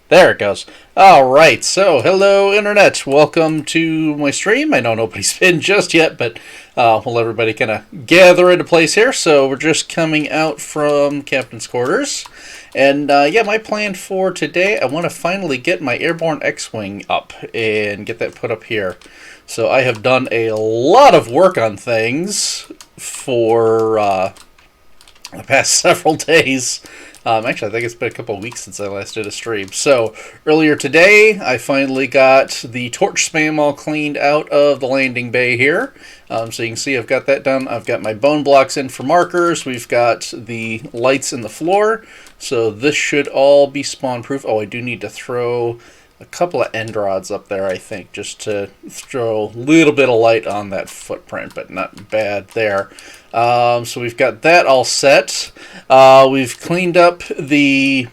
There it goes. Alright, so hello Internet. Welcome to my stream. I know nobody's been just yet, but we'll everybody kind of gather into place here. So we're just coming out from Captain's Quarters. And yeah, my plan for today, I want to finally get my Airborne X-Wing up and get that put up here. So I have done a lot of work on things for the past several days. Actually, I think it's been a couple of weeks since I last did a stream. So, earlier today, I finally got the torch spam all cleaned out of the landing bay here. So you can see I've got that done. I've got my bone blocks in for markers. We've got the lights in the floor. So this should all be spawn proof. Oh, I do need to throw a couple of end rods up there, I think, just to throw a little bit of light on that footprint, but not bad there. So we've got that all set. We've cleaned up the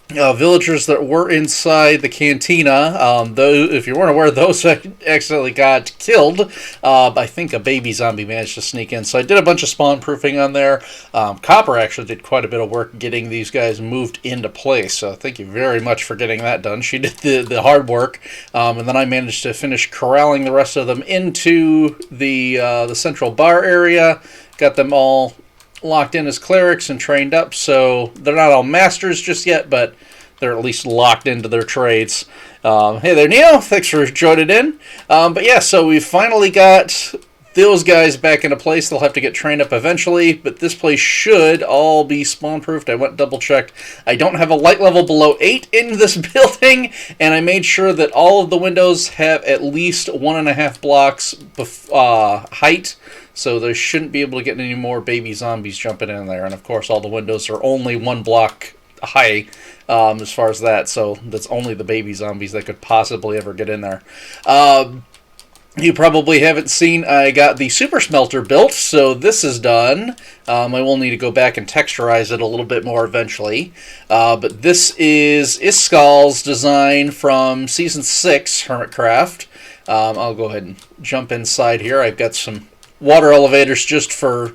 villagers that were inside the cantina. Those, if you weren't aware, those accidentally got killed. I think a baby zombie managed to sneak in. So I did a bunch of spawn proofing on there. Copper actually did quite a bit of work getting these guys moved into place. So thank you very much for getting that done. She did the hard work. And then I managed to finish corralling the rest of them into the central bar area. Got them all locked in as clerics and trained up, so they're not all masters just yet, but they're at least locked into their trades. Hey there, Neo. Thanks for joining in. But yeah, so we finally got those guys back into place. They'll have to get trained up eventually, but this place should all be spawn-proofed. I went double-checked. I don't have a light level below 8 in this building, and I made sure that all of the windows have at least 1.5 blocks height, so they shouldn't be able to get any more baby zombies jumping in there. And of course, all the windows are only 1 block high as far as that, so that's only the baby zombies that could possibly ever get in there. You probably haven't seen, I got the super smelter built, so this is done. I will need to go back and texturize it a little bit more eventually. But this is Iskal's design from Season 6, Hermitcraft. I'll go ahead and jump inside here. I've got some water elevators just for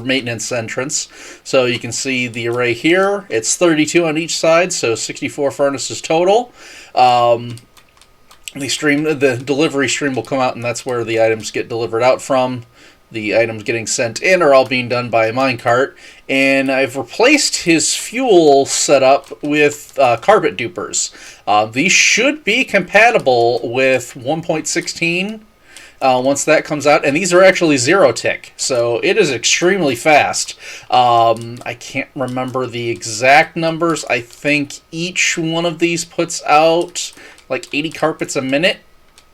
maintenance entrance. So you can see the array here. It's 32 on each side, so 64 furnaces total. The delivery stream will come out, and that's where the items get delivered out from. The items getting sent in are all being done by a minecart. And I've replaced his fuel setup with carpet dupers. These should be compatible with 1.16 once that comes out, and these are actually 0-tick, so it is extremely fast. I can't remember the exact numbers. I think each one of these puts out like 80 carpets a minute,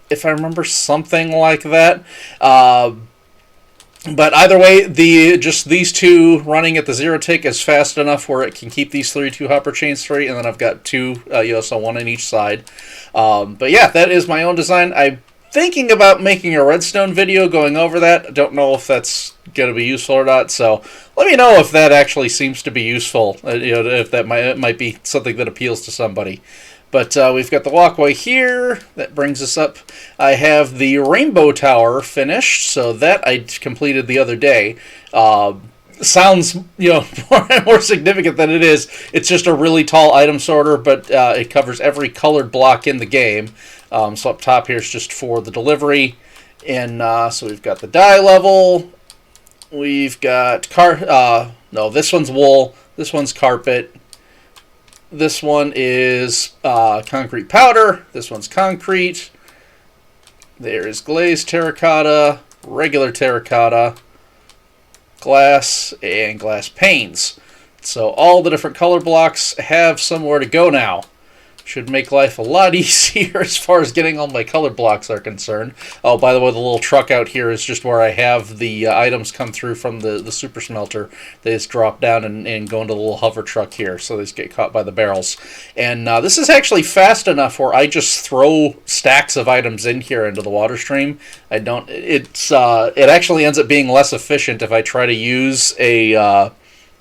if I remember, something like that. But either way, just these two running at the 0-tick is fast enough where it can keep these 32 hopper chains free, and then I've got two, so one on each side. But yeah, that is my own design. I'm thinking about making a redstone video going over that. I don't know if that's going to be useful or not, so let me know if that actually seems to be useful, if that might be something that appeals to somebody. But we've got the walkway here. That brings us up. I have the rainbow tower finished, so that I completed the other day. Sounds, more significant than it is. It's just a really tall item sorter, but it covers every colored block in the game. So up top here is just for the delivery. And so we've got the dye level. We've got this one's wool. This one's carpet. This one is concrete powder. This one's concrete. There is glazed terracotta, regular terracotta, glass, and glass panes. So all the different color blocks have somewhere to go now. Should make life a lot easier as far as getting all my color blocks are concerned. Oh, by the way, the little truck out here is just where I have the items come through from the super smelter. They just drop down and go into the little hover truck here, so they just get caught by the barrels. And this is actually fast enough where I just throw stacks of items in here into the water stream. It actually ends up being less efficient if I try to use a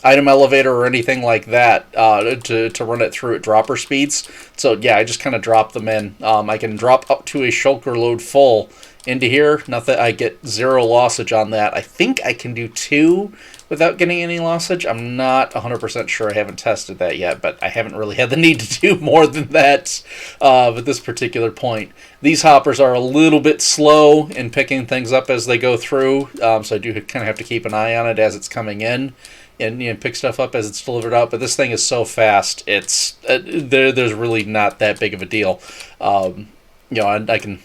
item elevator or anything like that to run it through at dropper speeds. So yeah, I just kind of drop them in. I can drop up to a shulker load full into here. Not that I get 0 lossage on that. I think I can do 2 without getting any lossage. I'm not 100% sure. I haven't tested that yet, but I haven't really had the need to do more than that at this particular point. These hoppers are a little bit slow in picking things up as they go through, so I do kind of have to keep an eye on it as it's coming in and pick stuff up as it's delivered out. But this thing is so fast, it's there's really not that big of a deal. And I can,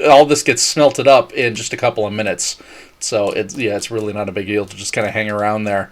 all this gets smelted up in just a couple of minutes. So it's really not a big deal to just kind of hang around there.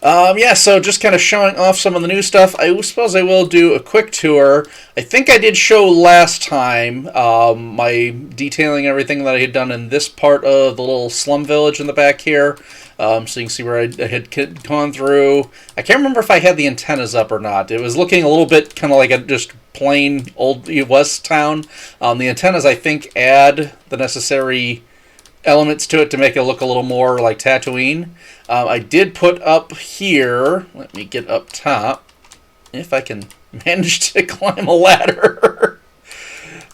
So just kind of showing off some of the new stuff. I suppose I will do a quick tour. I think I did show last time my detailing everything that I had done in this part of the little slum village in the back here. So you can see where I had gone through. I can't remember if I had the antennas up or not. It was looking a little bit kind of like a just plain old West town. The antennas, I think, add the necessary elements to it to make it look a little more like Tatooine. I did put up here, let me get up top, if I can manage to climb a ladder.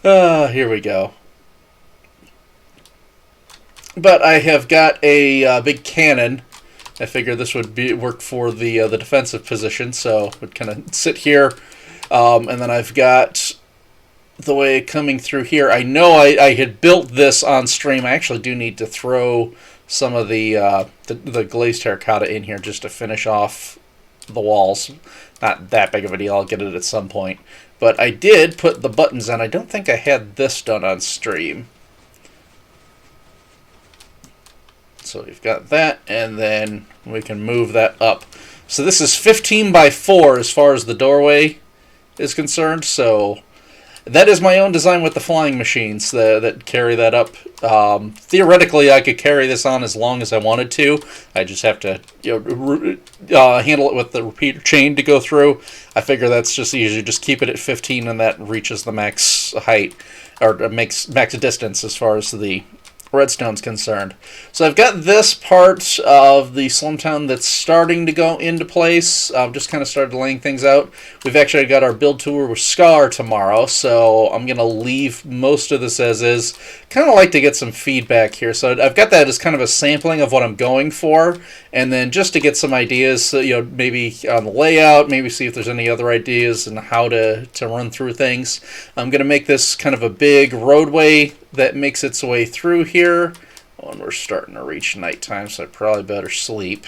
Here we go. But I have got a big cannon. I figured this would work for the defensive position, so it would kind of sit here. And then I've got the way coming through here. I know I had built this on stream. I actually do need to throw some of the glazed terracotta in here just to finish off the walls. Not that big of a deal. I'll get it at some point. But I did put the buttons on. I don't think I had this done on stream. So we've got that, and then we can move that up. So this is 15 by 4 as far as the doorway is concerned. So that is my own design with the flying machines that carry that up. Theoretically, I could carry this on as long as I wanted to. I just have to handle it with the repeater chain to go through. I figure that's just easier. Just keep it at 15, and that reaches the max height, or max distance as far as the redstone's concerned. So I've got this part of the slum town that's starting to go into place. I've just kind of started laying things out. We've actually got our build tour with Scar tomorrow, so I'm going to leave most of this as is. Kind of like to get some feedback here. So I've got that as kind of a sampling of what I'm going for, and then just to get some ideas, maybe on the layout, maybe see if there's any other ideas and how to run through things. I'm going to make this kind of a big roadway that makes its way through here. And we're starting to reach nighttime, so I probably better sleep.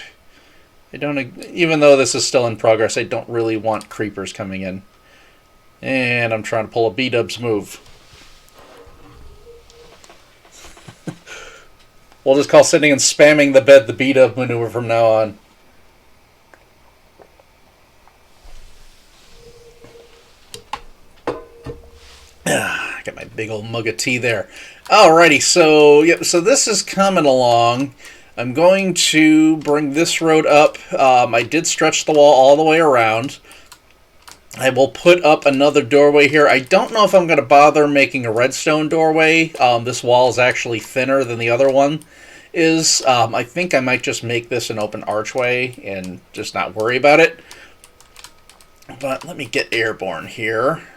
Even though this is still in progress, I don't really want creepers coming in. And I'm trying to pull a B-dubs move. We'll just call sitting and spamming the bed the B-dub maneuver from now on. Got my big old mug of tea there. Alrighty, so this is coming along. I'm going to bring this road up. I did stretch the wall all the way around. I will put up another doorway here. I don't know if I'm going to bother making a redstone doorway. This wall is actually thinner than the other one is. I think I might just make this an open archway and just not worry about it. But let me get airborne here.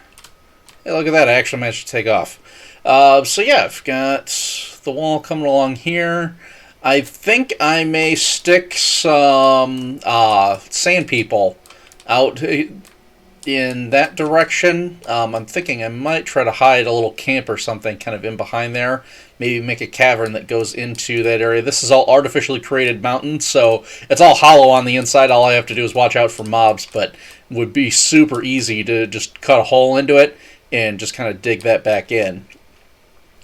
Hey, look at that. I actually managed to take off. So yeah, I've got the wall coming along here. I think I may stick some sand people out in that direction. I'm thinking I might try to hide a little camp or something kind of in behind there. Maybe make a cavern that goes into that area. This is all artificially created mountains, so it's all hollow on the inside. All I have to do is watch out for mobs, but it would be super easy to just cut a hole into it and just kind of dig that back in.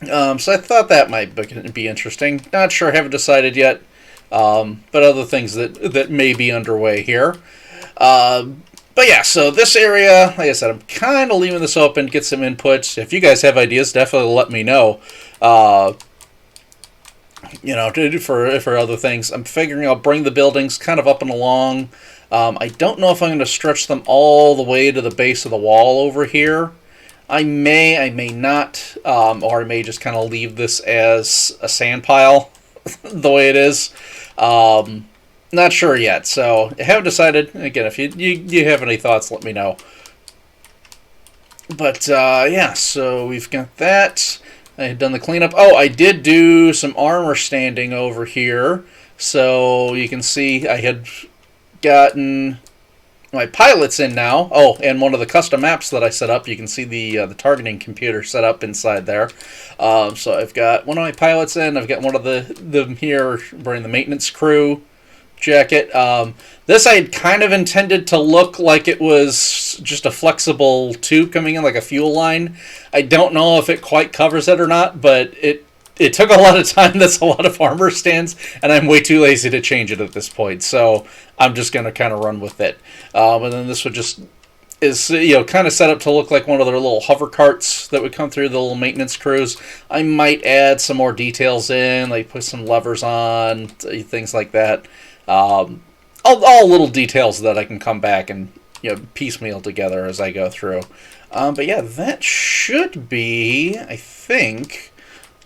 So I thought that might be interesting. Not sure, haven't decided yet. But other things that may be underway here. But yeah, so this area, like I said, I'm kind of leaving this open, get some inputs. If you guys have ideas, definitely let me know. For other things. I'm figuring I'll bring the buildings kind of up and along. I don't know if I'm going to stretch them all the way to the base of the wall over here. I may not, or I may just kind of leave this as a sand pile the way it is. Not sure yet, so I haven't decided. Again, if you have any thoughts, let me know. But yeah, so we've got that. I had done the cleanup. Oh, I did do some armor standing over here. So you can see I had gotten my pilots in now. Oh, and one of the custom maps that I set up, you can see the targeting computer set up inside there. So I've got one of my pilots in. I've got one of them here wearing the maintenance crew jacket. This I had kind of intended to look like it was just a flexible tube coming in, like a fuel line. I don't know if it quite covers it or not, but it took a lot of time. That's a lot of armor stands, and I'm way too lazy to change it at this point. So I'm just going to kind of run with it. And then this would just is kind of set up to look like one of their little hover carts that would come through the little maintenance crews. I might add some more details in, like put some levers on, things like that. All little details that I can come back and piecemeal together as I go through. But yeah, that should be, I think,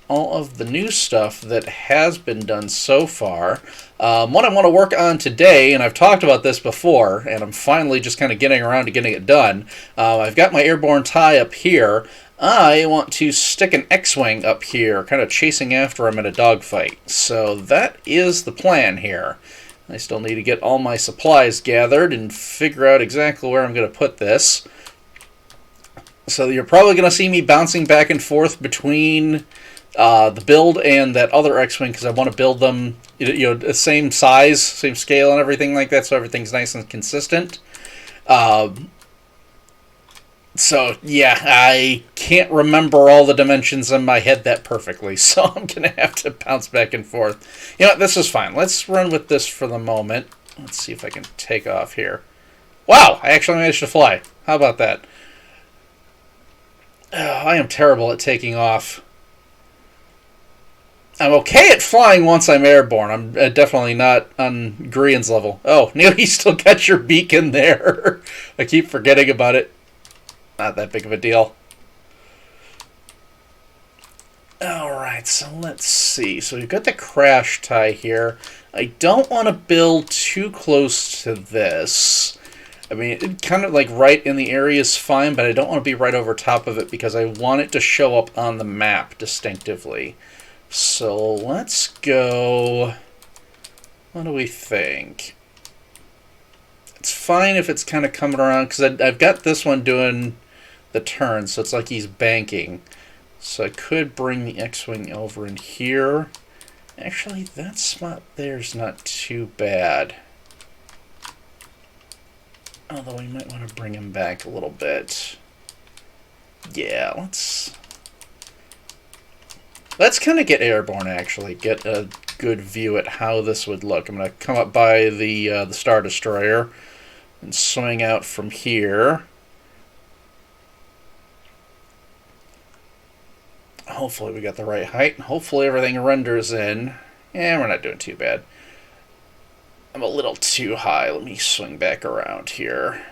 all of the new stuff that has been done so far. What I want to work on today, and I've talked about this before, and I'm finally just kind of getting around to getting it done. I've got my airborne tie up here. I want to stick an X-Wing up here, kind of chasing after him in a dogfight. So that is the plan here. I still need to get all my supplies gathered and figure out exactly where I'm going to put this. So you're probably going to see me bouncing back and forth between the build and that other X-Wing, because I want to build them the same size, same scale and everything like that, so everything's nice and consistent. So yeah, I can't remember all the dimensions in my head that perfectly, so I'm going to have to bounce back and forth. You know what, this is fine. Let's run with this for the moment. Let's see if I can take off here. Wow, I actually managed to fly. How about that? Oh, I am terrible at taking off. I'm okay at flying once I'm airborne. I'm definitely not on Grian's level. Oh, Neil, you still got your beacon there. I keep forgetting about it. Not that big of a deal. Alright, so let's see. So we've got the crash tie here. I don't want to build too close to this. I mean, it kind of like right in the area is fine, but I don't want to be right over top of it because I want it to show up on the map distinctively. So let's go... What do we think? It's fine if it's kind of coming around, because I've got this one doing the turn, so it's like he's banking. So I could bring the X-Wing over in here. Actually, that spot there's not too bad. Although we might want to bring him back a little bit. Yeah, let's kind of get airborne, actually. Get a good view at how this would look. I'm going to come up by the Star Destroyer and swing out from here. Hopefully we got the right height. Hopefully everything renders in. Yeah, we're not doing too bad. I'm a little too high. Let me swing back around here.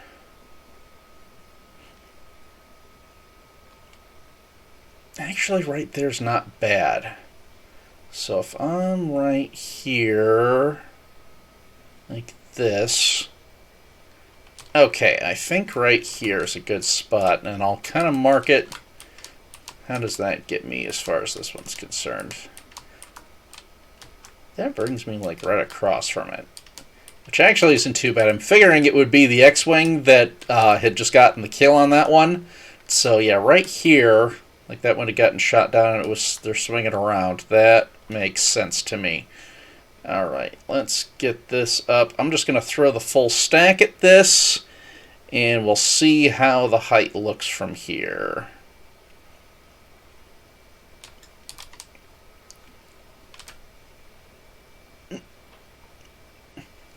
Actually, right there's not bad. So if I'm right here, like this. Okay, I think right here is a good spot, and I'll kind of mark it. How does that get me as far as this one's concerned? That brings me like right across from it, which actually isn't too bad. I'm figuring it would be the X-Wing that had just gotten the kill on that one. So yeah, right here, like that one had gotten shot down and they're swinging around. That makes sense to me. Alright, let's get this up. I'm just going to throw the full stack at this, and we'll see how the height looks from here.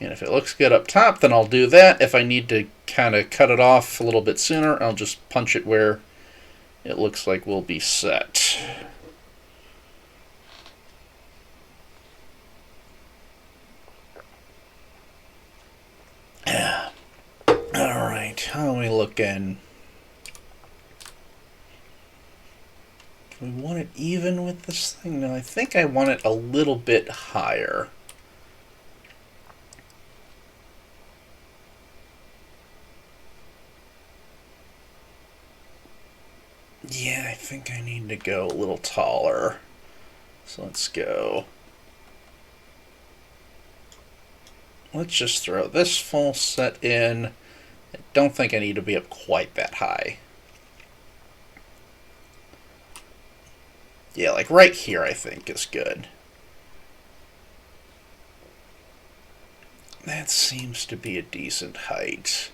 And if it looks good up top, then I'll do that. If I need to kind of cut it off a little bit sooner, I'll just punch it where it looks like we'll be set. Alright, how are we looking? Do we want it even with this thing? No, I think I want it a little bit higher. Yeah, I think I need to go a little taller. So let's go. Let's just throw this full set in. I don't think I need to be up quite that high. Yeah, like right here I think is good. That seems to be a decent height.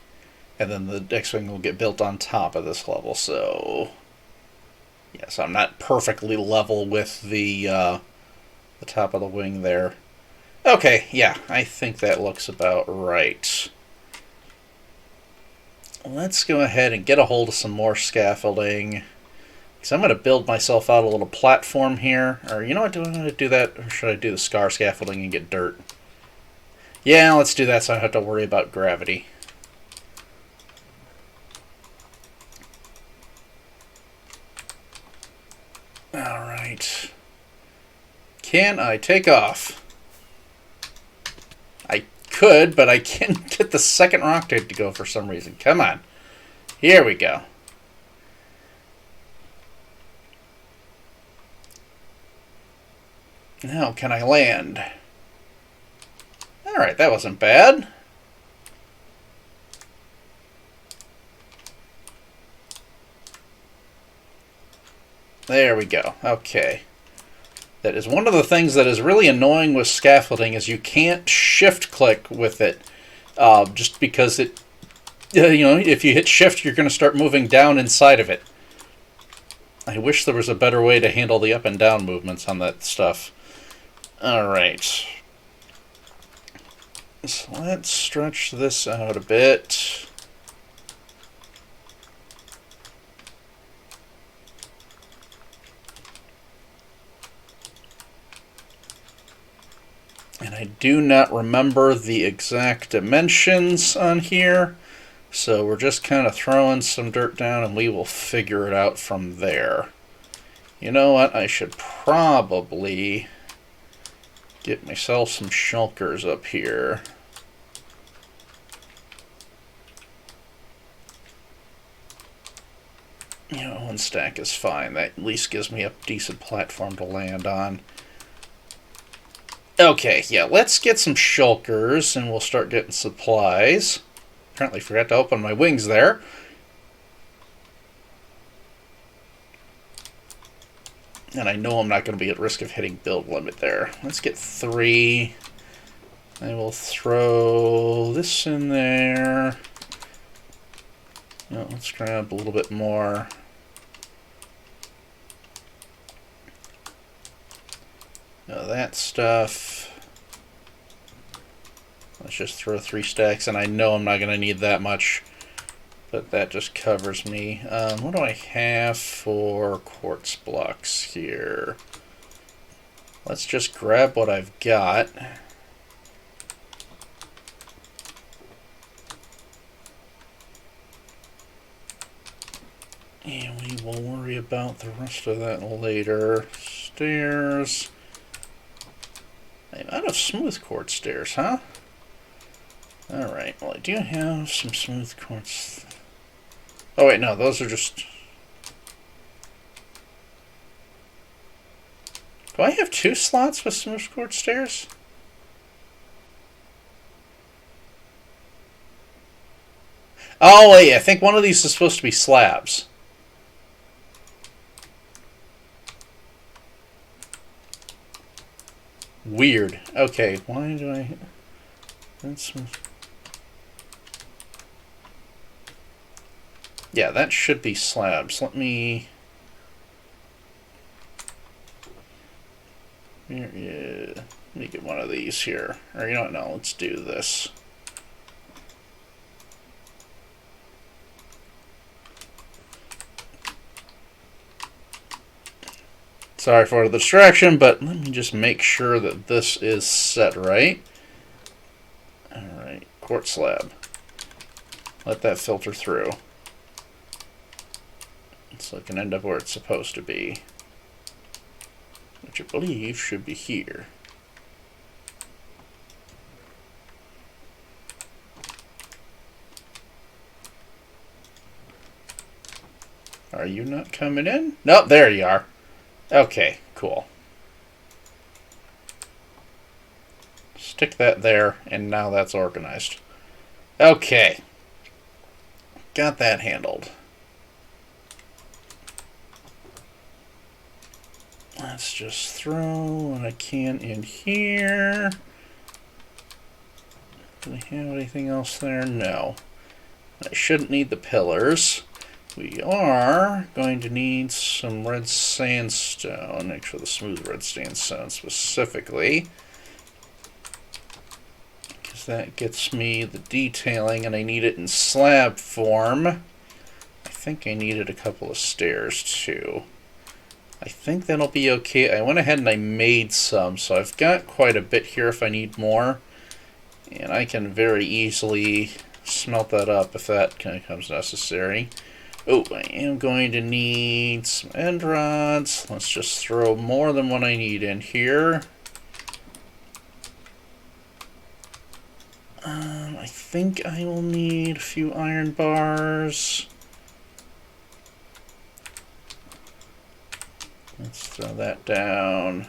And then the X-Wing will get built on top of this level, so... Yeah, so I'm not perfectly level with the top of the wing there. Okay, yeah, I think that looks about right. Let's go ahead and get a hold of some more scaffolding. Because I'm going to build myself out a little platform here. Or, you know what, do I want to do that? Or should I do the scar scaffolding and get dirt? Yeah, let's do that so I don't have to worry about gravity. Alright. Can I take off? I could, but I can't get the second rock to go for some reason. Come on. Here we go. Now can I land? Alright, that wasn't bad. There we go. Okay. That is one of the things that is really annoying with scaffolding is you can't shift click with it. Just because it, you know, if you hit shift, you're going to start moving down inside of it. I wish there was a better way to handle the up and down movements on that stuff. Alright. So let's stretch this out a bit. And I do not remember the exact dimensions on here, so we're just kind of throwing some dirt down and we will figure it out from there. You know what? I should probably get myself some shulkers up here. You know, one stack is fine. That at least gives me a decent platform to land on. Okay, yeah, let's get some shulkers and we'll start getting supplies. Apparently forgot to open my wings there. And I know I'm not going to be at risk of hitting build limit there. Let's get 3. I will throw this in there. No, let's grab a little bit more. No, that stuff. Let's just throw 3 stacks, and I know I'm not going to need that much, but that just covers me. What do I have for quartz blocks here? Let's just grab what I've got. And we will worry about the rest of that later. Stairs. I'm out of smooth quartz stairs, huh? Alright, well I do have some smooth quartz. Oh wait, no, those are just... Do I have 2 slots with smooth quartz stairs? Oh wait, I think one of these is supposed to be slabs. Weird. Okay, why do I... That's... Yeah, that should be slabs. Let me... Yeah, let me get one of these here. Or you know what, no, let's do this. Sorry for the distraction, but let me just make sure that this is set right. Alright, quartz slab. Let that filter through. So it can end up where it's supposed to be. Which I believe should be here. Are you not coming in? Nope, there you are. Okay, cool. Stick that there, and now that's organized. Okay. Got that handled. Let's just throw what I can in here. Do we have anything else there? No. I shouldn't need the pillars. We are going to need some red sandstone, actually the smooth red sandstone specifically, because that gets me the detailing, and I need it in slab form. I think I needed a couple of stairs too. I think that'll be okay. I went ahead and I made some, so I've got quite a bit here if I need more, and I can very easily smelt that up if that kind of becomes necessary. Oh, I am going to need some end rods. Let's just throw more than what I need in here. I think I will need a few iron bars. Let's throw that down.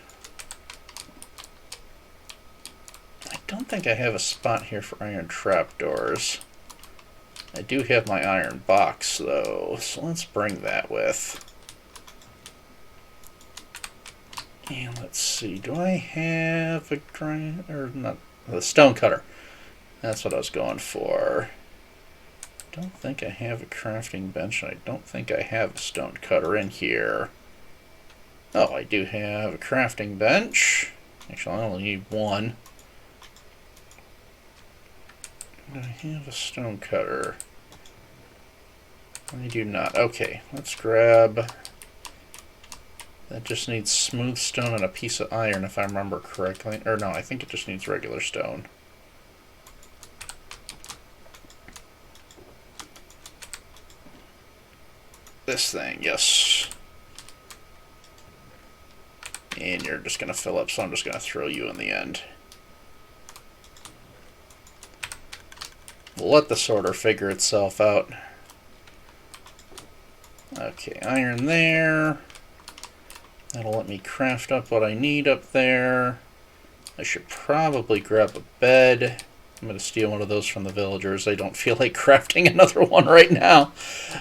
I don't think I have a spot here for iron trapdoors. I do have my iron box, though, so let's bring that with. And let's see, do I have a grind, or not, the stone cutter. That's what I was going for. I don't think I have a crafting bench, and I don't think I have a stone cutter in here. Oh, I do have a crafting bench. Actually, I only need one. Do I have a stone cutter? I do not. Okay, let's grab... That just needs smooth stone and a piece of iron, if I remember correctly. Or no, I think it just needs regular stone. This thing, yes. And you're just going to fill up, so I'm just going to throw you in the end. We'll let the sorter figure itself out. Okay, iron there. That'll let me craft up what I need up there. I should probably grab a bed. I'm going to steal one of those from the villagers. I don't feel like crafting another one right now.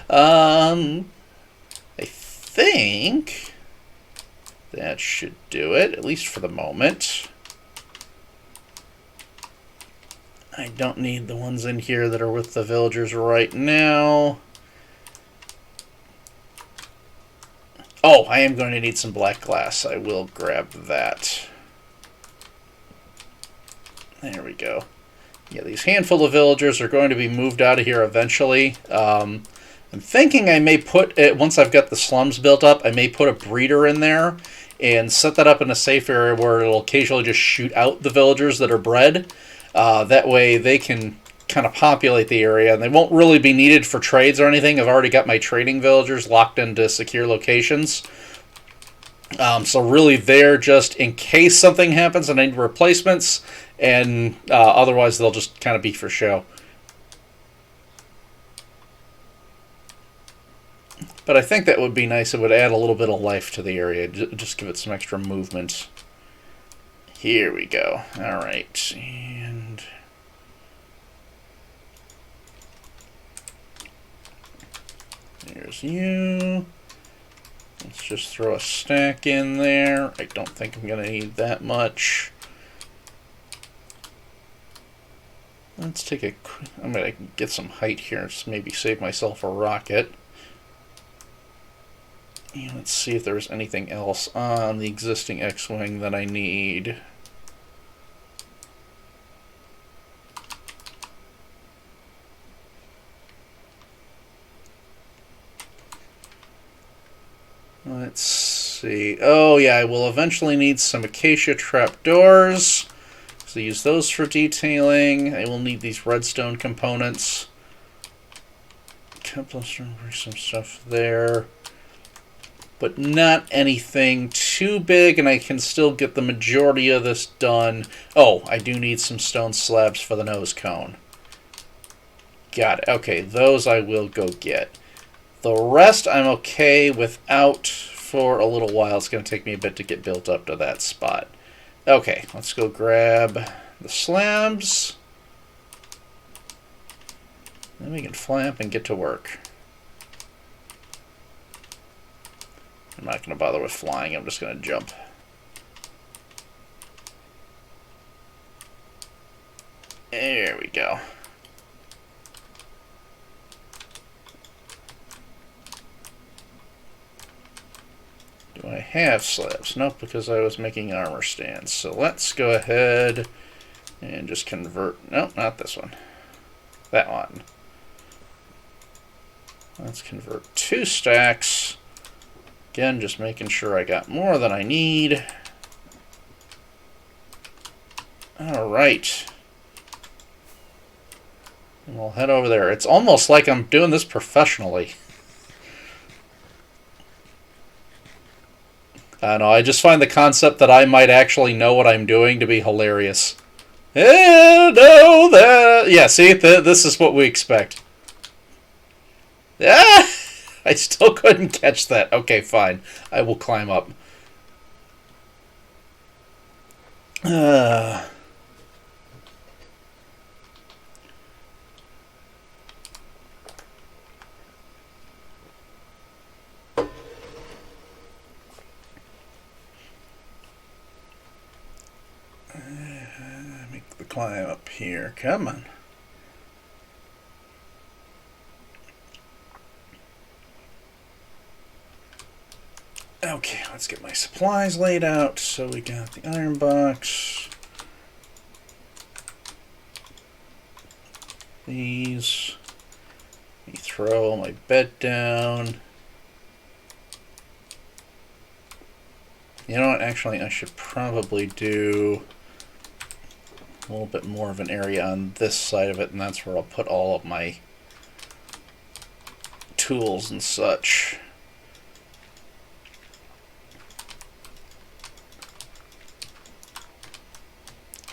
I think that should do it, at least for the moment. I don't need the ones in here that are with the villagers right now. Oh, I am going to need some black glass. I will grab that. There we go. Yeah, these handful of villagers are going to be moved out of here eventually. I'm thinking I may put it, once I've got the slums built up, I may put a breeder in there and set that up in a safe area where it'll occasionally just shoot out the villagers that are bred. That way they can kind of populate the area, and they won't really be needed for trades or anything. I've already got my trading villagers locked into secure locations. So really they're just in case something happens and I need replacements, and otherwise they'll just kind of be for show. But I think that would be nice. It would add a little bit of life to the area. Just give it some extra movement. Here we go. Alright. And there's you. Let's just throw a stack in there. I don't think I'm going to need that much. Let's take a... I'm going to get some height here. Just maybe save myself a rocket. And let's see if there's anything else on the existing X-Wing that I need. Let's see. Oh yeah, I will eventually need some acacia trapdoors. So use those for detailing. I will need these redstone components. Some stuff there. But not anything too big, and I can still get the majority of this done. Oh, I do need some stone slabs for the nose cone. Got it. Okay, those I will go get. The rest I'm okay without for a little while. It's going to take me a bit to get built up to that spot. Okay, let's go grab the slabs. Then we can fly up and get to work. I'm not going to bother with flying. I'm just going to jump. There we go. Do I have slabs? Nope, because I was making armor stands. So let's go ahead and just convert. Nope, not this one. That one. Let's convert 2 stacks. Again, just making sure I got more than I need. Alright. And we'll head over there. It's almost like I'm doing this professionally. I don't know, I just find the concept that I might actually know what I'm doing to be hilarious. No, that... Yeah, see, this is what we expect. Ah! I still couldn't catch that. Okay, fine. I will climb up. Make the climb up here. Come on. Okay, let's get my supplies laid out. So we got the iron box. These. Let me throw my bed down. You know what? Actually, I should probably do a little bit more of an area on this side of it, and that's where I'll put all of my tools and such.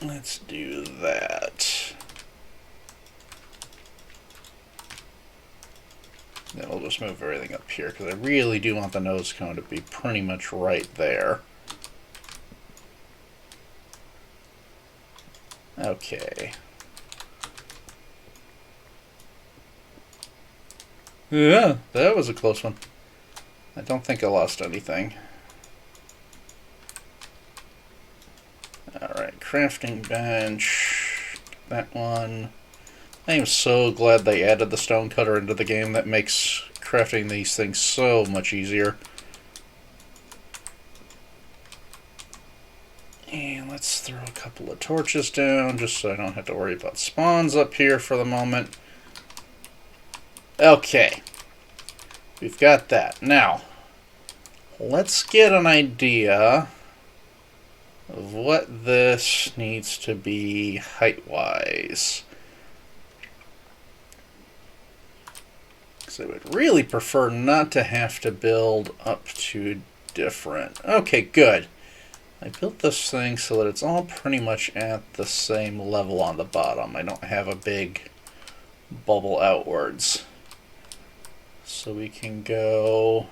Let's do that. Then we'll just move everything up here because I really do want the nose cone to be pretty much right there. Okay. Yeah, that was a close one. I don't think I lost anything. Alright, crafting bench. That one. I am so glad they added the stone cutter into the game. That makes crafting these things so much easier. And let's throw a couple of torches down just so I don't have to worry about spawns up here for the moment. Okay. We've got that. Now, let's get an idea of what this needs to be height-wise. Because I would really prefer not to have to build up to different. Okay, good. I built this thing so that it's all pretty much at the same level on the bottom. I don't have a big bubble outwards. So we can go...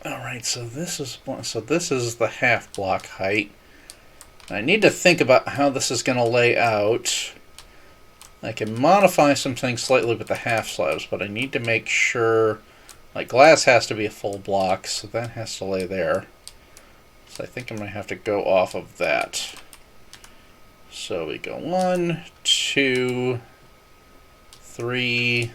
Alright, so this is the half block height. I need to think about how this is going to lay out. I can modify some things slightly with the half slabs, but I need to make sure, like, glass has to be a full block, so that has to lay there. So I think I'm going to have to go off of that. So we go 1, 2, 3.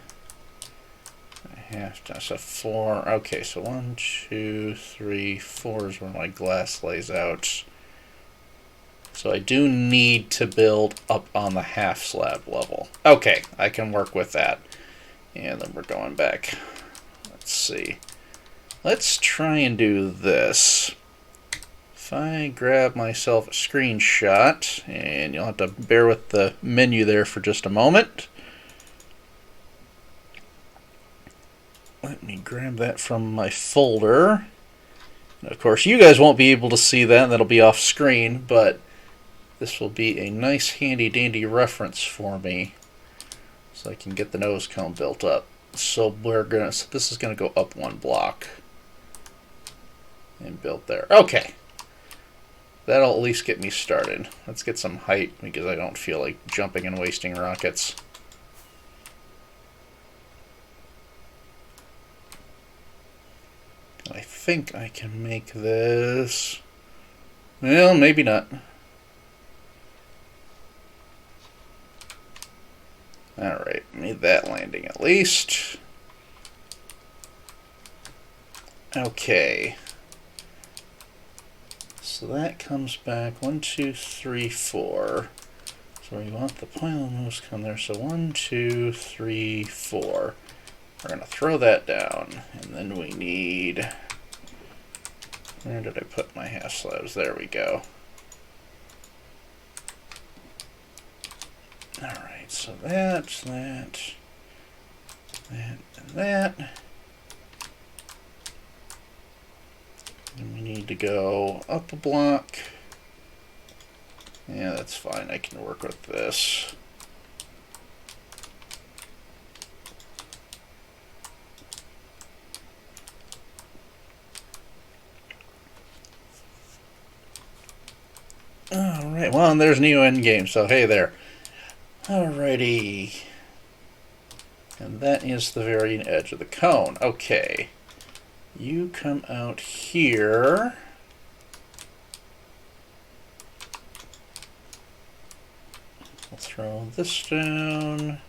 I have to, so 4. Okay, so 1, 2, 3, 4 is where my glass lays out. So I do need to build up on the half slab level. Okay, I can work with that. And then we're going back. Let's see. Let's try and do this. If I grab myself a screenshot, and you'll have to bear with the menu there for just a moment. Let me grab that from my folder. And of course, you guys won't be able to see that. That'll be off screen, but this will be a nice handy dandy reference for me so I can get the nose cone built up. So this is gonna go up one block and built there. Okay. That'll at least get me started. Let's get some height because I don't feel like jumping and wasting rockets. I think I can make this... Well, maybe not. Alright, made that landing at least. Okay. So that comes back 1, 2, 3, 4. So we want the pile of nose come there. So 1, 2, 3, 4. We're going to throw that down. And then we need... Where did I put my half slabs? There we go. Alright, so that, and that. And we need to go up a block. Yeah, that's fine. I can work with this. Alright, well, and there's new endgame, so hey there. Alrighty. And that is the very edge of the cone. Okay. You come out here. We'll throw this down.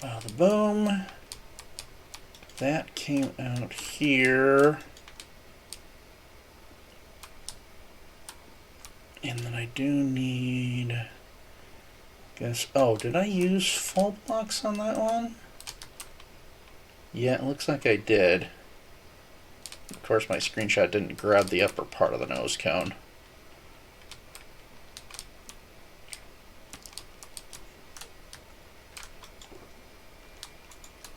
Bada boom. That came out here. And then I do need... Guess... Oh, did I use full blocks on that one? Yeah, it looks like I did. Of course, my screenshot didn't grab the upper part of the nose cone.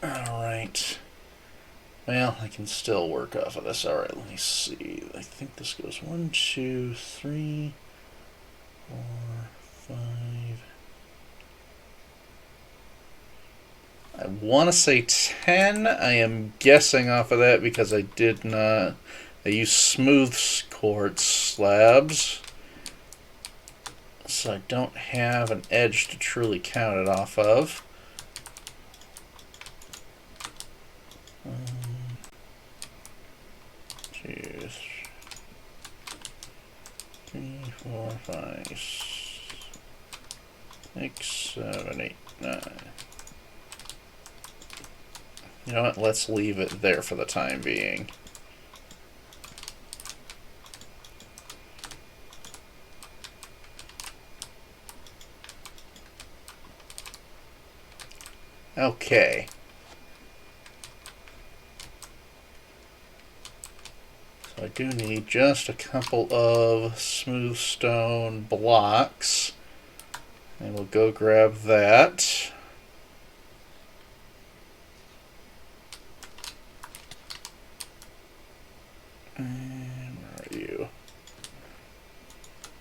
Alright. Well, I can still work off of this. Alright, let me see. I think this goes 1, 2, 3, 4, 5. I want to say 10. I am guessing off of that because I did not... I used smooth quartz slabs. So I don't have an edge to truly count it off of. 2, 3, 4, 5, 6, 7, 8, 9. You know what? Let's leave it there for the time being. Okay. So I do need just a couple of smooth stone blocks. And we'll go grab that. And where are you?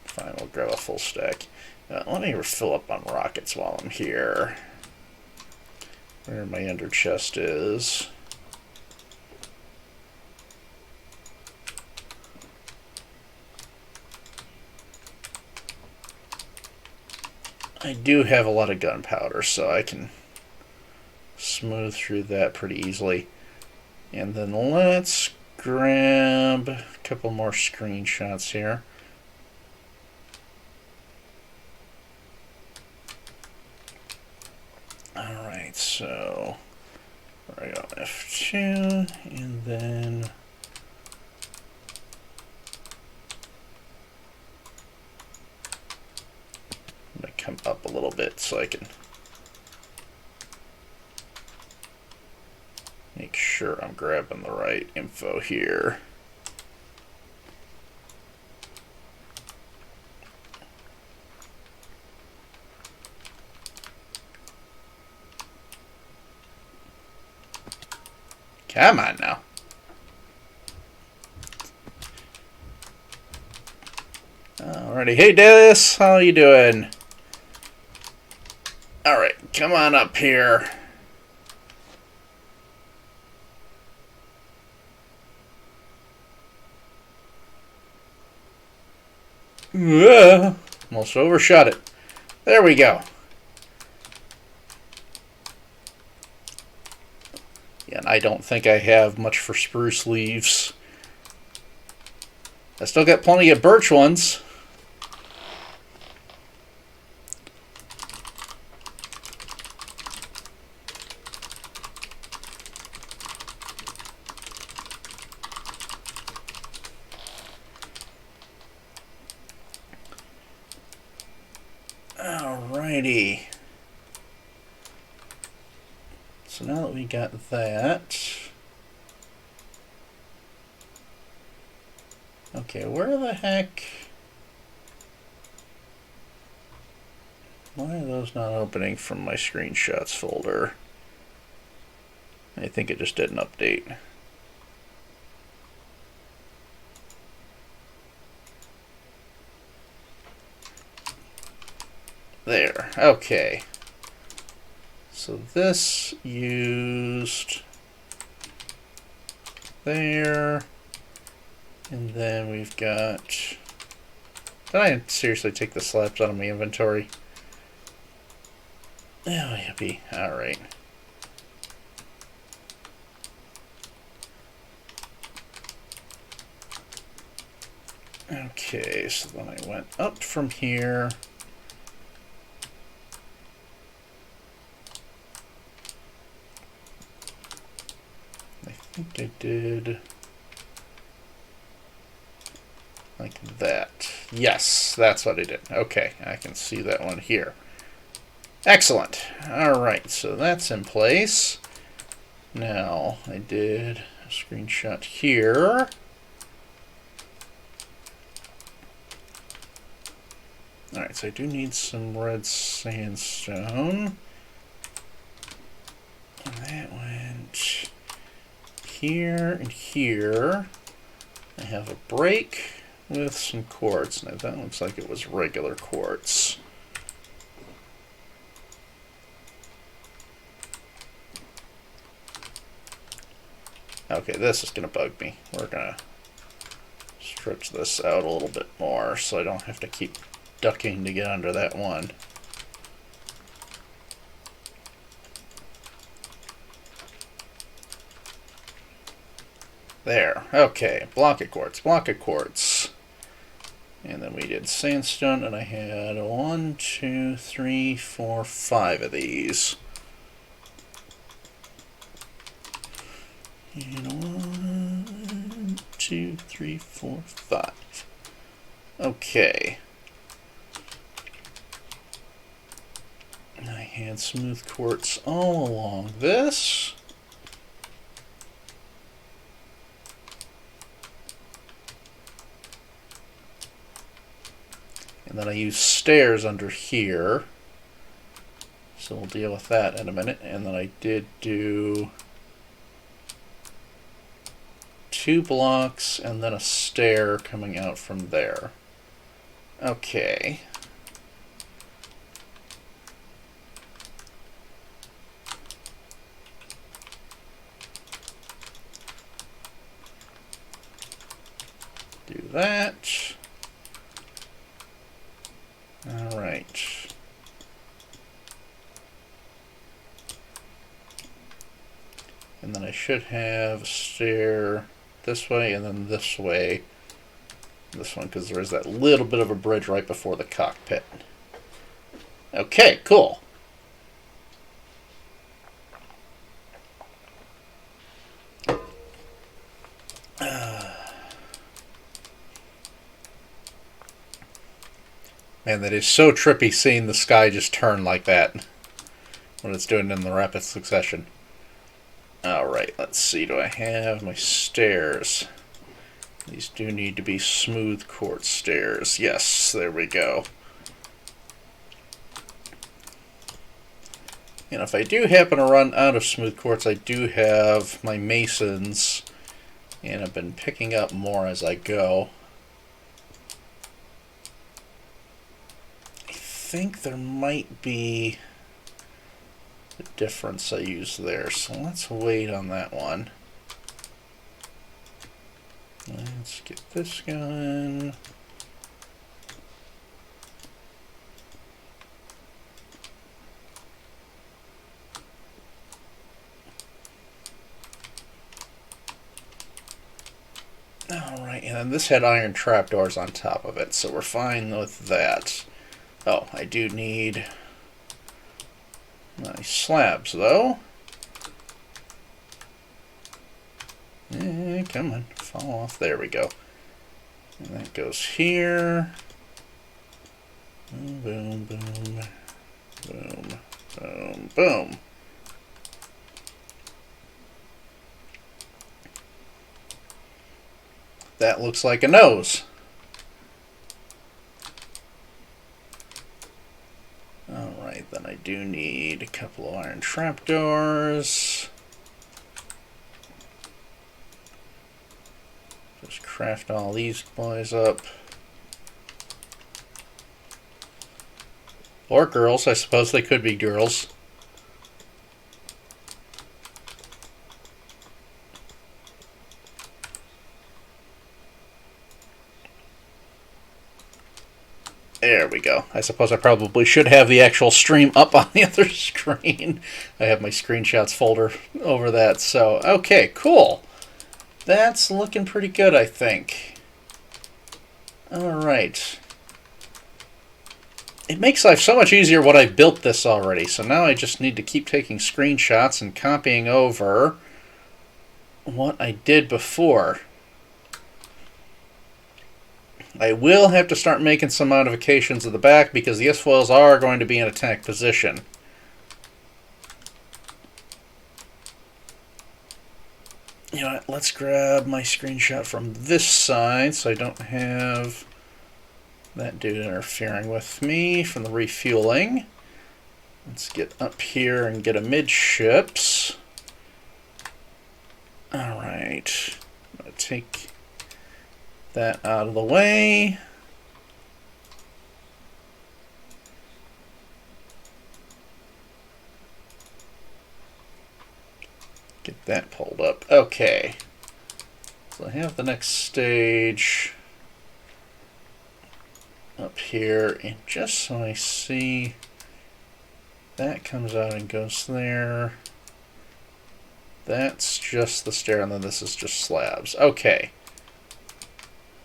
Fine, we'll grab a full stack. Let me refill up on rockets while I'm here. Where my under chest is. I do have a lot of gunpowder, so I can smooth through that pretty easily. And then let's grab a couple more screenshots here. Alright, so I got F2, and then I'm going to come up a little bit so I can make sure I'm grabbing the right info here. Come on now. Alrighty, hey Dennis, how you doing? Alright, come on up here. Almost overshot it. There we go. Yeah, and I don't think I have much for spruce leaves. I still got plenty of birch ones. Alrighty. So now that we got that... Okay, where the heck... Why are those not opening from my screenshots folder? I think it just didn't update. There, okay. So this used there, and then we've got... Did I seriously take the slabs out of my inventory? Oh, yippee. Alright. Okay, so then I went up from here. I think I did like that. Yes, that's what I did. Okay, I can see that one here. Excellent. Alright, so that's in place. Now, I did a screenshot here. Alright, so I do need some red sandstone. And that went here and here. I have a break with some quartz. Now that looks like it was regular quartz. Okay, this is going to bug me. We're going to stretch this out a little bit more so I don't have to keep ducking to get under that one. There. Okay. Block of quartz. Block of quartz. And then we did sandstone, and I had 1, 2, 3, 4, 5 of these. And 1, 2, 3, 4, 5. Okay. I had smooth quartz all along this. And then I use stairs under here. So we'll deal with that in a minute. And then I did do 2 blocks and then a stair coming out from there. Okay. Do that. All right. And then I should have a stair this way and then this way. This one, because there is that little bit of a bridge right before the cockpit. Okay, cool. Man, that is so trippy seeing the sky just turn like that when it's doing it in the rapid succession. Alright, let's see. Do I have my stairs? These do need to be smooth quartz stairs. Yes, there we go. And if I do happen to run out of smooth quartz, I do have my masons, and I've been picking up more as I go. think there might be a difference I use there, so let's wait on that one. Let's get this going. Alright, and then this had iron trapdoors on top of it, so we're fine with that. Oh, I do need my slabs, though. Come on, fall off. There we go. And that goes here. Boom, boom, boom, boom, boom. That looks like a nose. Alright, then I do need a couple of iron trapdoors. Just craft all these boys up. Or girls, I suppose they could be girls. There we go. I suppose I probably should have the actual stream up on the other screen. I have my screenshots folder over that. So, okay, cool. That's looking pretty good, I think. Alright. It makes life so much easier what I built this already. So now I just need to keep taking screenshots and copying over what I did before. I will have to start making some modifications at the back because the S-foils are going to be in attack position. You know what, let's grab my screenshot from this side so I don't have that dude interfering with me from the refueling. Let's get up here and get a midships. Alright, I'm going to take that out of the way. Get that pulled up. Okay. So I have the next stage up here, and just so I see, that comes out and goes there. That's just the stair, and then this is just slabs. Okay.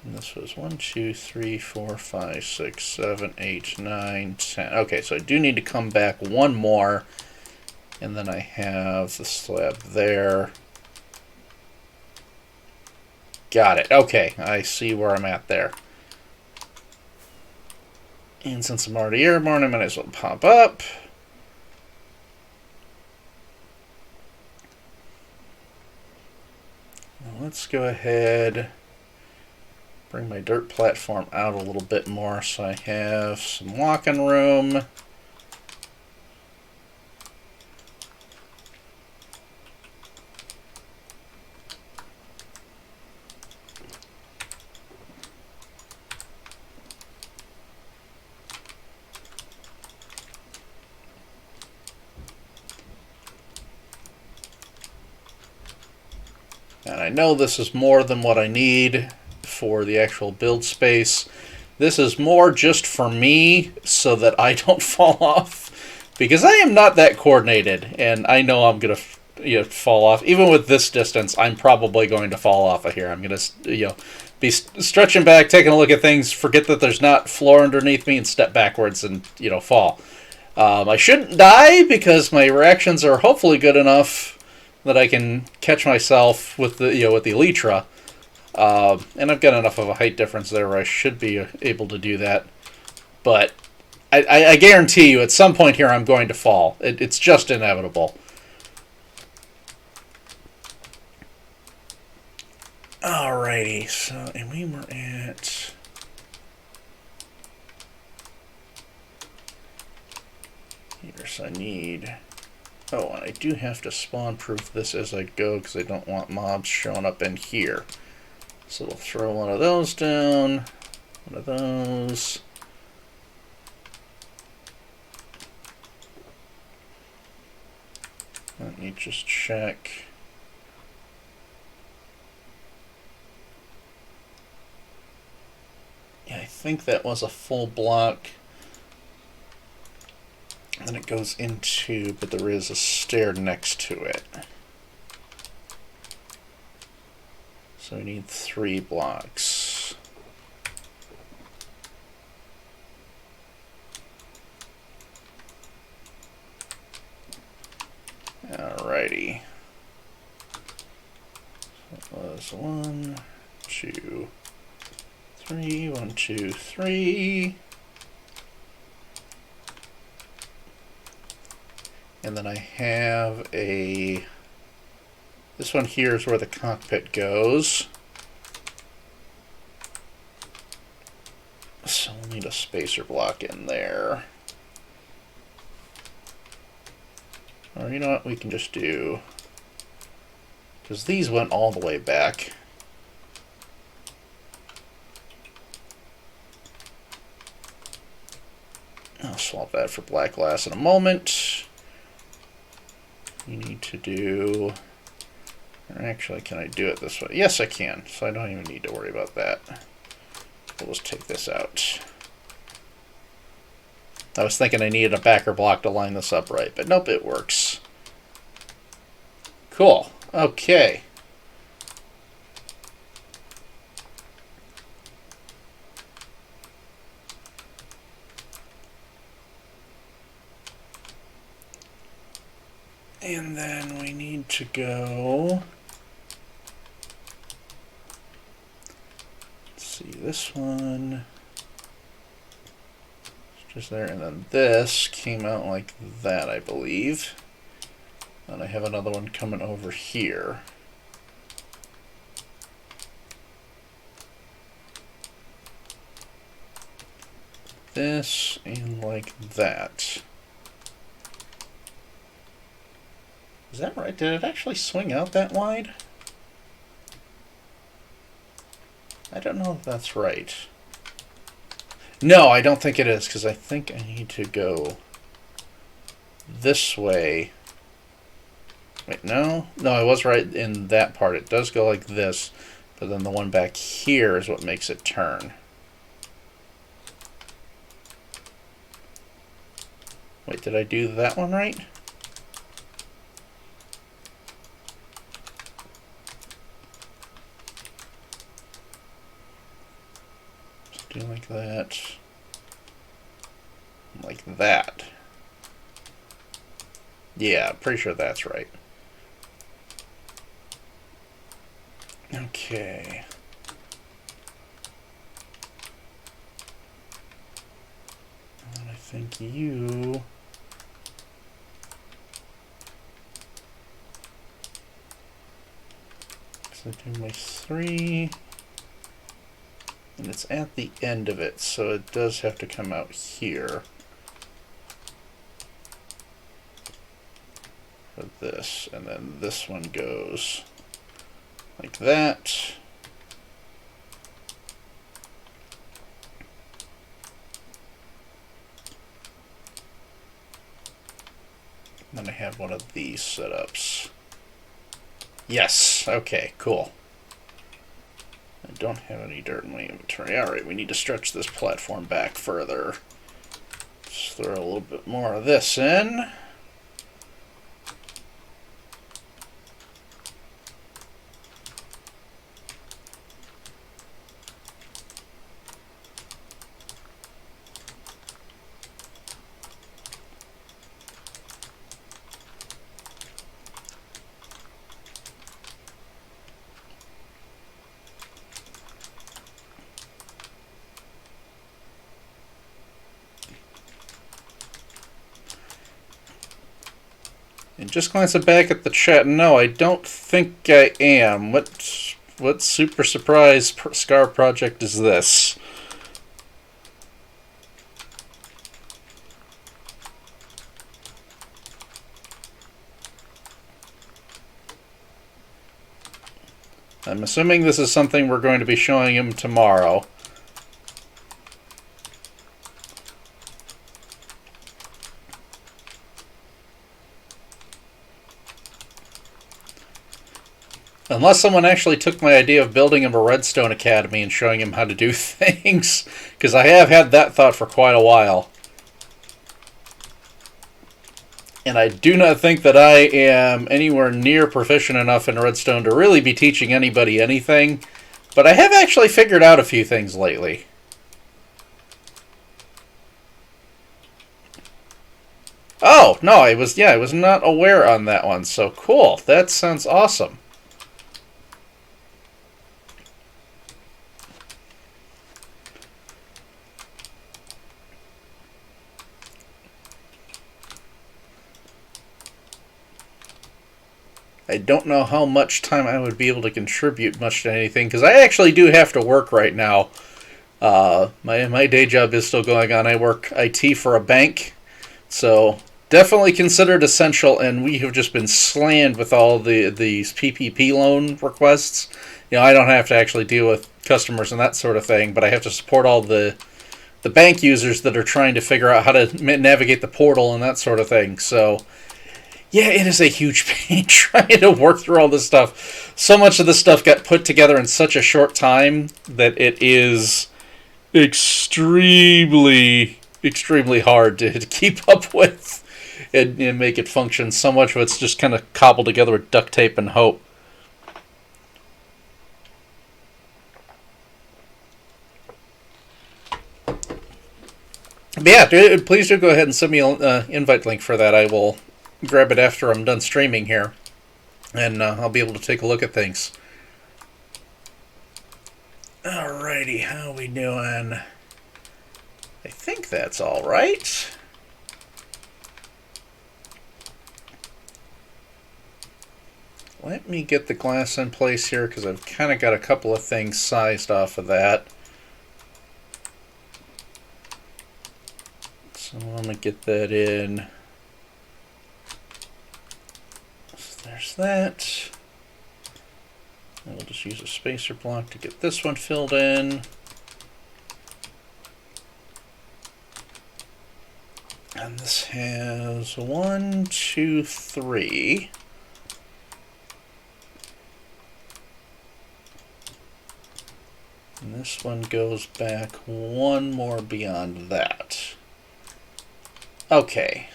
And this was 1, 2, 3, 4, 5, 6, 7, 8, 9, 10. Okay, so I do need to come back one more, and then I have the slab there. Got it. Okay, I see where I'm at there. And since I'm already airborne, I might as well pop up. Now let's go ahead, bring my dirt platform out a little bit more so I have some walking room. And I know this is more than what I need for the actual build space. This is more just for me so that I don't fall off, because I am not that coordinated, and I know I'm going to fall off. Even with this distance, I'm probably going to fall off of here. I'm going to be stretching back, taking a look at things, forget that there's not floor underneath me, and step backwards and fall. I shouldn't die because my reactions are hopefully good enough that I can catch myself with the with the Elytra, and I've got enough of a height difference there where I should be able to do that. But I guarantee you, at some point here, I'm going to fall. It's just inevitable. Alrighty, so and we were at. Here's I need. Oh, and I do have to spawn-proof this as I go because I don't want mobs showing up in here. So we'll throw one of those down, one of those. me just check. Yeah, I think that was a full block. And then it goes into, but there is a stair next to it. So we need 3 blocks. Alrighty. So it was 1, 2, 3, 1, 2, 3. And then I have a, this one here is where the cockpit goes. So we'll need a spacer block in there. Or you know what, we can just do, because these went all the way back. I'll swap that for black glass in a moment. You need to do, or actually, can I do it this way? Yes, I can, so I don't even need to worry about that. We'll just take this out. I was thinking I needed a backer block to line this up right, but nope, it works. Cool. Okay. And then we need to go, let's see, this one, it's just there, and then this came out like that, I believe. And I have another one coming over here. This and like that. Is that right? Did it actually swing out that wide? I don't know if that's right. No, I don't think it is, because I think I need to go this way. Wait, no? No, I was right in that part. It does go like this, but then the one back here is what makes it turn. Wait, did I do that one right? Do like that. Like that. Yeah, pretty sure that's right. Okay. And I think you... So I do my 3... And it's at the end of it, so it does have to come out here. For this, and then this one goes like that. And then I have one of these setups. Yes, okay, cool. I don't have any dirt in my inventory. Alright, we need to stretch this platform back further. Just throw a little bit more of this in. And just glancing back at the chat, no, I don't think I am. What super surprise Scar project is this? I'm assuming this is something we're going to be showing him tomorrow. Unless someone actually took my idea of building him a redstone academy and showing him how to do things. Because I have had that thought for quite a while. And I do not think that I am anywhere near proficient enough in redstone to really be teaching anybody anything. But I have actually figured out a few things lately. Oh, no, I was not aware on that one. So cool. That sounds awesome. I don't know how much time I would be able to contribute much to anything, because I actually do have to work right now. My day job is still going on. I work IT for a bank, so definitely considered essential, and we have just been slammed with all these PPP loan requests. You know, I don't have to actually deal with customers and that sort of thing, but I have to support all the bank users that are trying to figure out how to navigate the portal and that sort of thing. So yeah, it is a huge pain trying to work through all this stuff. So much of this stuff got put together in such a short time that it is extremely, extremely hard to keep up with and make it function. So much of it's just kind of cobbled together with duct tape and hope. But yeah, please do go ahead and send me an invite link for that. I will grab it after I'm done streaming here, and I'll be able to take a look at things. Alrighty, how we doing? I think that's all right. Let me get the glass in place here, because I've kind of got a couple of things sized off of that. So I'm going to get that in. There's that. And we'll just use a spacer block to get this one filled in. And this has 1, 2, 3. And this one goes back one more beyond that. Okay.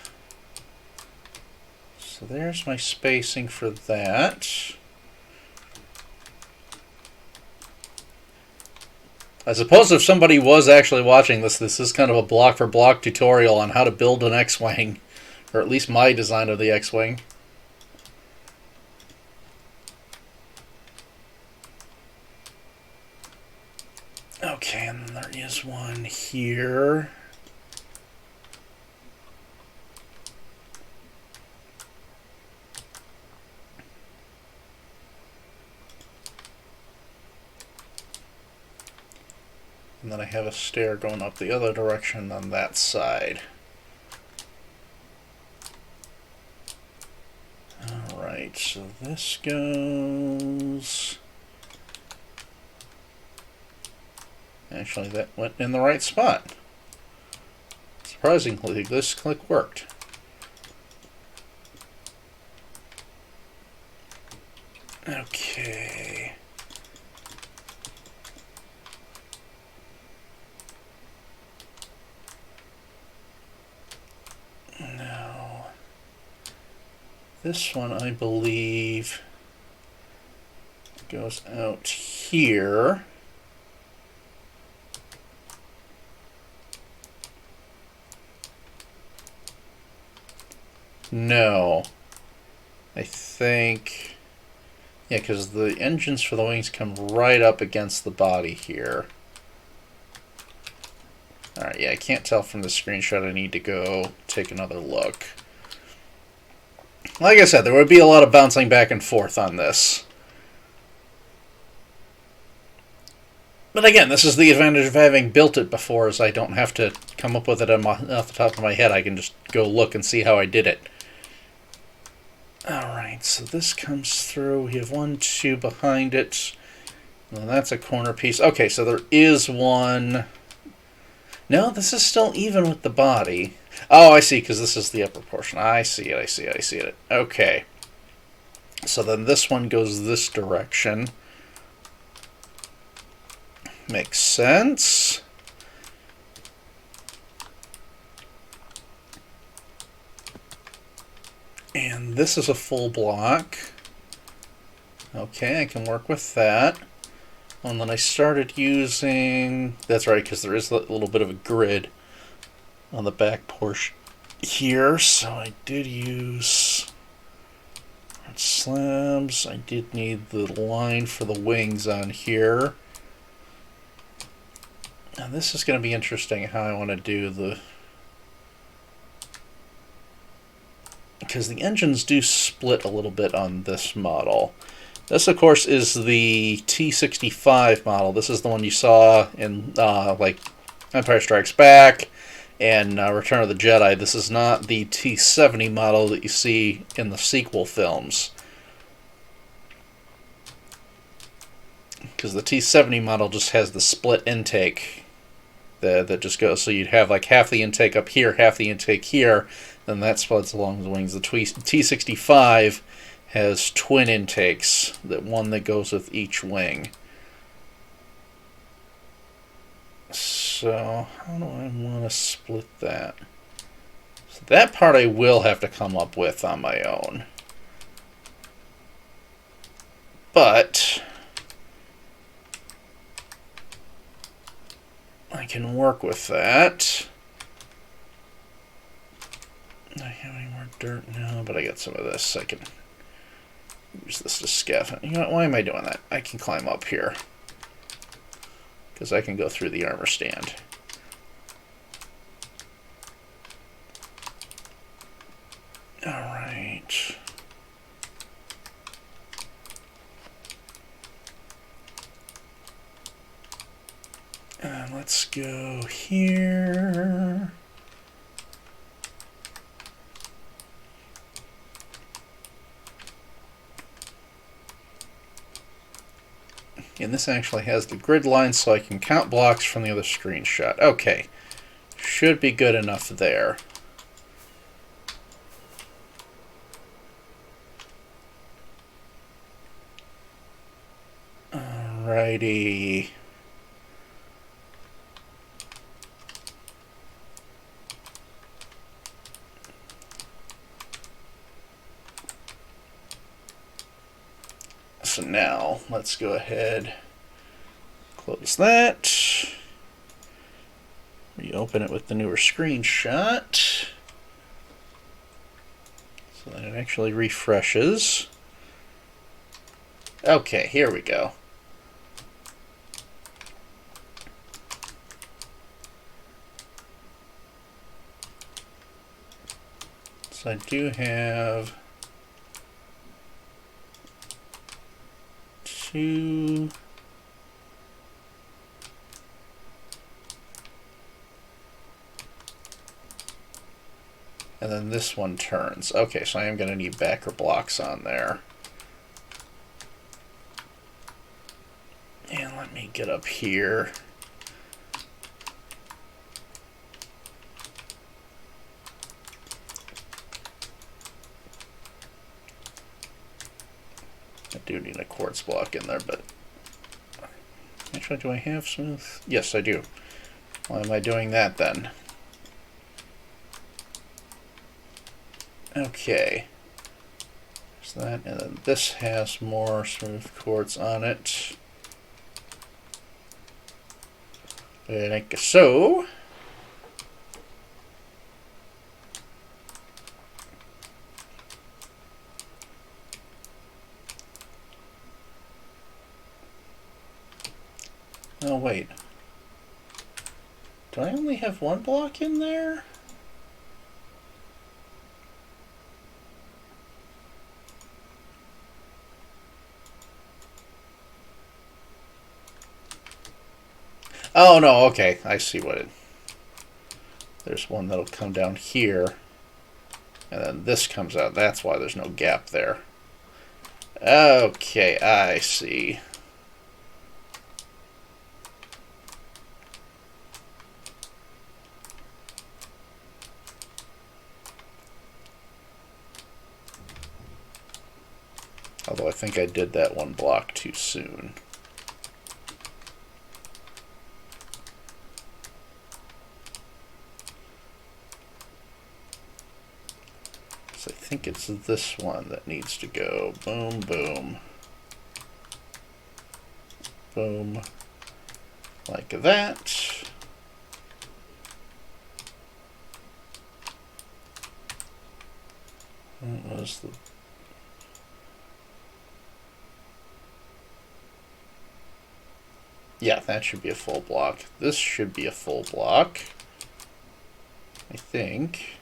So there's my spacing for that. I suppose if somebody was actually watching this, this is kind of a block-for-block tutorial on how to build an X-Wing. Or at least my design of the X-Wing. Okay, and there is one here. And then I have a stair going up the other direction on that side. Alright, so this goes... Actually, that went in the right spot. Surprisingly, this click worked. Okay. Now, this one, I believe, goes out here. No. I think... Yeah, because the engines for the wings come right up against the body here. Alright, yeah, I can't tell from the screenshot. I need to go take another look. Like I said, there would be a lot of bouncing back and forth on this. But again, this is the advantage of having built it before, is I don't have to come up with it off the top of my head. I can just go look and see how I did it. Alright, so this comes through. We have 1, 2 behind it. Well, that's a corner piece. Okay, so there is one... No, this is still even with the body. Oh, I see, because this is the upper portion. I see it. Okay. So then this one goes this direction. Makes sense. And this is a full block. Okay, I can work with that. And then I started using... That's right, because there is a little bit of a grid on the back portion here. So I did use slabs. I did need the line for the wings on here. Now this is going to be interesting how I want to do the... Because the engines do split a little bit on this model. This, of course, is the T65 model. This is the one you saw in like Empire Strikes Back and Return of the Jedi. This is not the T70 model that you see in the sequel films. Because the T70 model just has the split intake that just goes. So you'd have like half the intake up here, half the intake here, then that splits along the wings. The T65 has twin intakes, that one that goes with each wing. So how do I want to split that? So that part I will have to come up with on my own. But I can work with that. I don't have any more dirt now, but I got some of this. I can use this to scaffold. You know what? Why am I doing that? I can climb up here because I can go through the armor stand. All right. And let's go here. And this actually has the grid lines so I can count blocks from the other screenshot. Okay. Should be good enough there. Alrighty. So now, let's go ahead, close that, reopen it with the newer screenshot, so that it actually refreshes. Okay, here we go. So I do have two. And then this one turns. Okay, so I am going to need backer blocks on there. And let me get up here. I do need a quartz block in there, but actually, do I have smooth? Yes, I do. Why am I doing that then? Okay. So that, and then this has more smooth quartz on it. Like so. Oh, wait. Do I only have one block in there? Oh, no, okay. I see what it... There's one that'll come down here. And then this comes out. That's why there's no gap there. Okay, I see. Although I think I did that one block too soon. So I think it's this one that needs to go. Boom, boom. Boom. Like that. What was the... Yeah, that should be a full block. This should be a full block, I think.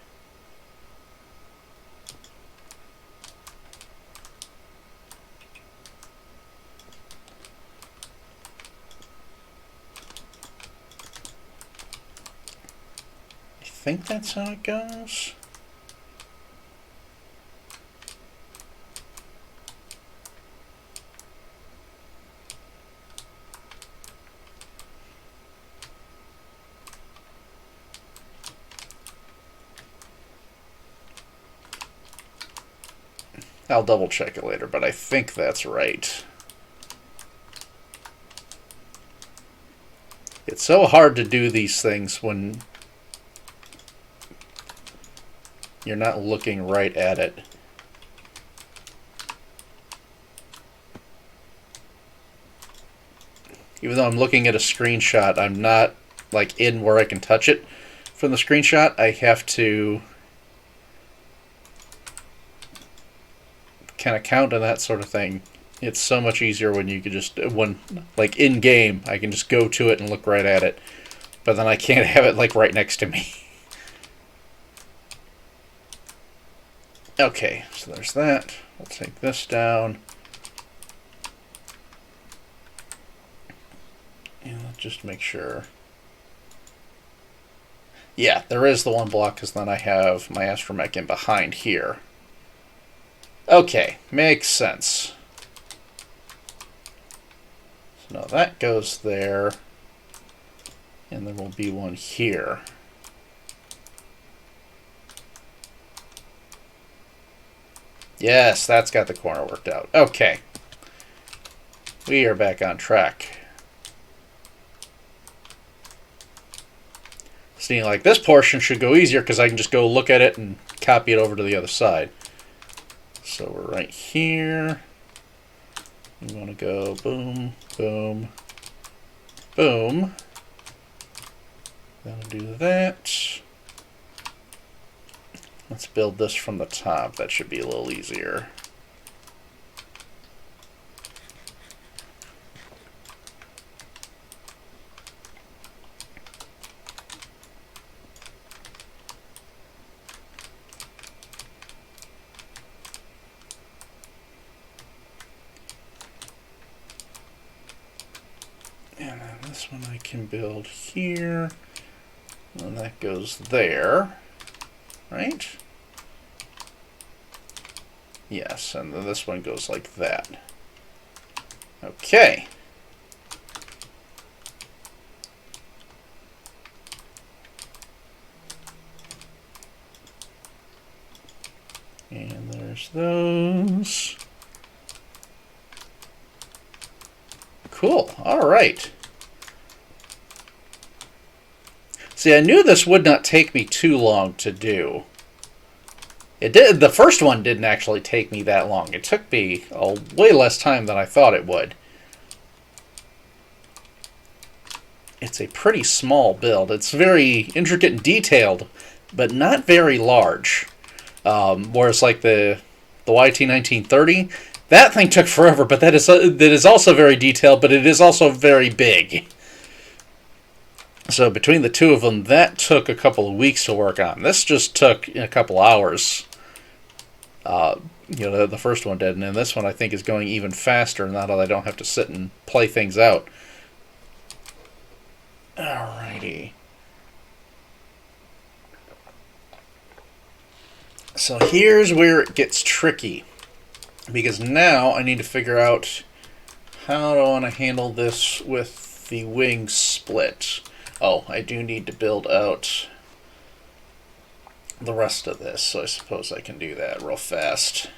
I think that's how it goes. I'll double check it later, but I think that's right. It's so hard to do these things when you're not looking right at it. Even though I'm looking at a screenshot, I'm not like in where I can touch it from the screenshot. I have to kind of count and that sort of thing. It's so much easier when you can just, when like in game, I can just go to it and look right at it. But then I can't have it like right next to me. Okay, so there's that. We'll take this down. And let's just make sure. Yeah, there is the one block because then I have my astromech in behind here. Okay, makes sense. So now that goes there, and there will be one here. Yes, that's got the corner worked out. Okay. We are back on track. Seeing like this portion should go easier because I can just go look at it and copy it over to the other side. So we're right here. We want to go boom, boom, boom. Then we'll do that. Let's build this from the top. That should be a little easier. And then this one I can build here. And that goes there. Right? Yes, and then this one goes like that. Okay. And there's those. Cool. All right. See, I knew this would not take me too long to do. It did. The first one didn't actually take me that long. It took me way less time than I thought it would. It's a pretty small build. It's very intricate and detailed, but not very large. Whereas like the YT 1930, that thing took forever, but that is also very detailed, but it is also very big. So between the two of them, that took a couple of weeks to work on. This just took a couple hours. The first one did, and then this one I think is going even faster now that I don't have to sit and play things out. Alrighty. So here's where it gets tricky. Because now I need to figure out how do I want to handle this with the wing split. Oh, I do need to build out the rest of this, so I suppose I can do that real fast.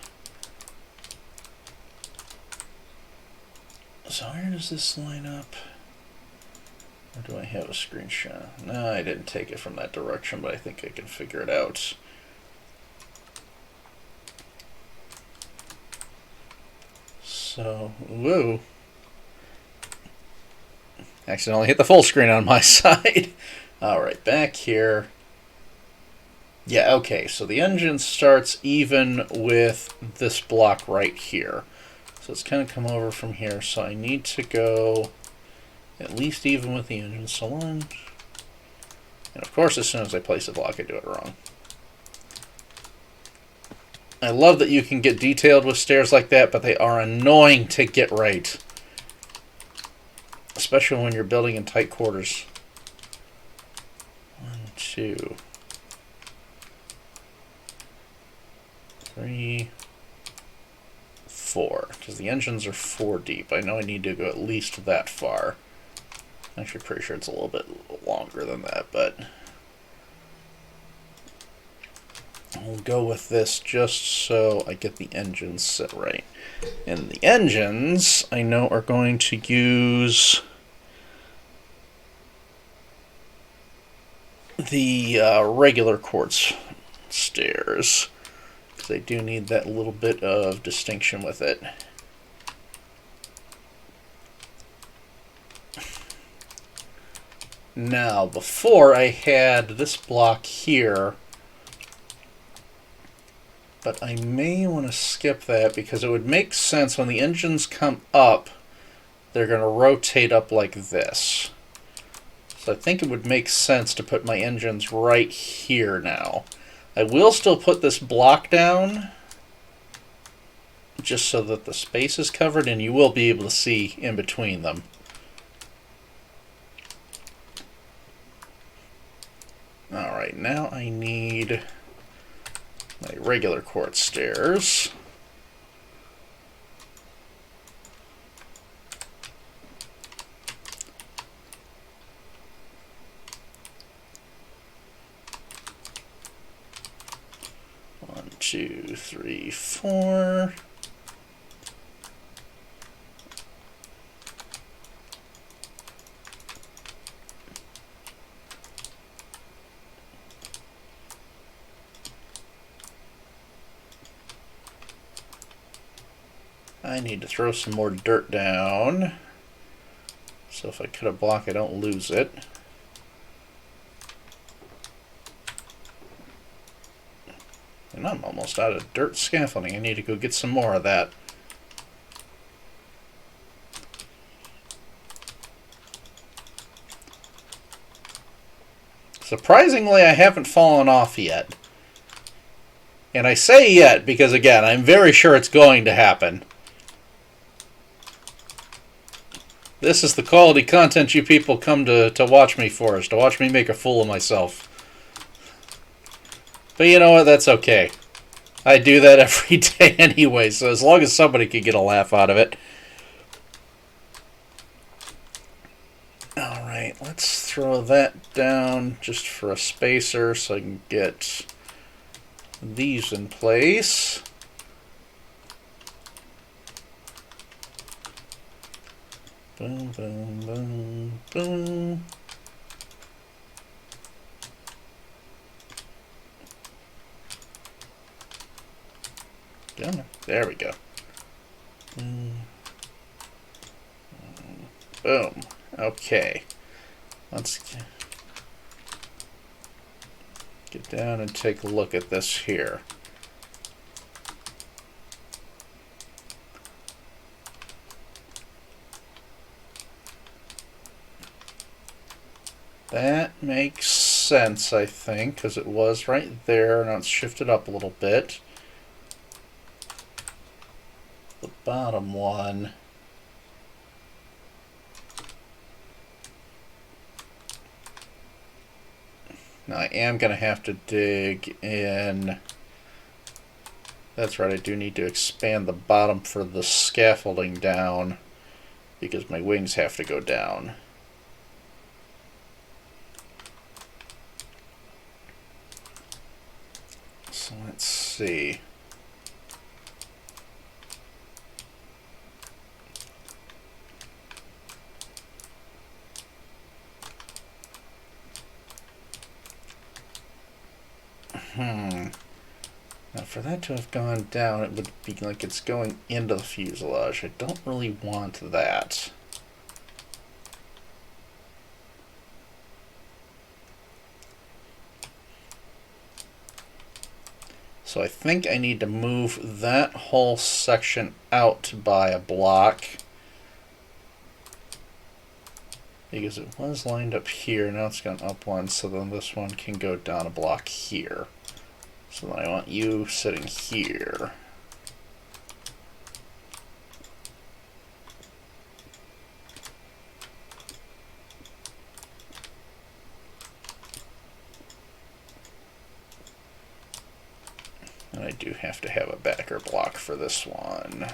So where does this line up? Or do I have a screenshot? No, I didn't take it from that direction, but I think I can figure it out. So, whoa. Accidentally hit the full screen on my side. Alright, back here. Yeah, okay, so the engine starts even with this block right here. So it's going to come over from here, so I need to go at least even with the engine. So one. And of course, as soon as I place a block, I do it wrong. I love that you can get detailed with stairs like that, but they are annoying to get right. Especially when you're building in tight quarters. 1, 2, 3, 4. Because the engines are 4 deep. I know I need to go at least that far. I'm actually pretty sure it's a little bit longer than that, but I'll go with this just so I get the engines set right. And the engines, I know, are going to use the regular quartz stairs, because I do need that little bit of distinction with it. Now, before I had this block here, but I may want to skip that because it would make sense when the engines come up, they're going to rotate up like this. So I think it would make sense to put my engines right here now. I will still put this block down just so that the space is covered and you will be able to see in between them. Alright, now I need my regular quartz stairs. One, 2, 3, 4. I need to throw some more dirt down, so if I cut a block I don't lose it. And I'm almost out of dirt scaffolding. I need to go get some more of that. Surprisingly, I haven't fallen off yet. And I say yet because, again, I'm very sure it's going to happen. This is the quality content you people come to watch me for, is to watch me make a fool of myself. But you know what? That's okay. I do that every day anyway, so as long as somebody can get a laugh out of it. Alright, let's throw that down just for a spacer so I can get these in place. Boom, boom, boom, boom. There we go. Boom. Okay. Let's get down and take a look at this here. That makes sense, I think, because it was right there. Now it's shifted up a little bit. The bottom one. Now I am going to have to dig in. That's right, I do need to expand the bottom for the scaffolding down because my wings have to go down. So let's see. Now, for that to have gone down, it would be like it's going into the fuselage. I don't really want that. So I think I need to move that whole section out by a block, because it was lined up here. Now it's gone up one, so then this one can go down a block here. So then I want you sitting here. And I do have to have a backer block for this one.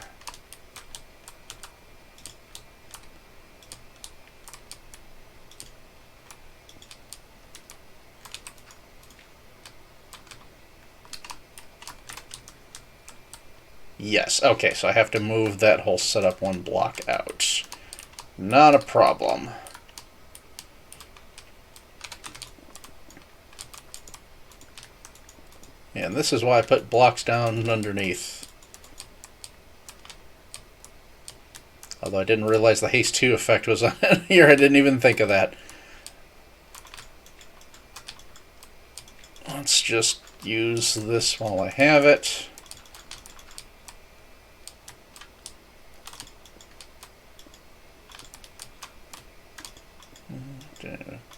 Yes, okay, so I have to move that whole setup one block out. Not a problem. And this is why I put blocks down underneath. Although I didn't realize the haste 2 effect was on here, I didn't even think of that. Let's just use this while I have it.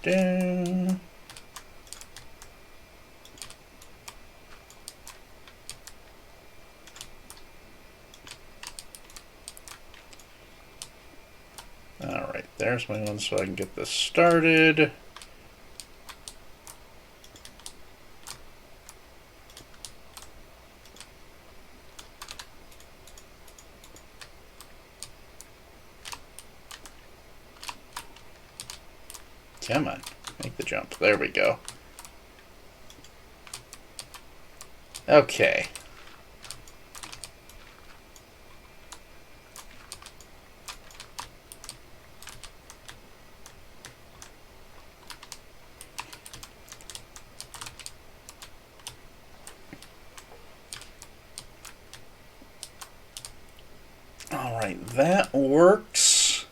Down. Alright, there's my one so I can get this started. Come on, make the jump. There we go. Okay. Alright, that works.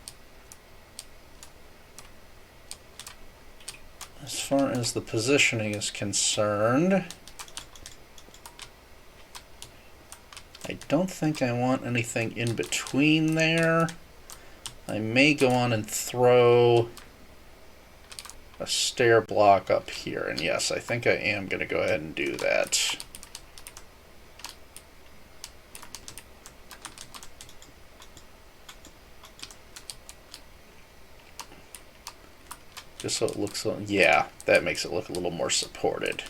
As far as the positioning is concerned, I don't think I want anything in between there. I may go on and throw a stair block up here, and yes, I think I am going to go ahead and do that. Just so it looks, yeah, that makes it look a little more supported.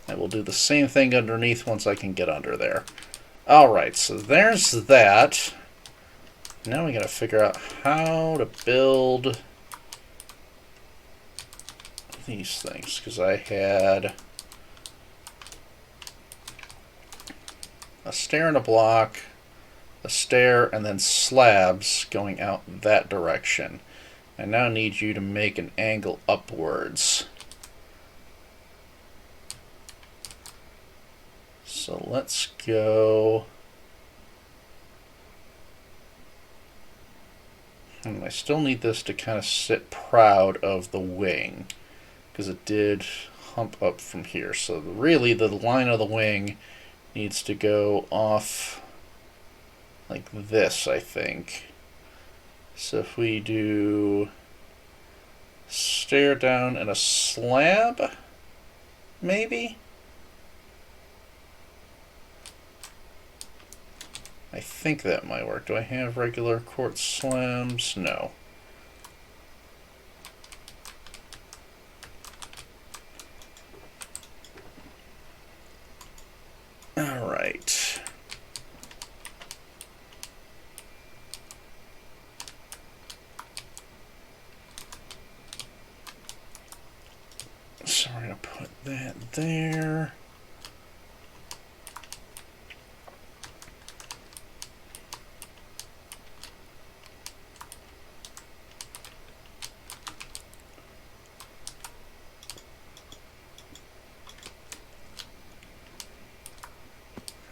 I will do the same thing underneath once I can get under there. Alright, so there's that. Now we gotta figure out how to build these things, because I had a stair and a block, a stair, and then slabs going out that direction. I now need you to make an angle upwards. So let's go. And I still need this to kind of sit proud of the wing, because it did hump up from here. So really the line of the wing needs to go off like this, I think. So if we do stair down and a slab, maybe? I think that might work. Do I have regular quartz slabs? No. All right. So we're going to put that there.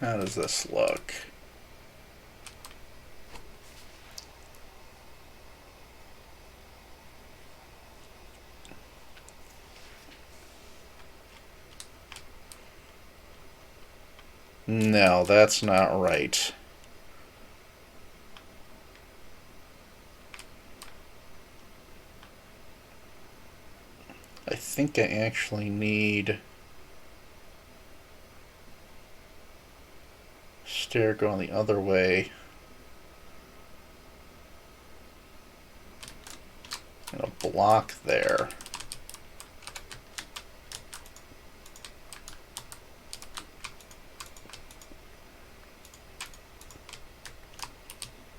How does this look? No, that's not right. I think I actually need stair going the other way. And a block there.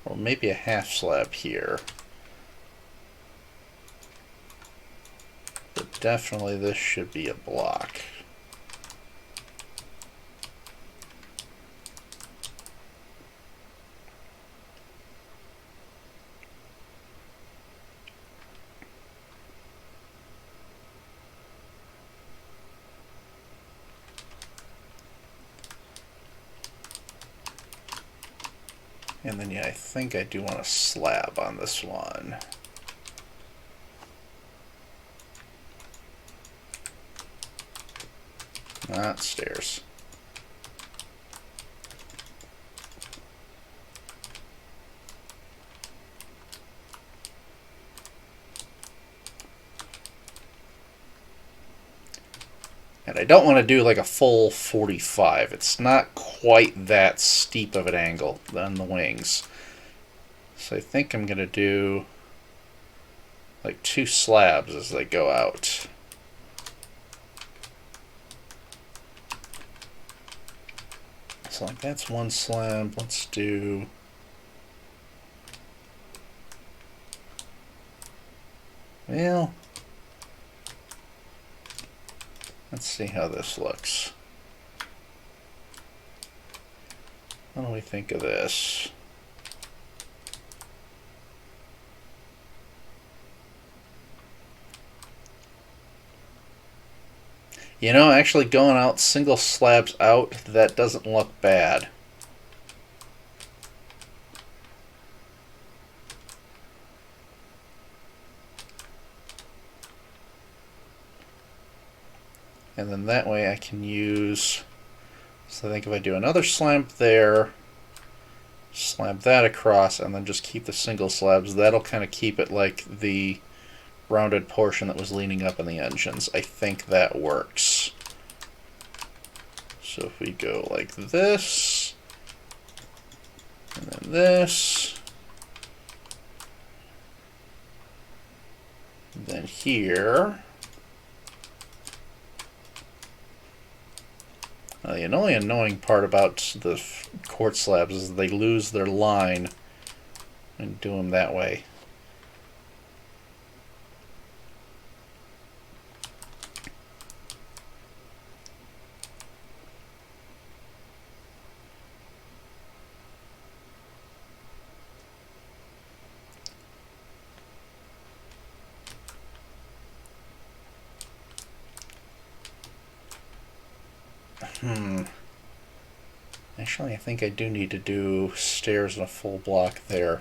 Or maybe a half slab here. But definitely this should be a block. And then, yeah, I think I do want a slab on this one. Not stairs. And I don't want to do like a full 45. It's not quite that steep of an angle on the wings. So I think I'm going to do like 2 slabs as they go out. So like that's 1 slab. Let's do... Well... Let's see how this looks. What do we think of this? You know, actually going out single slabs out, that doesn't look bad. And then that way I can use, so I think if I do another slab there, slab that across, and then just keep the single slabs, that'll kind of keep it like the rounded portion that was leaning up in the engines. I think that works. So if we go like this, and then this, and then here, the only annoying part about the quartz slabs is they lose their line and do them that way. Actually, I think I do need to do stairs and a full block there.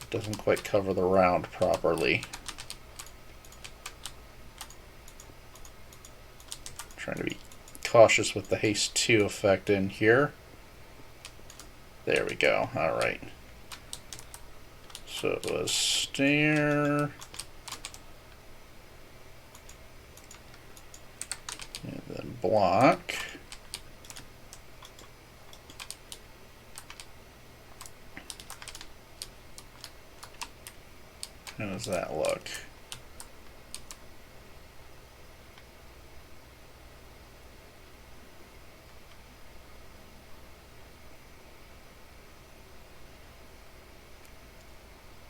It doesn't quite cover the round properly. Trying to be cautious with the haste 2 effect in here. There we go. Alright. So it was stair. And then block. How does that look?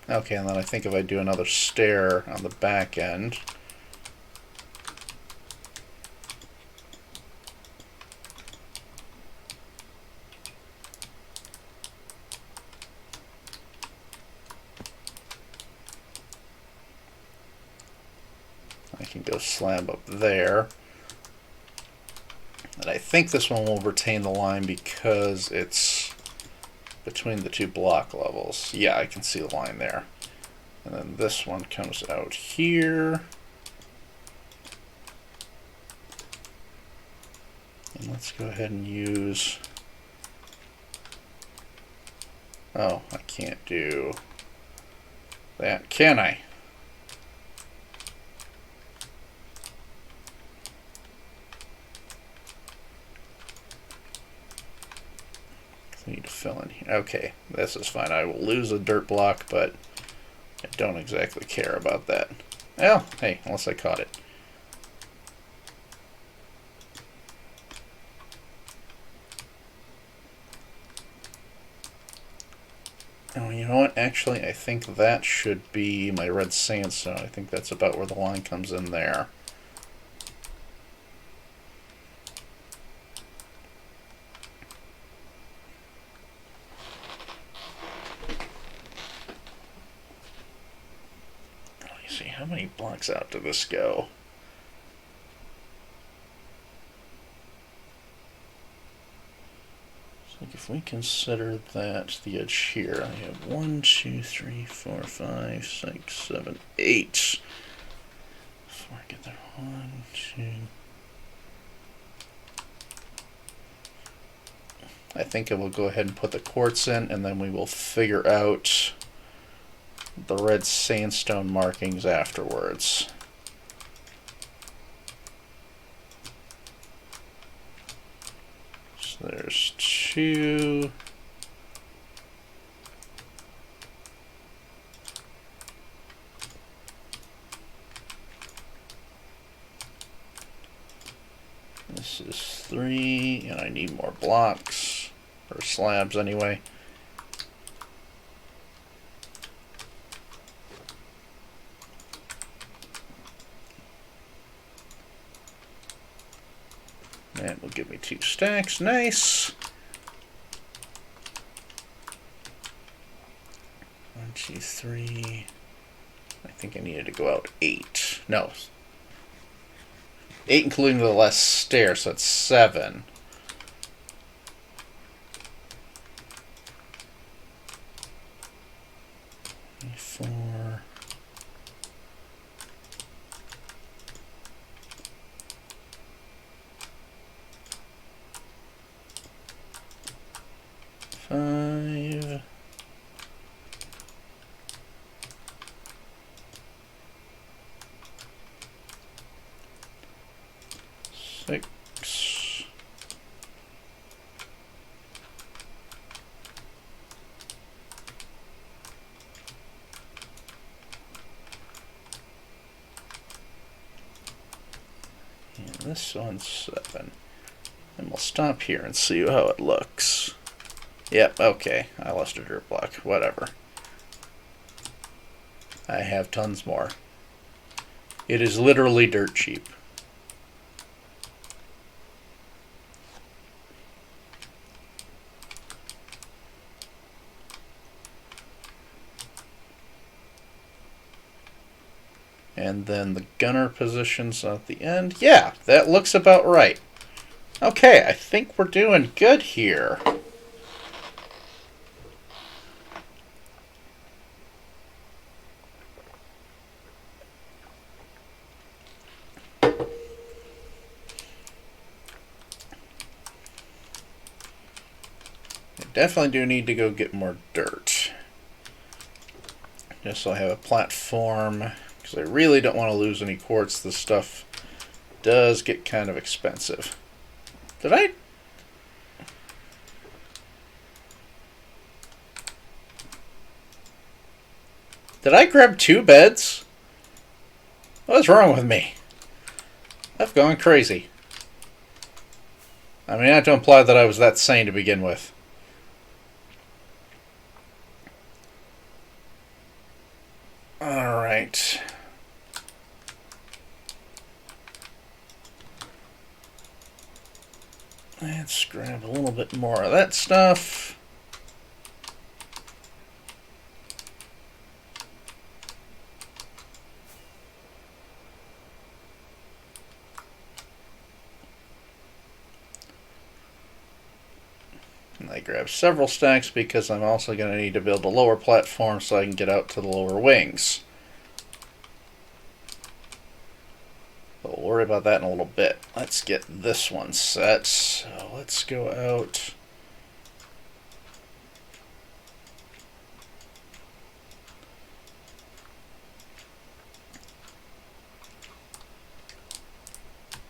Okay, and then I think if I do another stair on the back end, I can go slab up there. And I think this one will retain the line because it's between the two block levels. Yeah, I can see the line there. And then this one comes out here. And let's go ahead and use... Oh, I can't do that, can I? I need to fill in here. Okay, this is fine. I will lose a dirt block, but I don't exactly care about that. Well, hey, unless I caught it. Oh, you know what? Actually, I think that should be my red sandstone. I think that's about where the line comes in there. Let me see, how many blocks out did this go? Like if we consider that the edge here, I have 1, 2, 3, 4, 5, 6, 7, 8. Before I get there, 1, 2. I think I will go ahead and put the quartz in, and then we will figure out the red sandstone markings afterwards. There's 2. This is 3, and I need more blocks, or slabs anyway. That will give me 2 stacks. Nice. 1, 2, 3. I think I needed to go out 8. No. 8 including the last stair, so that's 7. Four. 5. 6. 'And this one's 7. And we'll stop here and see how it looks. Yep, okay. I lost a dirt block. Whatever. I have tons more. It is literally dirt cheap. And then the gunner positions at the end. Yeah, that looks about right. Okay, I think we're doing good here. Definitely do need to go get more dirt. Just so I have a platform, because I really don't want to lose any quartz. This stuff does get kind of expensive. Did I grab 2 beds? What's wrong with me? I've gone crazy. I mean, not to imply that I was that sane to begin with. Alright. Let's grab a little bit more of that stuff. I grab several stacks because I'm also going to need to build a lower platform so I can get out to the lower wings. But we'll worry about that in a little bit. Let's get this one set. So let's go out.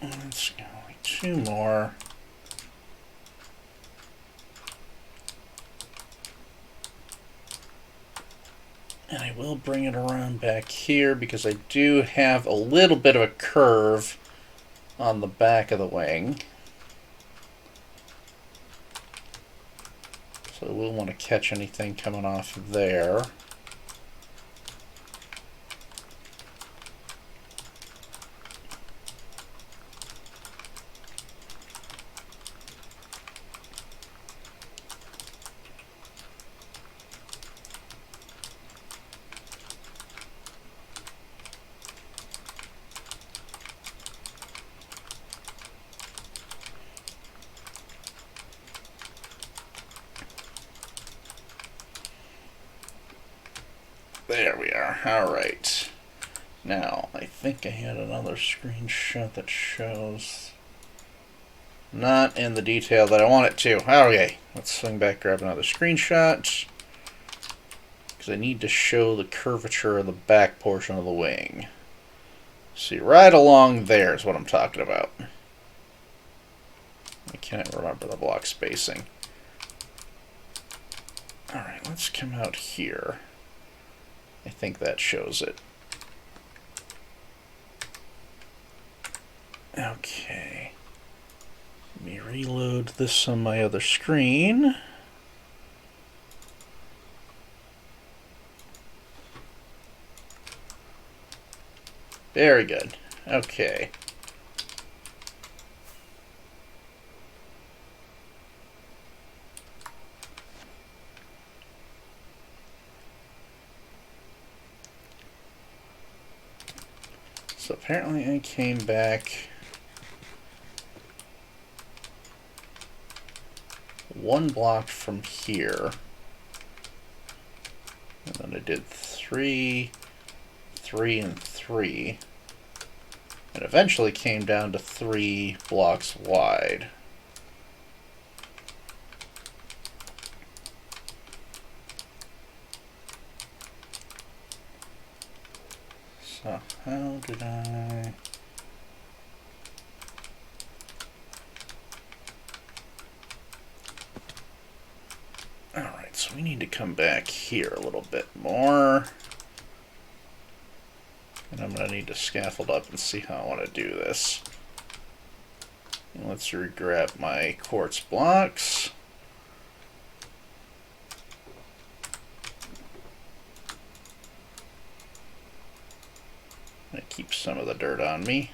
Let's go like 2 more. And I will bring it around back here because I do have a little bit of a curve on the back of the wing. So we'll want to catch anything coming off there. There we are. Alright. Now, I think I had another screenshot that shows... Not in the detail that I want it to. Okay, let's swing back, grab another screenshot. Because I need to show the curvature of the back portion of the wing. See, right along there is what I'm talking about. I can't remember the block spacing. Alright, let's come out here. I think that shows it. Okay. Let me reload this on my other screen. Very good. Okay. So apparently I came back one block from here, and then I did 3, 3, and 3, and eventually came down to 3 blocks wide. So how did I... Alright, so we need to come back here a little bit more. And I'm going to need to scaffold up and see how I want to do this. And let's re-grab my quartz blocks. I keep some of the dirt on me.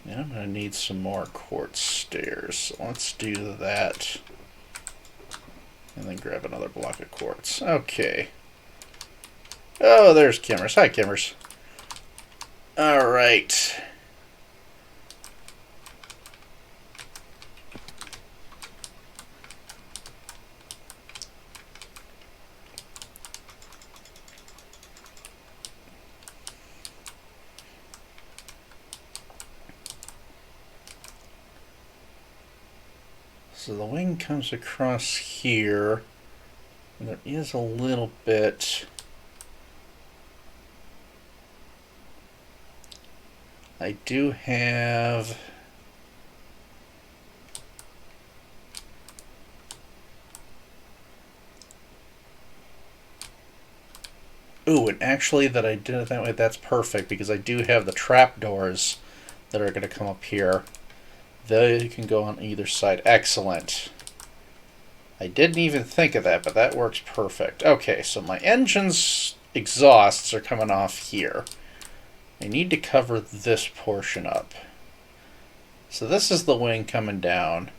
And I'm going to need some more quartz stairs. So let's do that. And then grab another block of quartz. Okay. Oh, there's Kimmers. Hi, Kimmers. Alright. So the wing comes across here, and there is a little bit... I do have... Ooh, and actually that I did it that way, that's perfect, because I do have the trapdoors that are going to come up here. They can go on either side. Excellent. I didn't even think of that, but that works perfect. Okay, so my engine's exhausts are coming off here. I need to cover this portion up. So this is the wing coming down.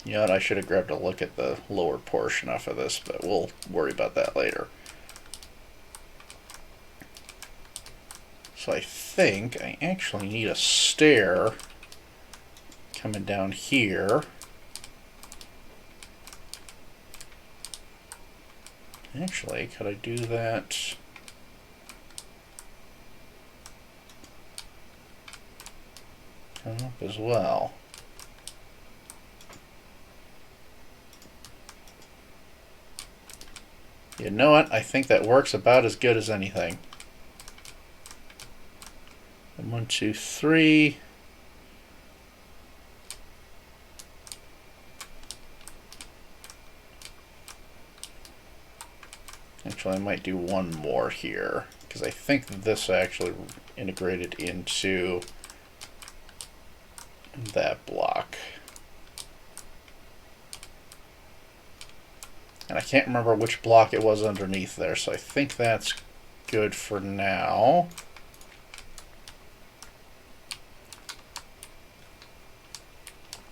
You know what, I should have grabbed a look at the lower portion off of this, but we'll worry about that later. So I think I actually need a stair coming down here. Actually, could I do that? Come up as well. You know what? I think that works about as good as anything. And 1, 2, 3. Actually, I might do one more here, because I think this actually integrated into that block. And I can't remember which block it was underneath there, so I think that's good for now.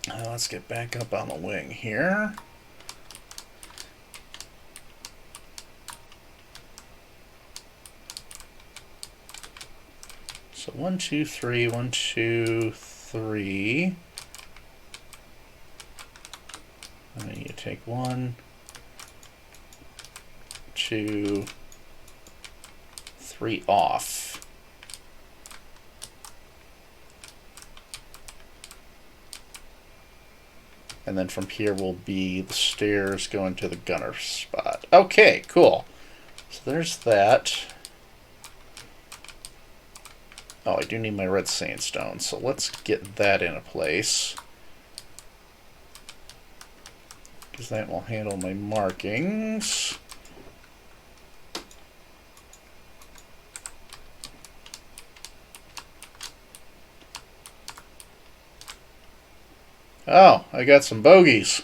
Let's get back up on the wing here. So 1, 2, 3, 1, 2, 3. And then you take 1, 2, 3 off. And then from here will be the stairs going to the gunner spot. Okay, cool. So there's that. Oh, I do need my red sandstone, so let's get that into place. Because that will handle my markings. Oh, I got some bogeys.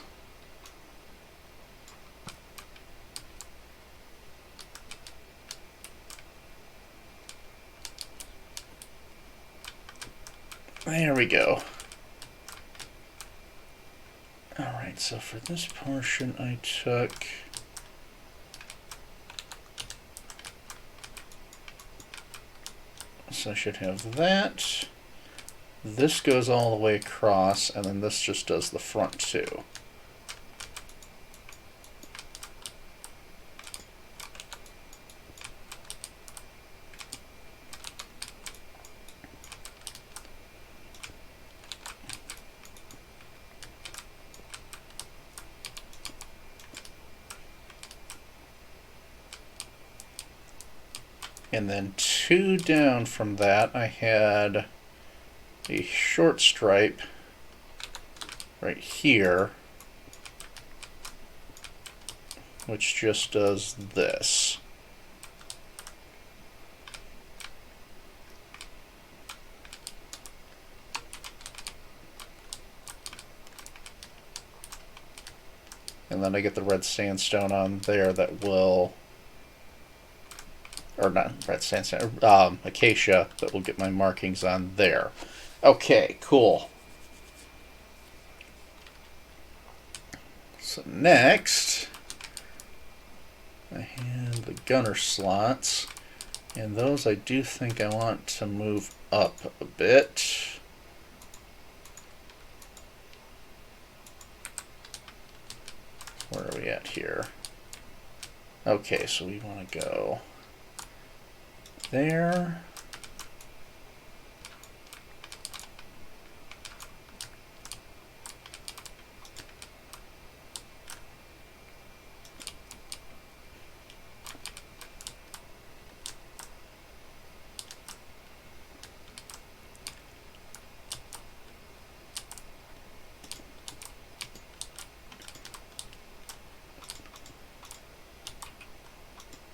There we go. Alright, so for this portion I took... So I should have that. This goes all the way across, and then this just does the front too. And then 2 down from that, I had a short stripe right here, which just does this. And then I get the red sandstone on there that will... Or not red sandstone, acacia, that will get my markings on there. Okay, cool. So next, I have the gunner slots, and those I do think I want to move up a bit. Where are we at here? Okay, so we want to go there.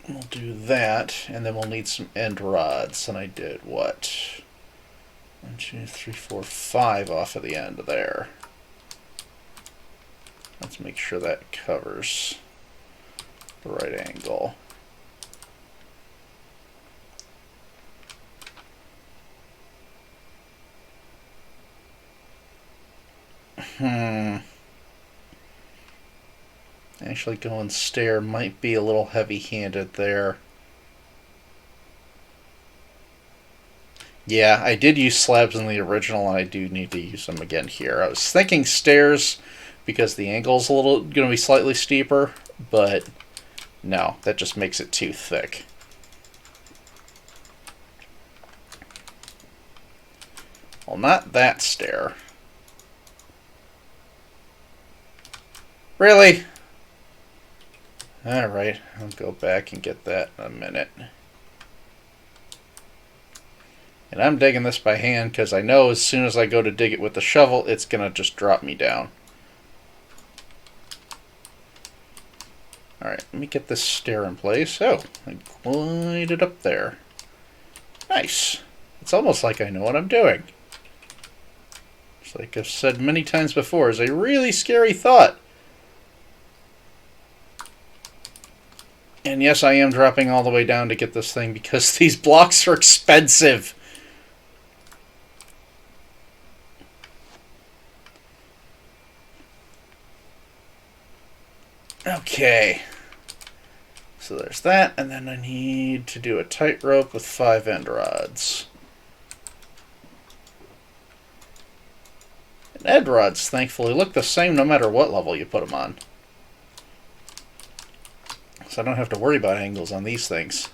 We'll do that, and then we'll need some end rods. And I did what? 1, 2, 3, 4, 5 off of the end there. Let's make sure that covers the right angle. Actually, going stair might be a little heavy-handed there. Yeah, I did use slabs in the original, and I do need to use them again here. I was thinking stairs because the angle's going to be slightly steeper, but no, that just makes it too thick. Well, not that stair. Really? Alright, I'll go back and get that in a minute. And I'm digging this by hand because I know as soon as I go to dig it with the shovel, it's going to just drop me down. Alright, let me get this stair in place. Oh, I glided up there. Nice. It's almost like I know what I'm doing. It's like I've said many times before, is a really scary thought. And yes, I am dropping all the way down to get this thing because these blocks are expensive. Okay. So there's that, and then I need to do a tightrope with 5 end rods. And end rods, thankfully, look the same no matter what level you put them on. So I don't have to worry about angles on these things.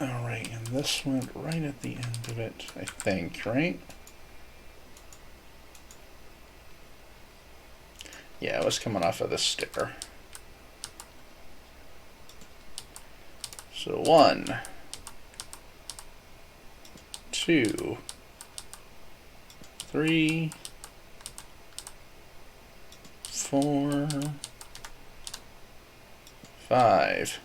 Alright, and this went right at the end of it, I think, right? Yeah, it was coming off of this stair. So 1, 2, 3, 4, 5.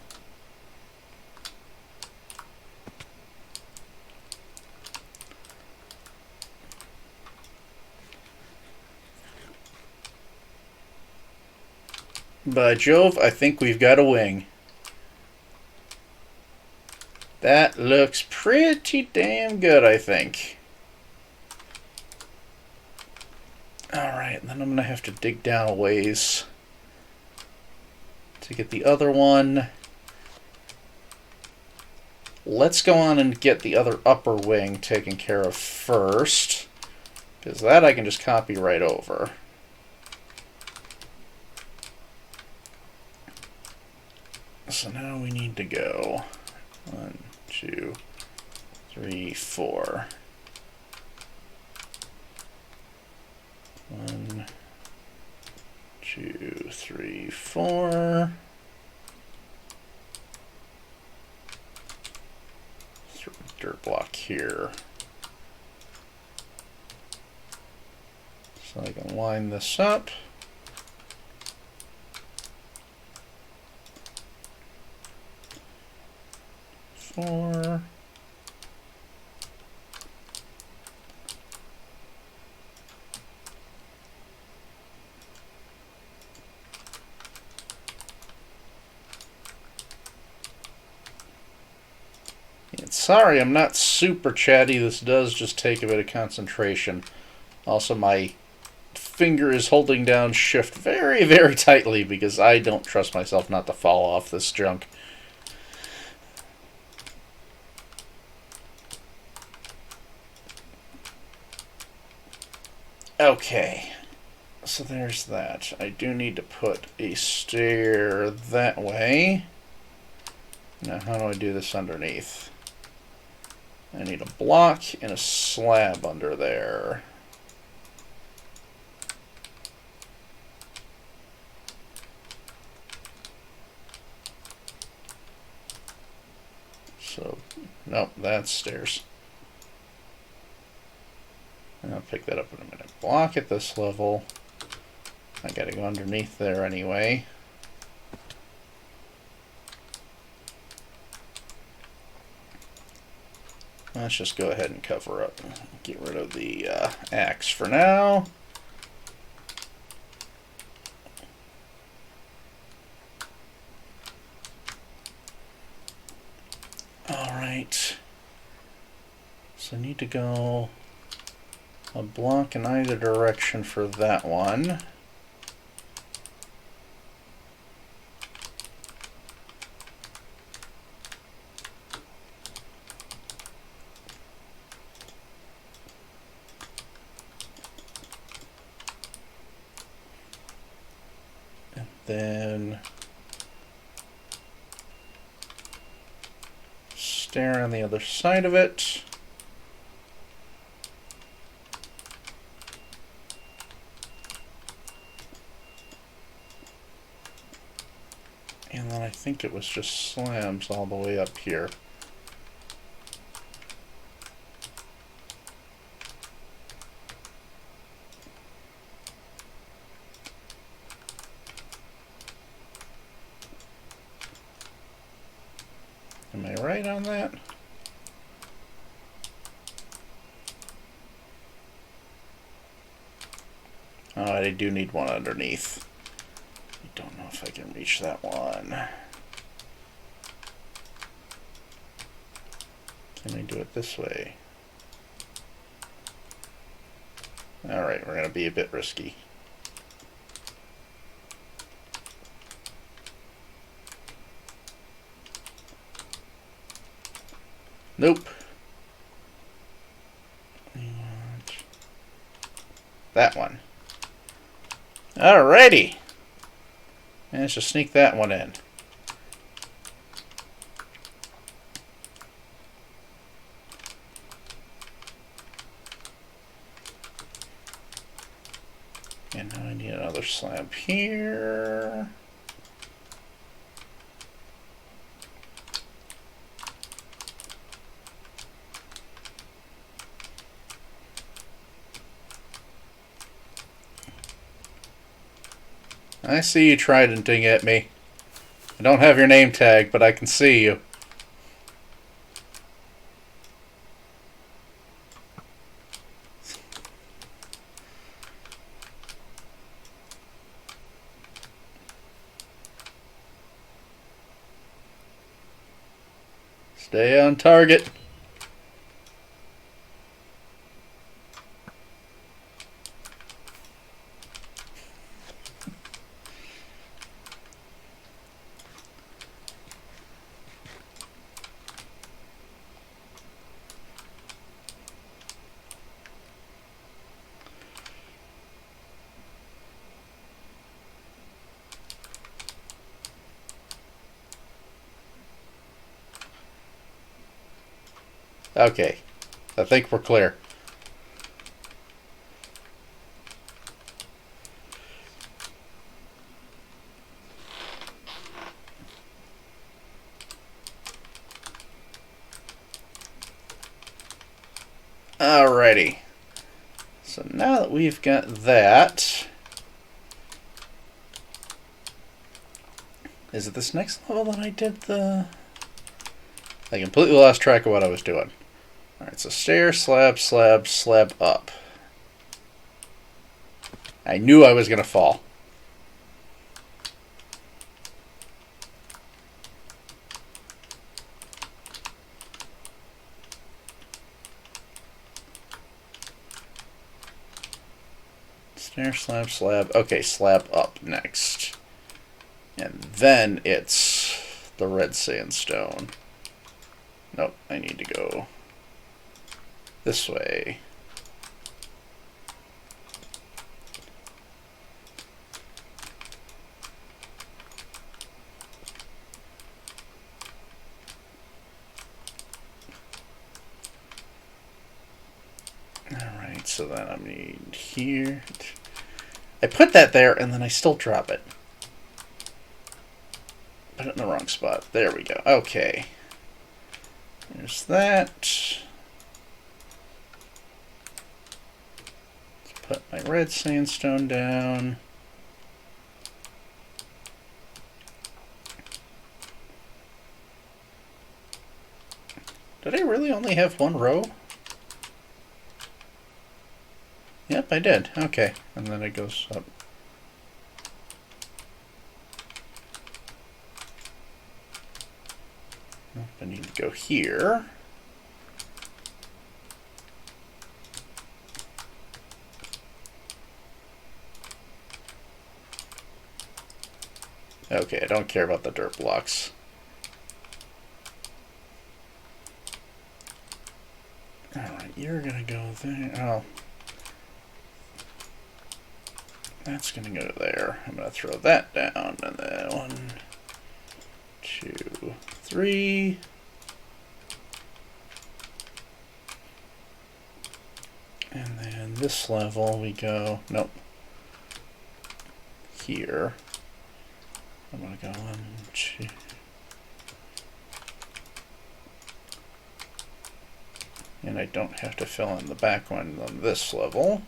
By Jove, I think we've got a wing. That looks pretty damn good, I think. Alright, then I'm going to have to dig down a ways to get the other one. Let's go on and get the other upper wing taken care of first, because that I can just copy right over. So now we need to go 1, 2, 3, 4. 1, 2, 3, 4. Throw a dirt block here. So I can line this up. Four. And sorry, I'm not super chatty. This does just take a bit of concentration. Also, my finger is holding down shift very, very tightly because I don't trust myself not to fall off this junk. Okay, so there's that. I do need to put a stair that way. Now, how do I do this underneath? I need a block and a slab under there. So, nope, that's stairs. I'll pick that up in a minute. Block at this level. I gotta go underneath there anyway. Let's just go ahead and cover up. Get rid of the axe for now. Alright. So I need to go a block in either direction for that one. And then stair on the other side of it. And then I think it was just slabs all the way up here. Am I right on that? Oh, I do need one underneath. I don't know if I can reach that one. Can we do it this way? Alright, we're going to be a bit risky. Nope. We want that one. Alrighty. Managed to sneak that one in. And now I need another slab here. I see you tridenting at me. I don't have your name tag, but I can see you. Stay on target. Okay, I think we're clear. Alrighty. So now that we've got that, is it this next level that I did the... I completely lost track of what I was doing. Alright, so stair, slab, slab, slab up. I knew I was going to fall. Stair, slab, slab. Okay, slab up next. And then it's the red sandstone. Nope, I need to go this way. Alright, so then I need here. I put that there and then I still drop it. Put it in the wrong spot. There we go. Okay. There's that. Let's put my red sandstone down. Did I really only have one row? Yep, I did. Okay. And then it goes up. I need to go here. Okay, I don't care about the dirt blocks. Alright, you're gonna go there. Oh. That's gonna go there. I'm gonna throw that down, and then 1, 2, 3. And then this level we go, nope, here. I'm gonna go 1, 2. And I don't have to fill in the back one on this level.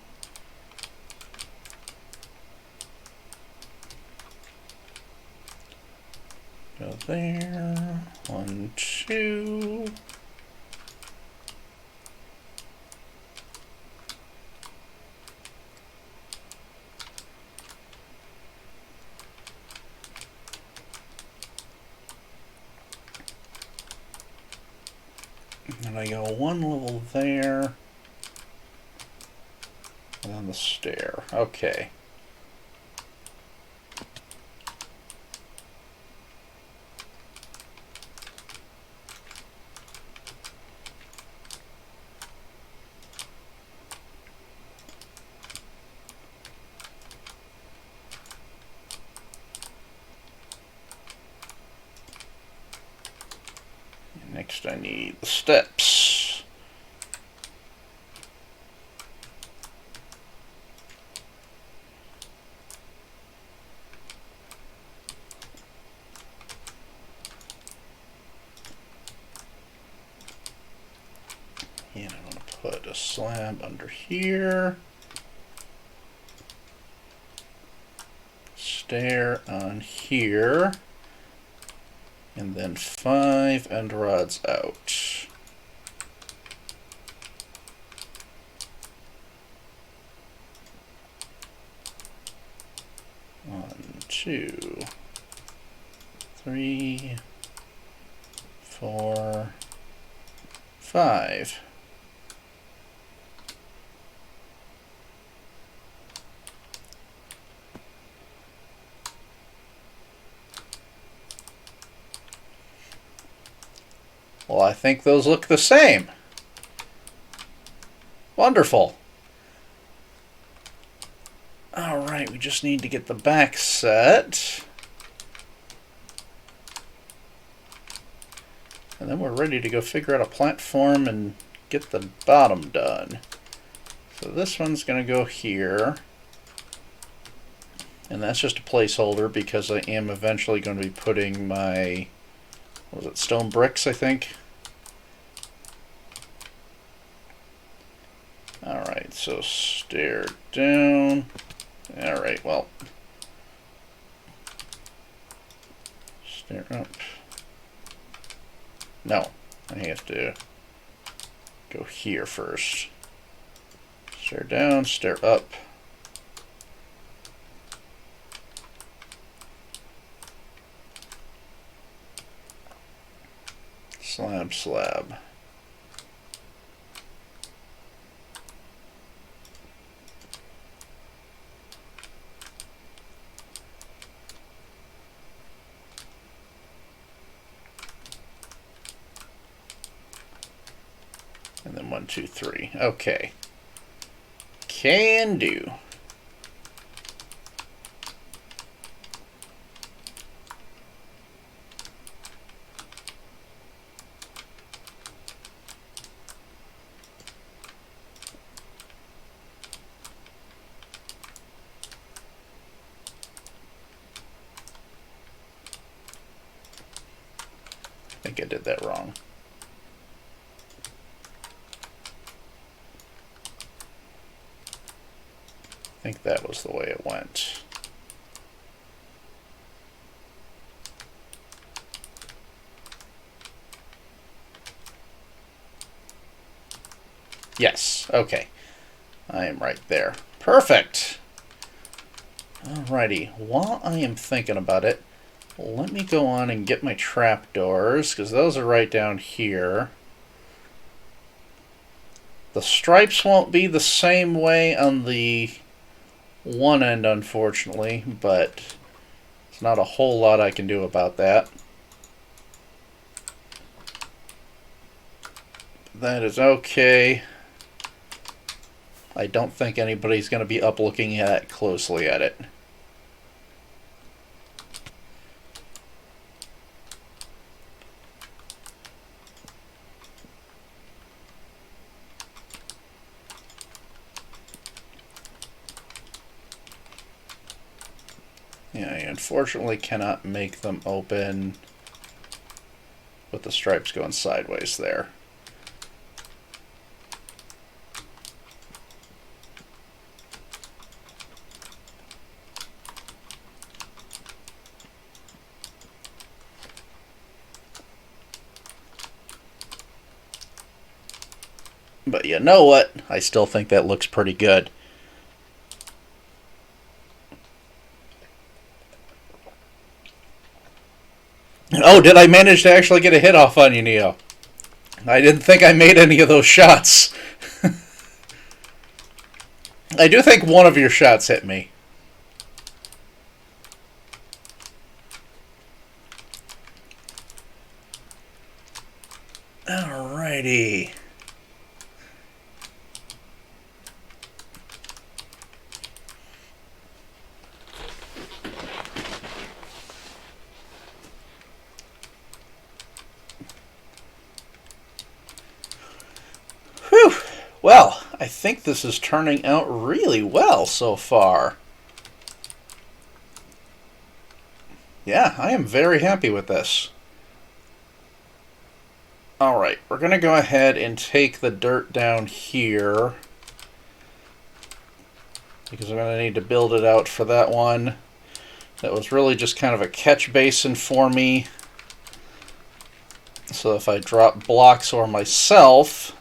Go there, 1, 2. And I go 1 level there, and then the stair. Okay. Next I need the steps. And I'm going to put a slab under here. Stair on here. And then 5 end rods out. One, 2, 3, 4, 5. Well, I think those look the same. Wonderful. Alright, we just need to get the back set. And then we're ready to go figure out a platform and get the bottom done. So this one's going to go here. And that's just a placeholder because I am eventually going to be putting my, what was it, stone bricks, I think? Alright, so stair down. Alright, well. Stair up. No, I have to go here first. Stair down, stair up. Slab, slab. And then 1, 2, 3. Okay. Can do. I think I did that wrong. I think that was the way it went. Yes, okay. I am right there. Perfect! Alrighty, while I am thinking about it, let me go on and get my trapdoors, because those are right down here. The stripes won't be the same way on the one end, unfortunately, but There's not a whole lot I can do about that. That is okay. I don't think anybody's going to be up looking at closely at it. Yeah, I unfortunately cannot make them open with the stripes going sideways there. But you know what? I still think that looks pretty good. Oh, did I manage to actually get a hit off on you, Neo? I didn't think I made any of those shots. I do think one of your shots hit me. Alrighty. Whew. Well, I think this is turning out really well so far. Yeah, I am very happy with this. Alright, we're going to go ahead and take the dirt down here, because I'm going to need to build it out for that one. That was really just kind of a catch basin for me. So if I drop blocks or myself,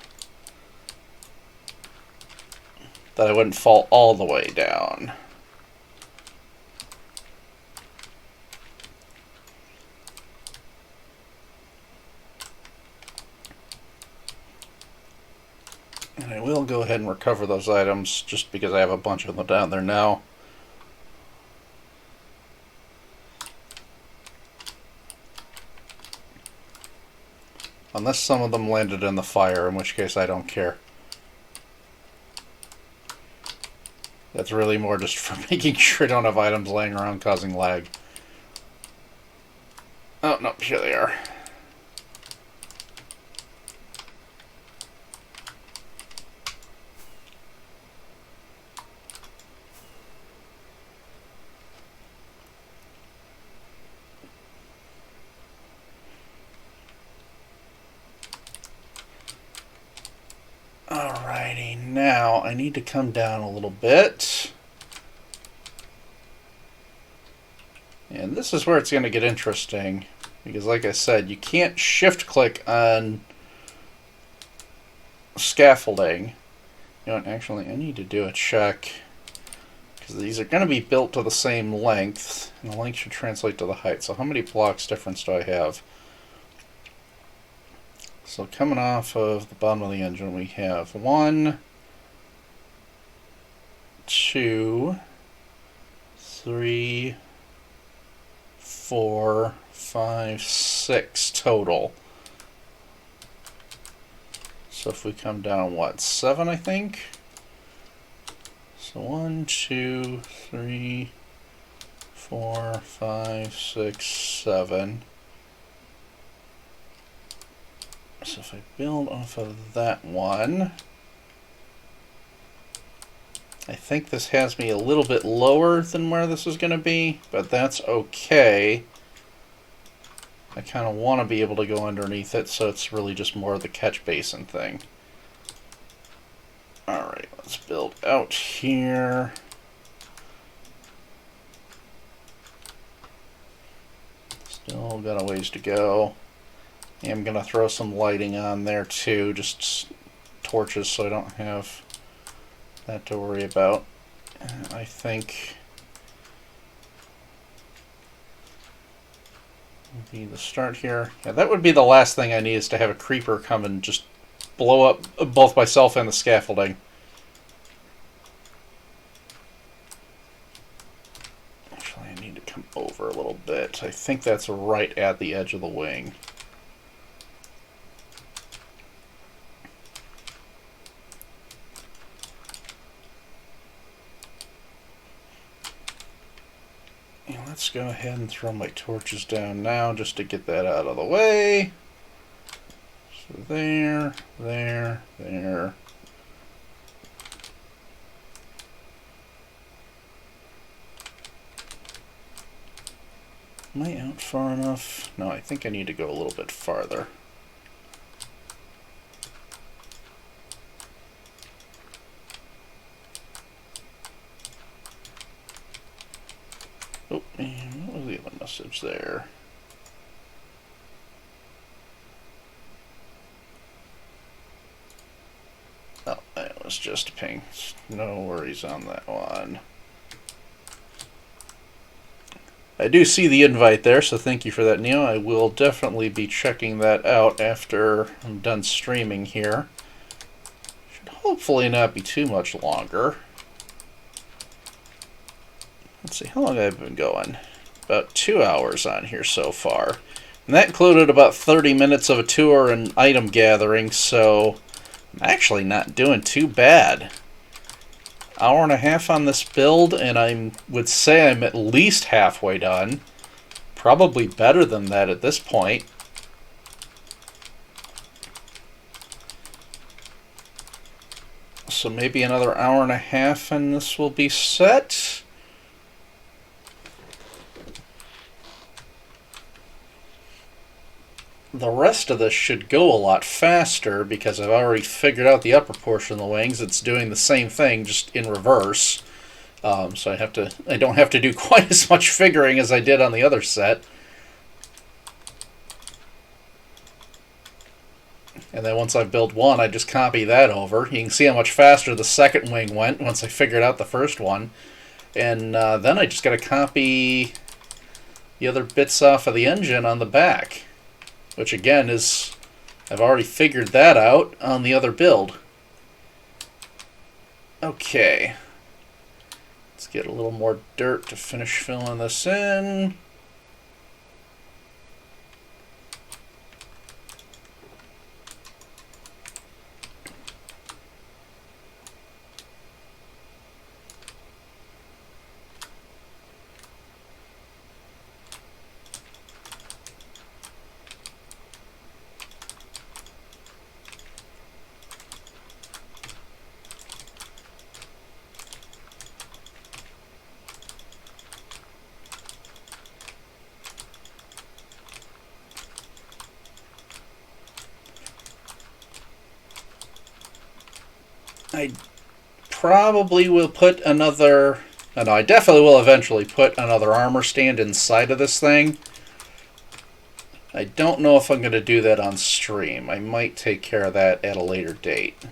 that I wouldn't fall all the way down. And I will go ahead and recover those items just because I have a bunch of them down there now. Unless some of them landed in the fire, in which case I don't care. That's really more just for making sure I don't have items laying around causing lag. Oh, no, here they are. Alrighty, now I need to come down a little bit. And this is where it's going to get interesting. Because like I said, you can't shift click on scaffolding. You know what, actually I need to do a check. Because these are going to be built to the same length. And the length should translate to the height. So how many blocks difference do I have? So coming off of the bottom of the engine, we have 1, 2, 3, 4, 5, 6 total. So if we come down, what, 7, I think? So 1, 2, 3, 4, 5, 6, 7. So if I build off of that one, I think this has me a little bit lower than where this is going to be, but that's okay. I kind of want to be able to go underneath it, so it's really just more of the catch basin thing. Alright, let's build out here. Still got a ways to go. I'm going to throw some lighting on there too, just torches so I don't have that to worry about. I think would be the start here. Yeah, that would be the last thing I need, is to have a creeper come and just blow up both myself and the scaffolding. Actually, I need to come over a little bit. I think that's right at the edge of the wing. And let's go ahead and throw my torches down now just to get that out of the way. So there, there, there. Am I out far enough? No, I think I need to go a little bit farther. Oh, and what was the other message there? Oh, that was just a ping. No worries on that one. I do see the invite there, so thank you for that, Neo. I will definitely be checking that out after I'm done streaming here. Should hopefully not be too much longer. Let's see, how long have I been going? About 2 hours on here so far. And that included about 30 minutes of a tour and item gathering, so I'm actually not doing too bad. Hour and a half on this build, and I would say I'm at least halfway done. Probably better than that at this point. So maybe another hour and a half and this will be set. The rest of this should go a lot faster because I've already figured out the upper portion of the wings. It's doing the same thing, just in reverse. So I don't have to do quite as much figuring as I did on the other set. And then once I build one, I just copy that over. You can see how much faster the second wing went once I figured out the first one. And then I just got to copy the other bits off of the engine on the back. Which again is, I've already figured that out on the other build. Okay. Let's get a little more dirt to finish filling this in. I probably will put another... No, I definitely will eventually put another armor stand inside of this thing. I don't know if I'm going to do that on stream. I might take care of that at a later date.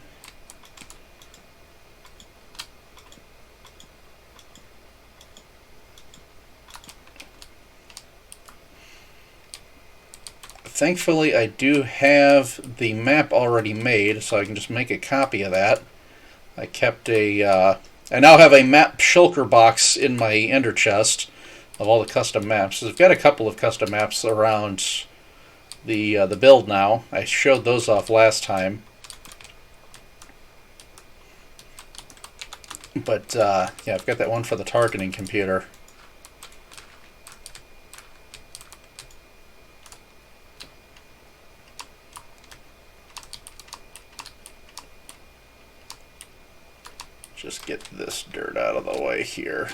Thankfully, I do have the map already made, so I can just make a copy of that. I kept I now have a map shulker box in my ender chest of all the custom maps. I've got a couple of custom maps around the build now. I showed those off last time. But, yeah, I've got that one for the targeting computer. Just get this dirt out of the way here.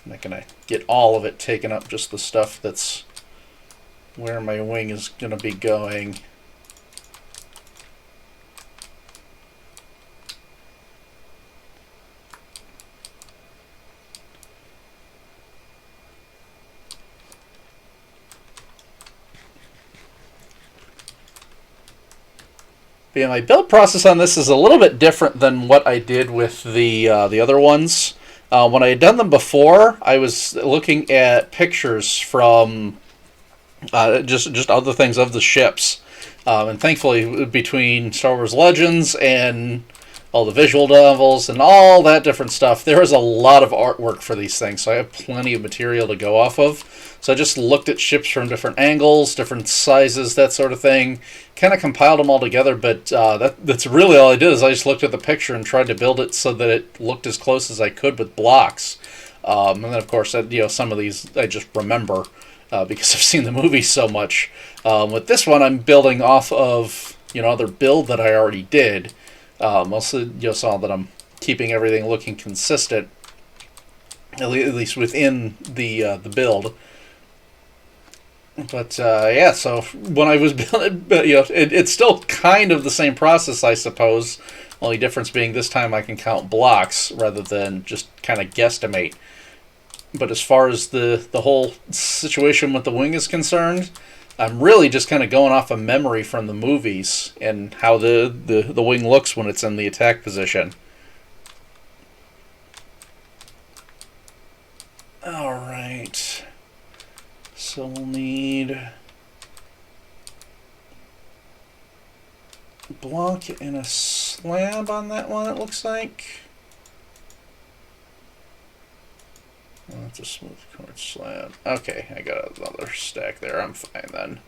I'm not going to get all of it taken up, just the stuff that's where my wing is going to be going. But yeah, my build process on this is a little bit different than what I did with the other ones. When I had done them before, I was looking at pictures from just other things of the ships. And thankfully, between Star Wars Legends and all the visual novels and all that different stuff. There is a lot of artwork for these things, so I have plenty of material to go off of. So I just looked at ships from different angles, different sizes, that sort of thing. Kind of compiled them all together, but that's really all I did is I just looked at the picture and tried to build it so that it looked as close as I could with blocks. And then, of course, some of these I just remember because I've seen the movie so much. With this one, I'm building off of other build that I already did. Mostly, saw that I'm keeping everything looking consistent, at least within the build. But yeah, so when I was building, it's still kind of the same process, I suppose. Only difference being this time I can count blocks rather than just kind of guesstimate. But as far as the whole situation with the wing is concerned, I'm really just kind of going off of memory from the movies and how the wing looks when it's in the attack position. Alright. So we'll need a block and a slab on that one, it looks like. Well, that's a smooth quartz slab. Okay, I got another stack there. I'm fine then.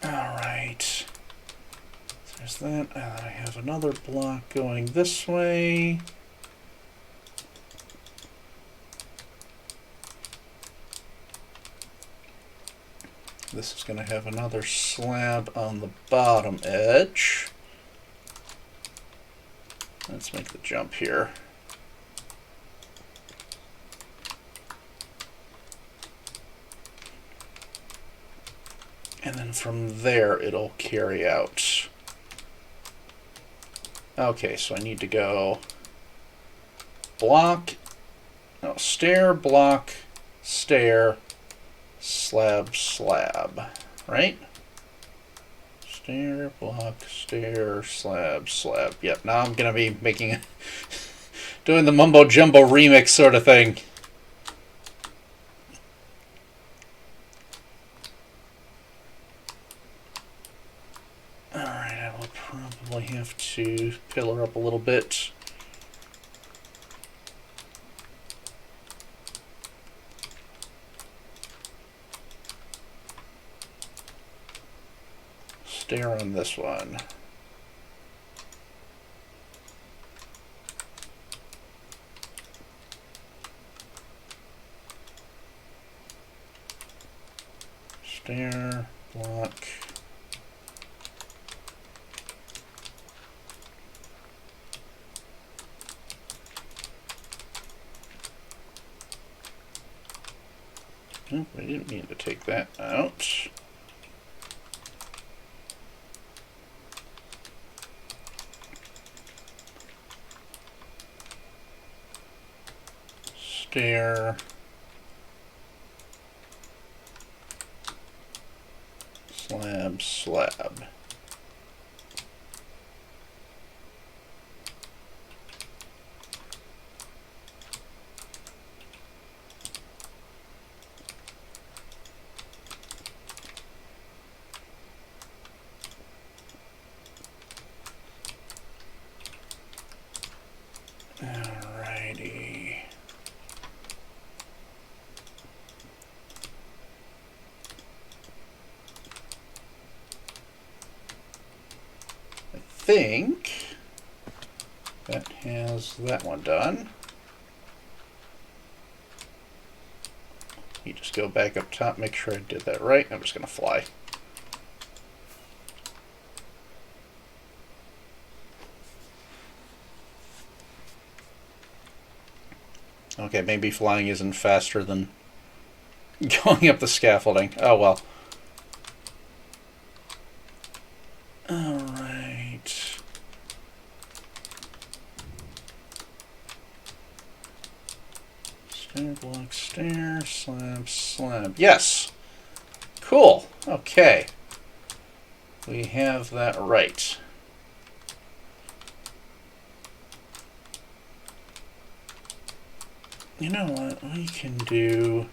Alright. There's that. And I have another block going this way. This is going to have another slab on the bottom edge. Let's make the jump here. And then from there, it'll carry out. Okay, so I need to go block, no, stair, block, stair, slab, slab, right? Stair, block, stair, slab, slab. Yep, now I'm going to be making, doing the mumbo jumbo remix sort of thing. Alright, I will probably have to pillar up a little bit. Stair on this one. Stair, block. Oh, I didn't mean to take that out. Stair, slab, slab. Alrighty. I think that has that one done. You just go back up top, make sure I did that right. I'm just going to fly. Okay, maybe flying isn't faster than going up the scaffolding. Oh well. Alright. Stair, block, stair, slab, slab. Yes! Cool. Okay. We have that right. You know what? We can do...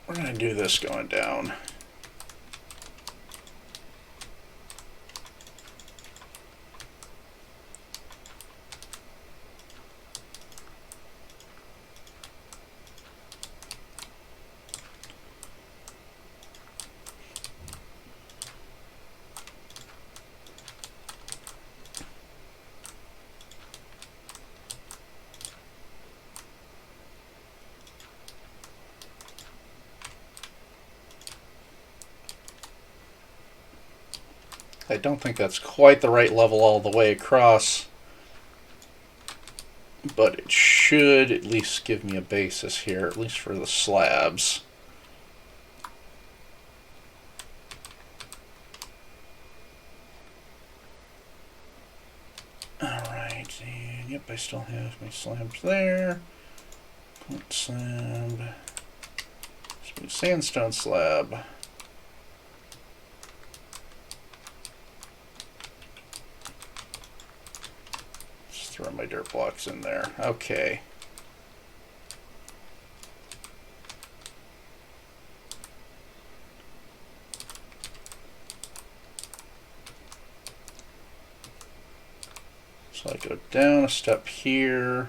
We're going to do this going down. I don't think that's quite the right level all the way across, but it should at least give me a basis here, at least for the slabs. Alright, and yep, I still have my slabs there. Point slab. Sandstone slab. Throw my dirt blocks in there. Okay. So I go down a step here.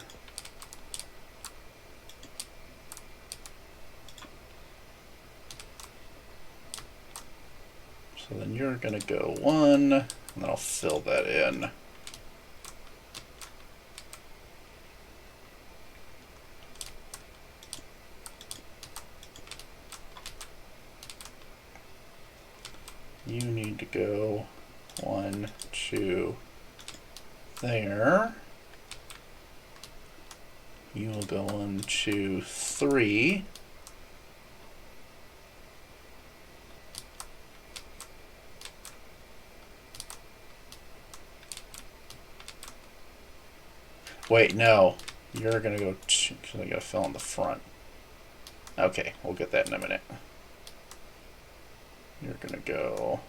So then you're going to go 1, and then I'll fill that in. You need to go 1, 2, there. You will go 1, 2, 3. Wait, no. You're going to go 2, because I got to fill in the front. Okay, we'll get that in a minute. You're going to go...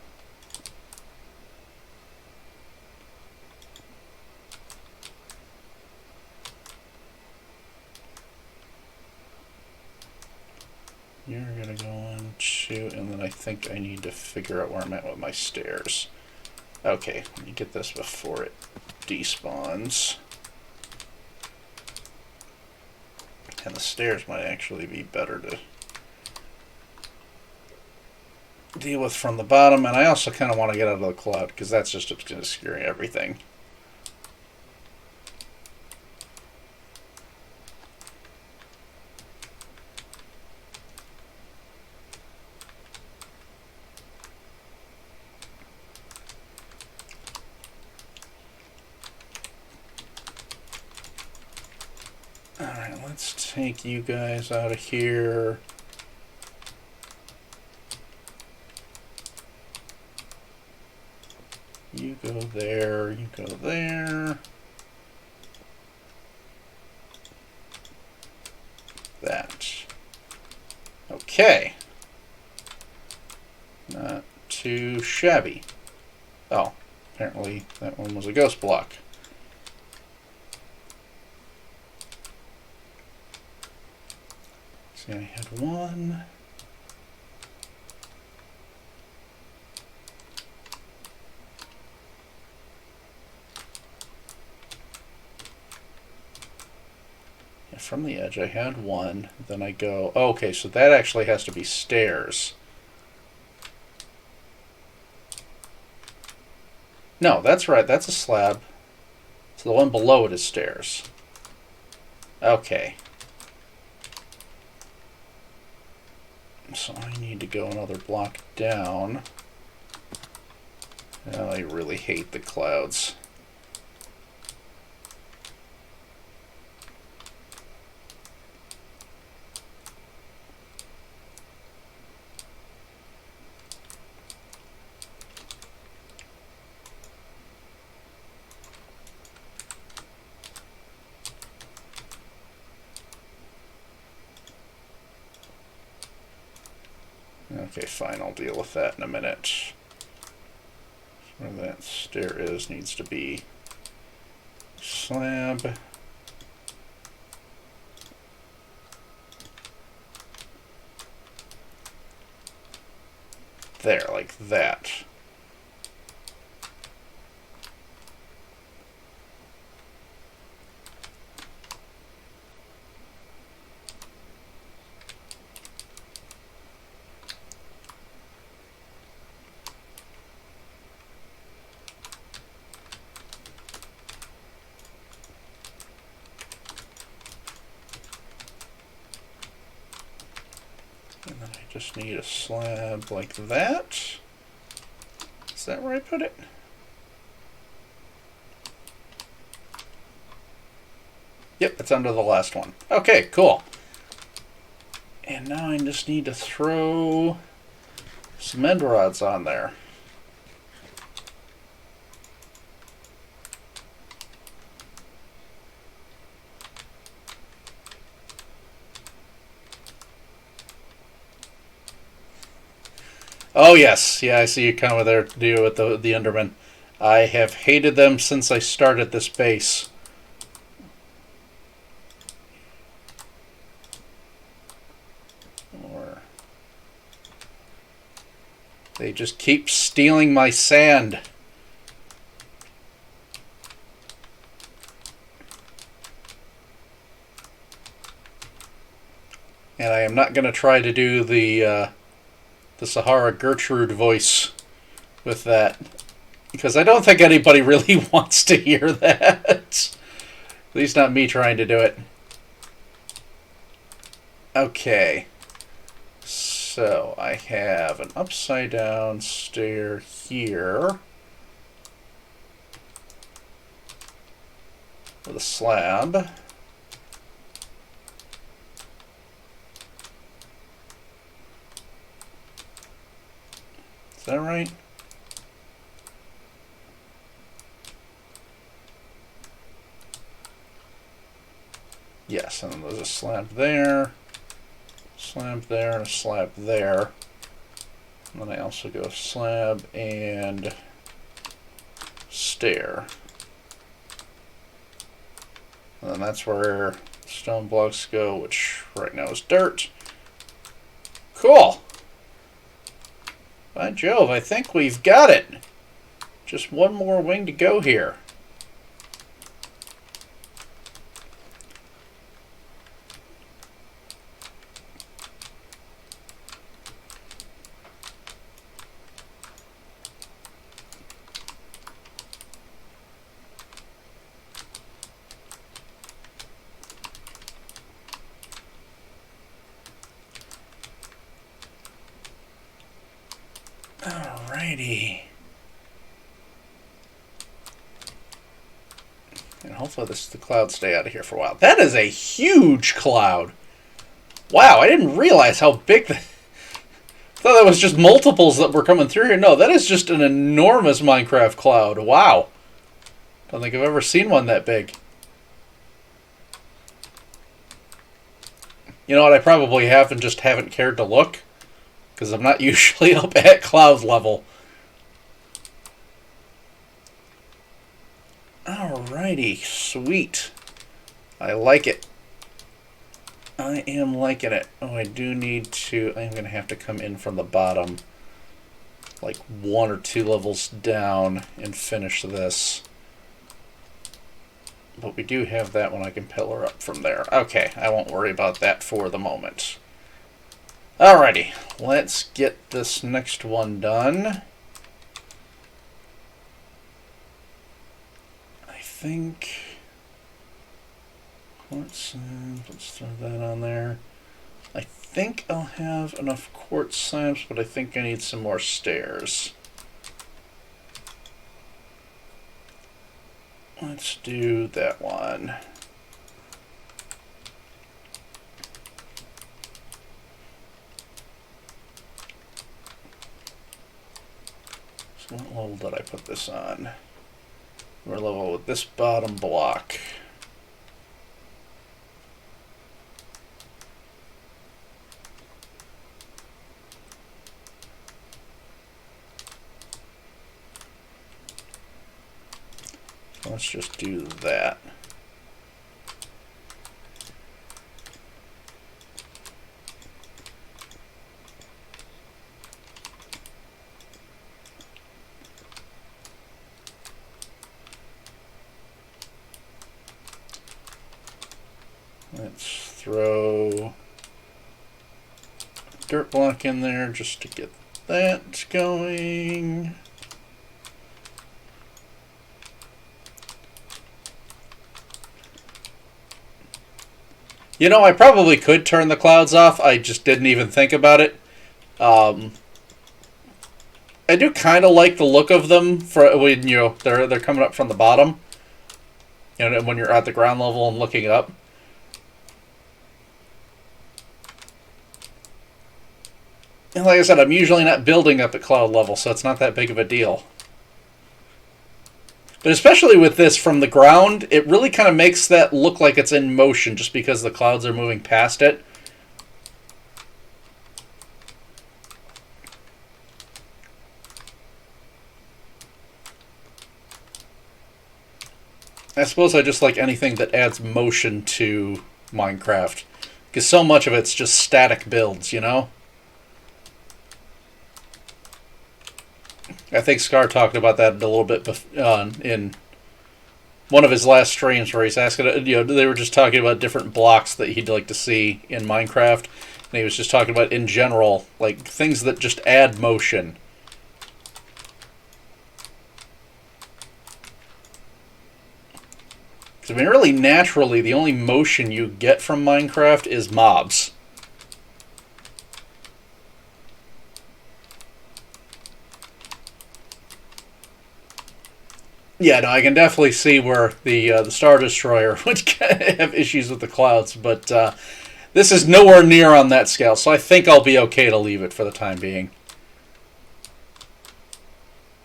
You're going to go 1, 2, and then I think I need to figure out where I'm at with my stairs. Okay, let me get this before it despawns. And the stairs might actually be better to deal with from the bottom, and I also kind of want to get out of the cloud because that's just obscuring everything. Alright, let's take you guys out of here. You go there, you go there. That. Okay. Not too shabby. Oh, apparently that one was a ghost block. See, I had 1. From the edge I had 1, then I go, oh, okay, so that actually has to be stairs. No, that's right, that's a slab. So the one below it is stairs. Okay. So I need to go another block down. Oh, I really hate the clouds. Okay, fine, I'll deal with that in a minute. Where that stair is needs to be slab. There, like that. And then I just need a slab like that. Is that where I put it? Yep, it's under the last one. Okay, cool. And now I just need to throw some end rods on there. Oh yes, yeah, I see you coming there to deal with the Enderman. I have hated them since I started this base. Or they just keep stealing my sand. And I am not going to try to do the Sahara Gertrude voice with that, because I don't think anybody really wants to hear that. At least not me trying to do it. Okay. So I have an upside down stair here with a slab. Is that right? Yes, and then there's a slab there, and a slab there. And then I also go slab and stair. And then that's where stone blocks go, which right now is dirt. Cool! By Jove, I think we've got it. Just one more wing to go here. Alrighty. And hopefully the clouds stay out of here for a while. That is a huge cloud. Wow, I didn't realize how big the... I thought that was just multiples that were coming through here. No, that is just an enormous Minecraft cloud. Wow. Don't think I've ever seen one that big. You know what, I probably have and just haven't cared to look, because I'm not usually up at cloud level. Alrighty, sweet. I like it. I am liking it. Oh, I do need to... I'm going to have to come in from the bottom, like 1 or 2 levels down, and finish this. But we do have that one I can pillar up from there. Okay, I won't worry about that for the moment. Alrighty, let's get this next one done. I think... Quartz, let's throw that on there. I think I'll have enough quartz slabs, but I think I need some more stairs. Let's do that one. So what level did I put this on? We're level with this bottom block. Let's just do that. Let's throw a dirt block in there just to get that going. You know, I probably could turn the clouds off. I just didn't even think about it. I do kind of like the look of them for when they're coming up from the bottom. You know, when you're at the ground level and looking up. And like I said, I'm usually not building up at cloud level, so it's not that big of a deal. But especially with this from the ground, it really kind of makes that look like it's in motion just because the clouds are moving past it. I suppose I just like anything that adds motion to Minecraft. Because so much of it's just static builds, you know? I think Scar talked about that a little bit in one of his last streams where he's asking, they were just talking about different blocks that he'd like to see in Minecraft. And he was just talking about, in general, like things that just add motion. Because, I mean, really, naturally, the only motion you get from Minecraft is mobs. Yeah, no, I can definitely see where the Star Destroyer would have issues with the clouds, but this is nowhere near on that scale, so I think I'll be okay to leave it for the time being.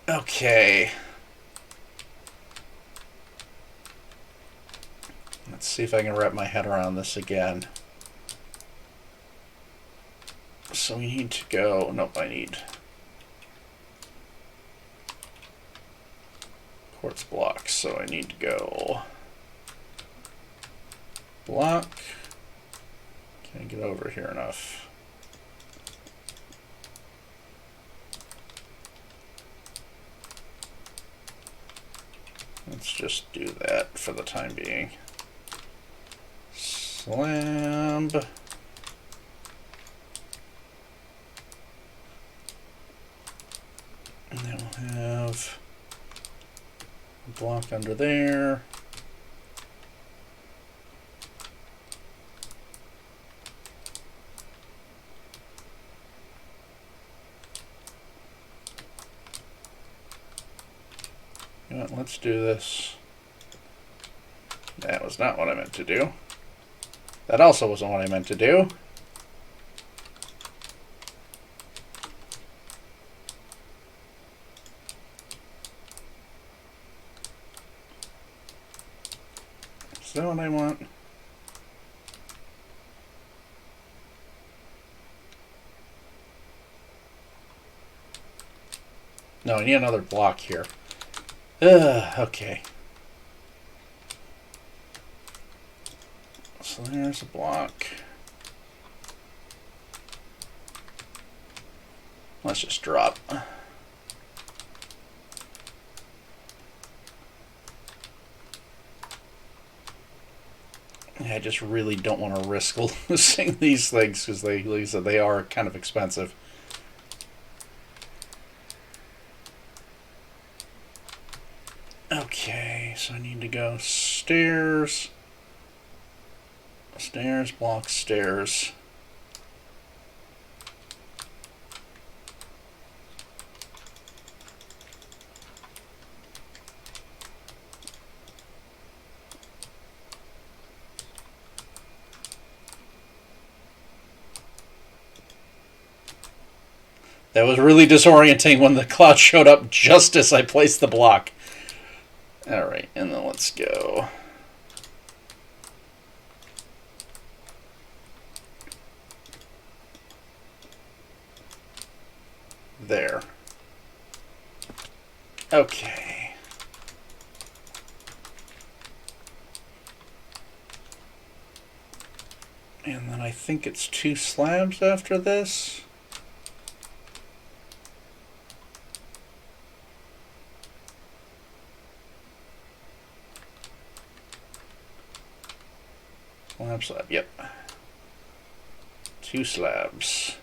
Okay. Let's see if I can wrap my head around this again. So we need to go... Nope, I need... quartz blocks, so I need to go block. Can't get over here enough. Let's just do that for the time being. Slab. And then we'll have block under there. You know what, let's do this. That was not what I meant to do. That also wasn't what I meant to do. Is that what I want? No, I need another block here. Okay. So there's a block. Let's just drop. I just really don't want to risk losing these things because they are kind of expensive. Okay, so I need to go stairs, stairs, block, stairs. That was really disorienting when the cloud showed up just as I placed the block. Alright, and then let's go. There. Okay. And then I think it's 2 slabs after this. Slab, yep. 2 slabs.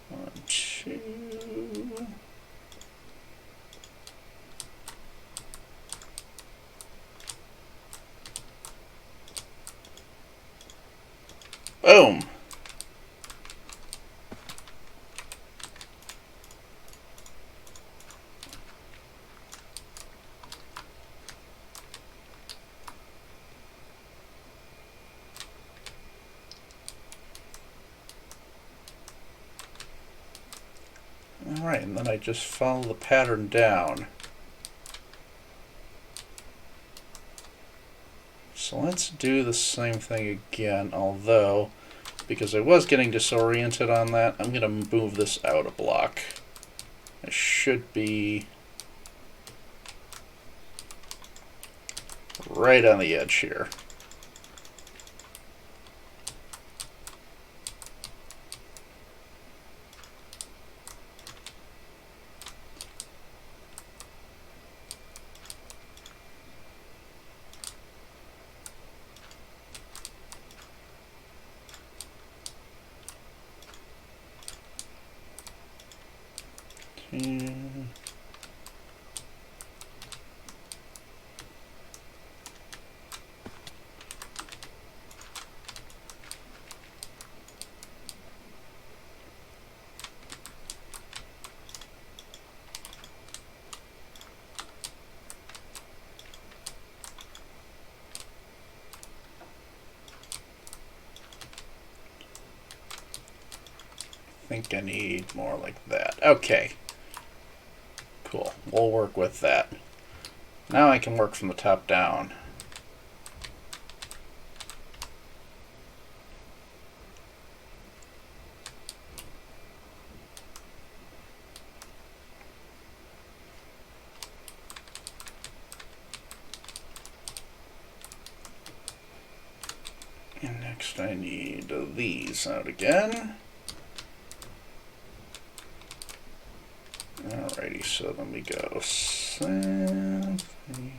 One, two. Boom. Alright, and then I just follow the pattern down. So let's do the same thing again, although, because I was getting disoriented on that, I'm going to move this out a block. It should be right on the edge here. I think I need more like that. Okay. Cool. We'll work with that. Now I can work from the top down. And next I need these out again. Alrighty, so then we go 7, 3,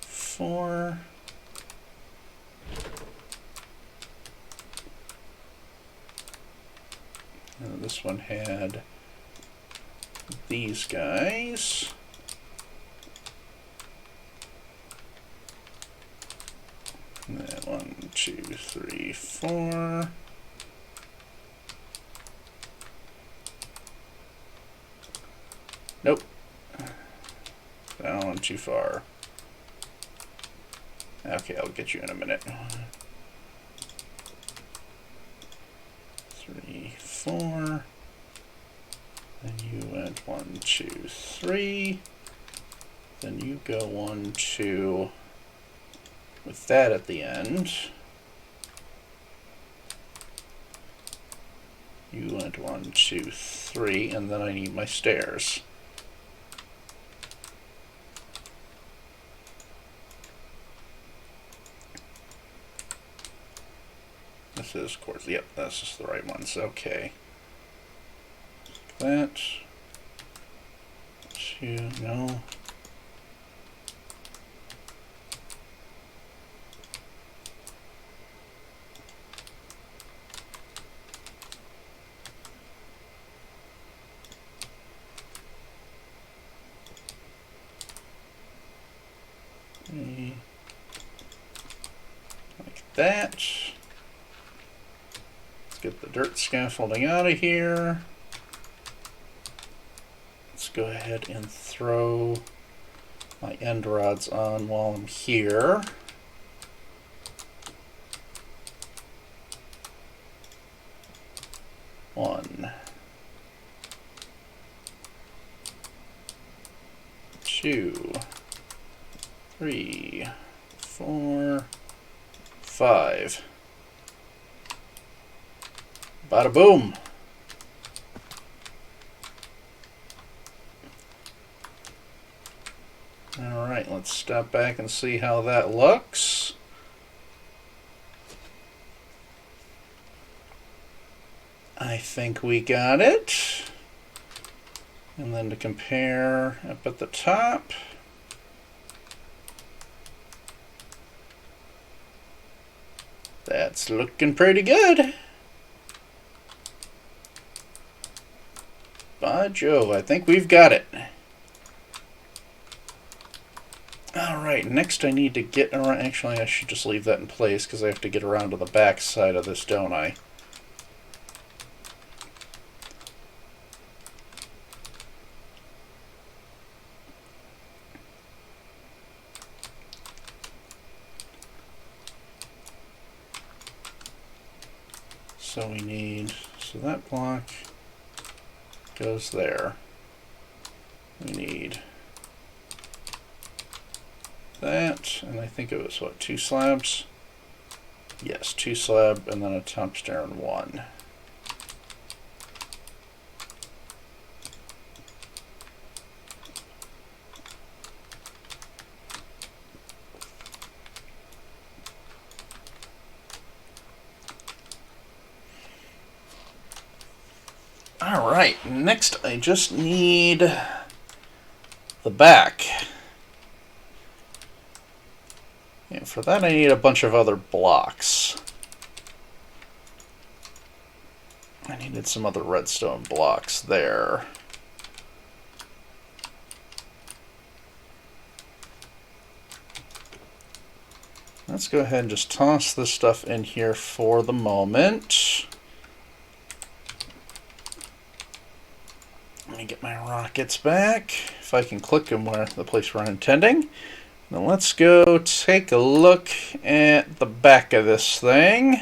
4. And this one had these guys. And then 1, 2, 3, 4. Nope. That one too far. Okay, I'll get you in a minute. 3, 4. Then you went 1, 2, 3. Then you go 1, 2. With that at the end. You went 1, 2, 3, and then I need my stairs. This is, of course, yep, this is the right ones. Okay. That. 2, no. Like that. Let's get the dirt scaffolding out of here. Let's go ahead and throw my end rods on while I'm here. One, 2, 3, 4, 5. Bada boom. Alright, let's step back and see how that looks. I think we got it. And then to compare up at the top. That's looking pretty good. By Jove, I think we've got it. Alright, next I need to get around. Actually, I should just leave that in place because I have to get around to the back side of this, don't I? So we need, so that block goes there. We need that, and I think it was, what, 2 slabs? Yes, 2 slab, and then a top stair and 1. Alright, next I just need the back. And for that I need a bunch of other blocks. I needed some other redstone blocks there. Let's go ahead and just toss this stuff in here for the moment. Let me get my rockets back, if I can click them where the place we're intending. Now let's go take a look at the back of this thing.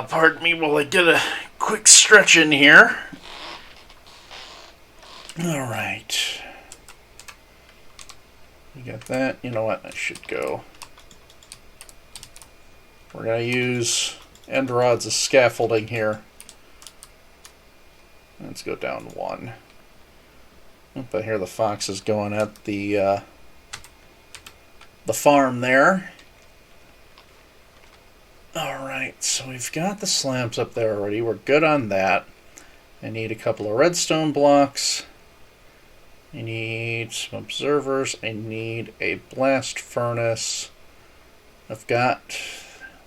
Pardon me while I get a quick stretch in here. Alright. We got that. You know what? I should go. We're going to use end rods as scaffolding here. Let's go down 1. Oop, I hear the foxes going at the farm there. Alright, so we've got the slabs up there already. We're good on that. I need a couple of redstone blocks. I need some observers. I need a blast furnace. I've got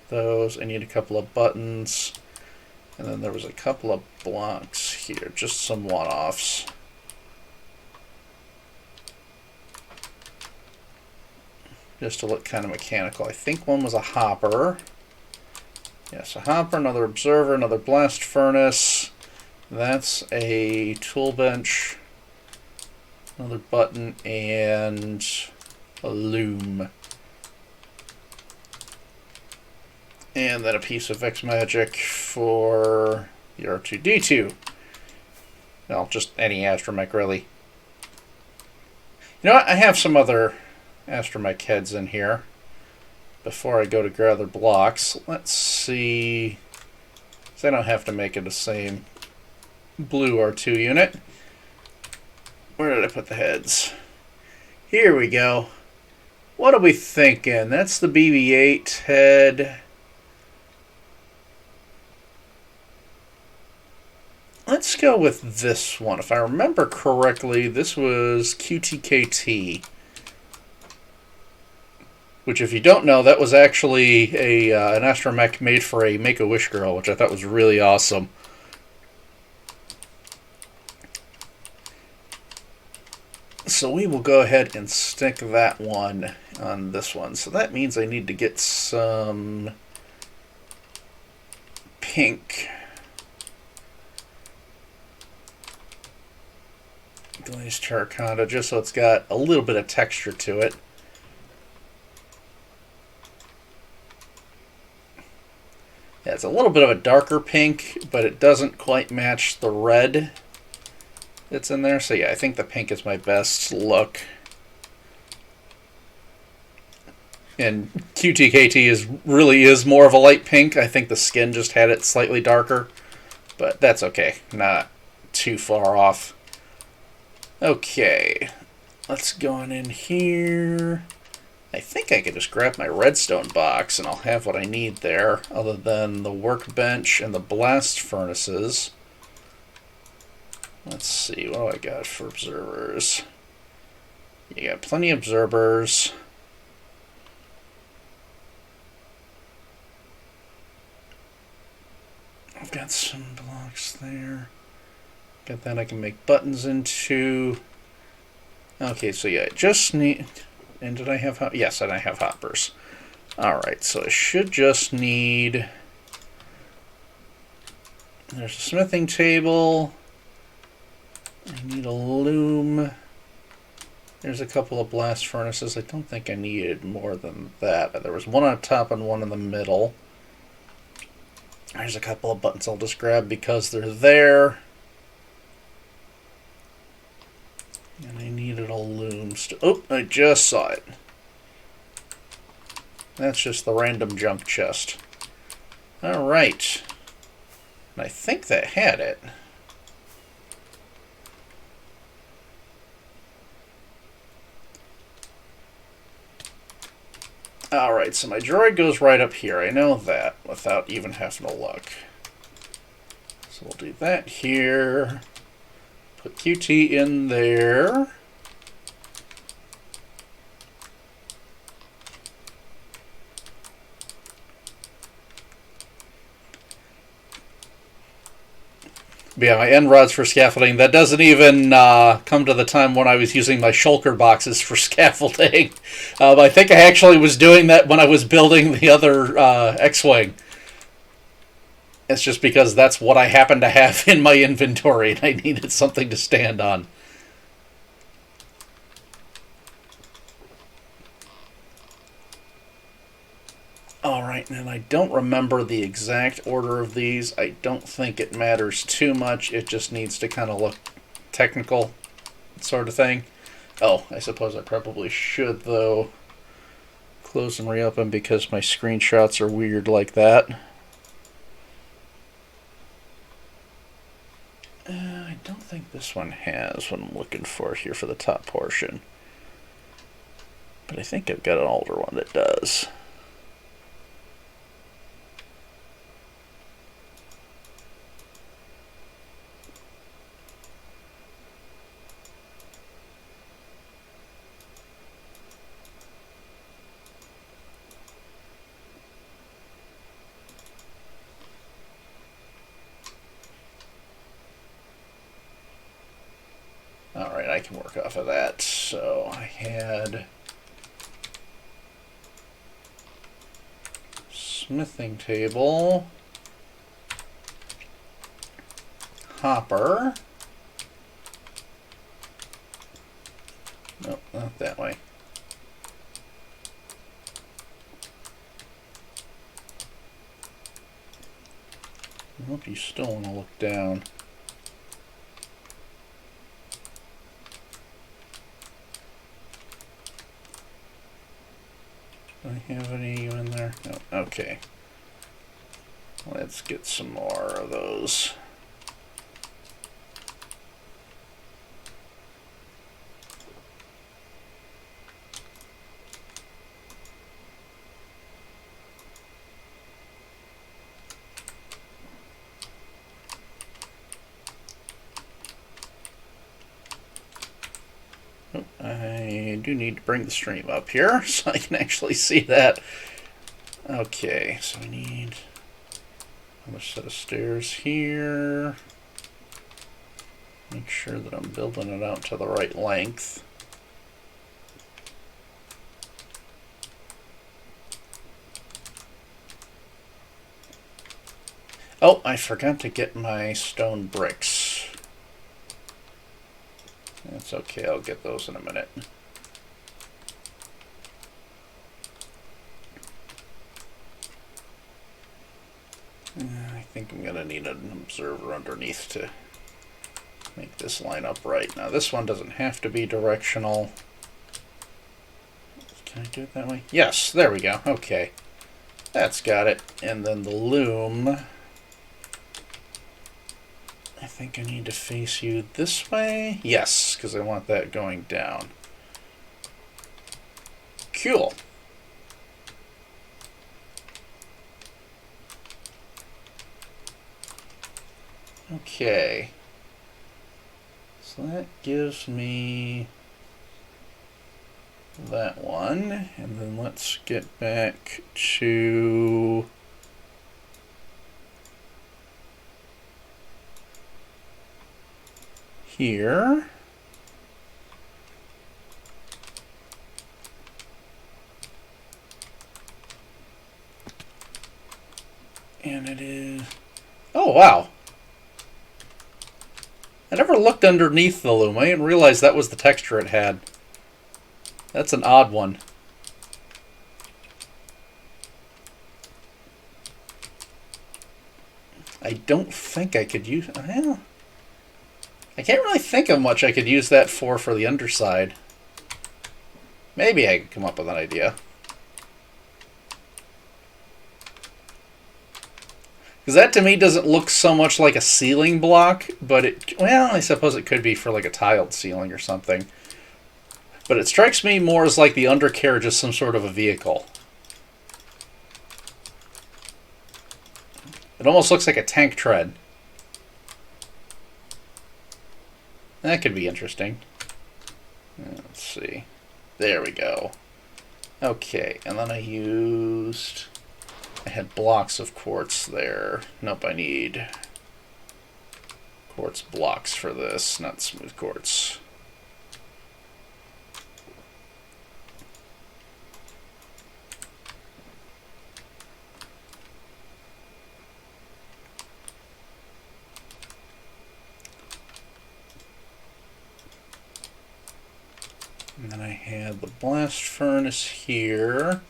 those. I need a couple of buttons. And then there was a couple of blocks here. Just some one-offs. Just to look kind of mechanical. I think one was a hopper. Yes, a hopper, another observer, another blast furnace. That's a tool bench. Another button and a loom. And then a piece of X Magic for the R2-D2. Well, just any astromech, really. You know what? I have some other astromech heads in here. Before I go to gather blocks, let's see. So I don't have to make it the same blue R2 unit. Where did I put the heads? Here we go. What are we thinking? That's the BB-8 head. Let's go with this one. If I remember correctly, this was QTKT. Which, if you don't know, that was actually an astromech made for a Make-A-Wish girl, which I thought was really awesome. So we will go ahead and stick that one on this one. So that means I need to get some pink glazed terracotta, just so it's got a little bit of texture to it. Yeah, it's a little bit of a darker pink, but it doesn't quite match the red that's in there. So yeah, I think the pink is my best look. And QTKT really is more of a light pink. I think the skin just had it slightly darker, but that's okay. Not too far off. Okay, let's go on in here. I think I can just grab my redstone box and I'll have what I need there, other than the workbench and the blast furnaces. Let's see, what do I got for observers? You got plenty of observers. I've got some blocks there. Got that I can make buttons into. Okay, so yeah, I just need... And did I have... Yes, and I have hoppers. Alright, so I should just need... There's a smithing table. I need a loom. There's a couple of blast furnaces. I don't think I needed more than that. But there was one on top and one in the middle. There's a couple of buttons I'll just grab because they're there. And I needed a loom. Oh, I just saw it. That's just the random junk chest. Alright. I think that had it. Alright, so my droid goes right up here. I know that without even having to look. So we'll do that here. Put QT in there. But yeah, my end rods for scaffolding, that doesn't even come to the time when I was using my shulker boxes for scaffolding. I think I actually was doing that when I was building the other X-Wing. It's just because that's what I happened to have in my inventory, and I needed something to stand on. Alright, and I don't remember the exact order of these. I don't think it matters too much. It just needs to kind of look technical, sort of thing. Oh, I suppose I probably should, though, close and reopen because my screenshots are weird like that. I don't think this one has what I'm looking for here for the top portion. But I think I've got an older one that does. Alright, I can work off of that. So I had smithing table, hopper. Nope, not that way. Nope, you still want to look down. Do I have any in there? No. Okay. Let's get some more of those. Oh, I do need to bring the stream up here so I can actually see that. Okay, so we need another set of stairs here. Make sure that I'm building it out to the right length. Oh, I forgot to get my stone bricks. That's okay, I'll get those in a minute. I think I'm going to need an observer underneath to make this line up right. Now this one doesn't have to be directional. Can I do it that way? Yes, there we go. Okay. That's got it. And then the loom, I think I need to face you this way. Yes, because I want that going down. Cool. Okay. So that gives me that one. And then let's get back to here. And it is... Oh, wow. I never looked underneath the loom. I didn't realize that was the texture it had. That's an odd one. I don't think I could use... Well, I can't really think of much I could use that for the underside. Maybe I could come up with an idea. Because that to me doesn't look so much like a ceiling block, but it, well, I suppose it could be for like a tiled ceiling or something. But it strikes me more as like the undercarriage is some sort of a vehicle. It almost looks like a tank tread. That could be interesting. Let's see. There we go. Okay, and then I had blocks of quartz there. Nope, I need quartz blocks for this, not smooth quartz. And then I had the blast furnace here.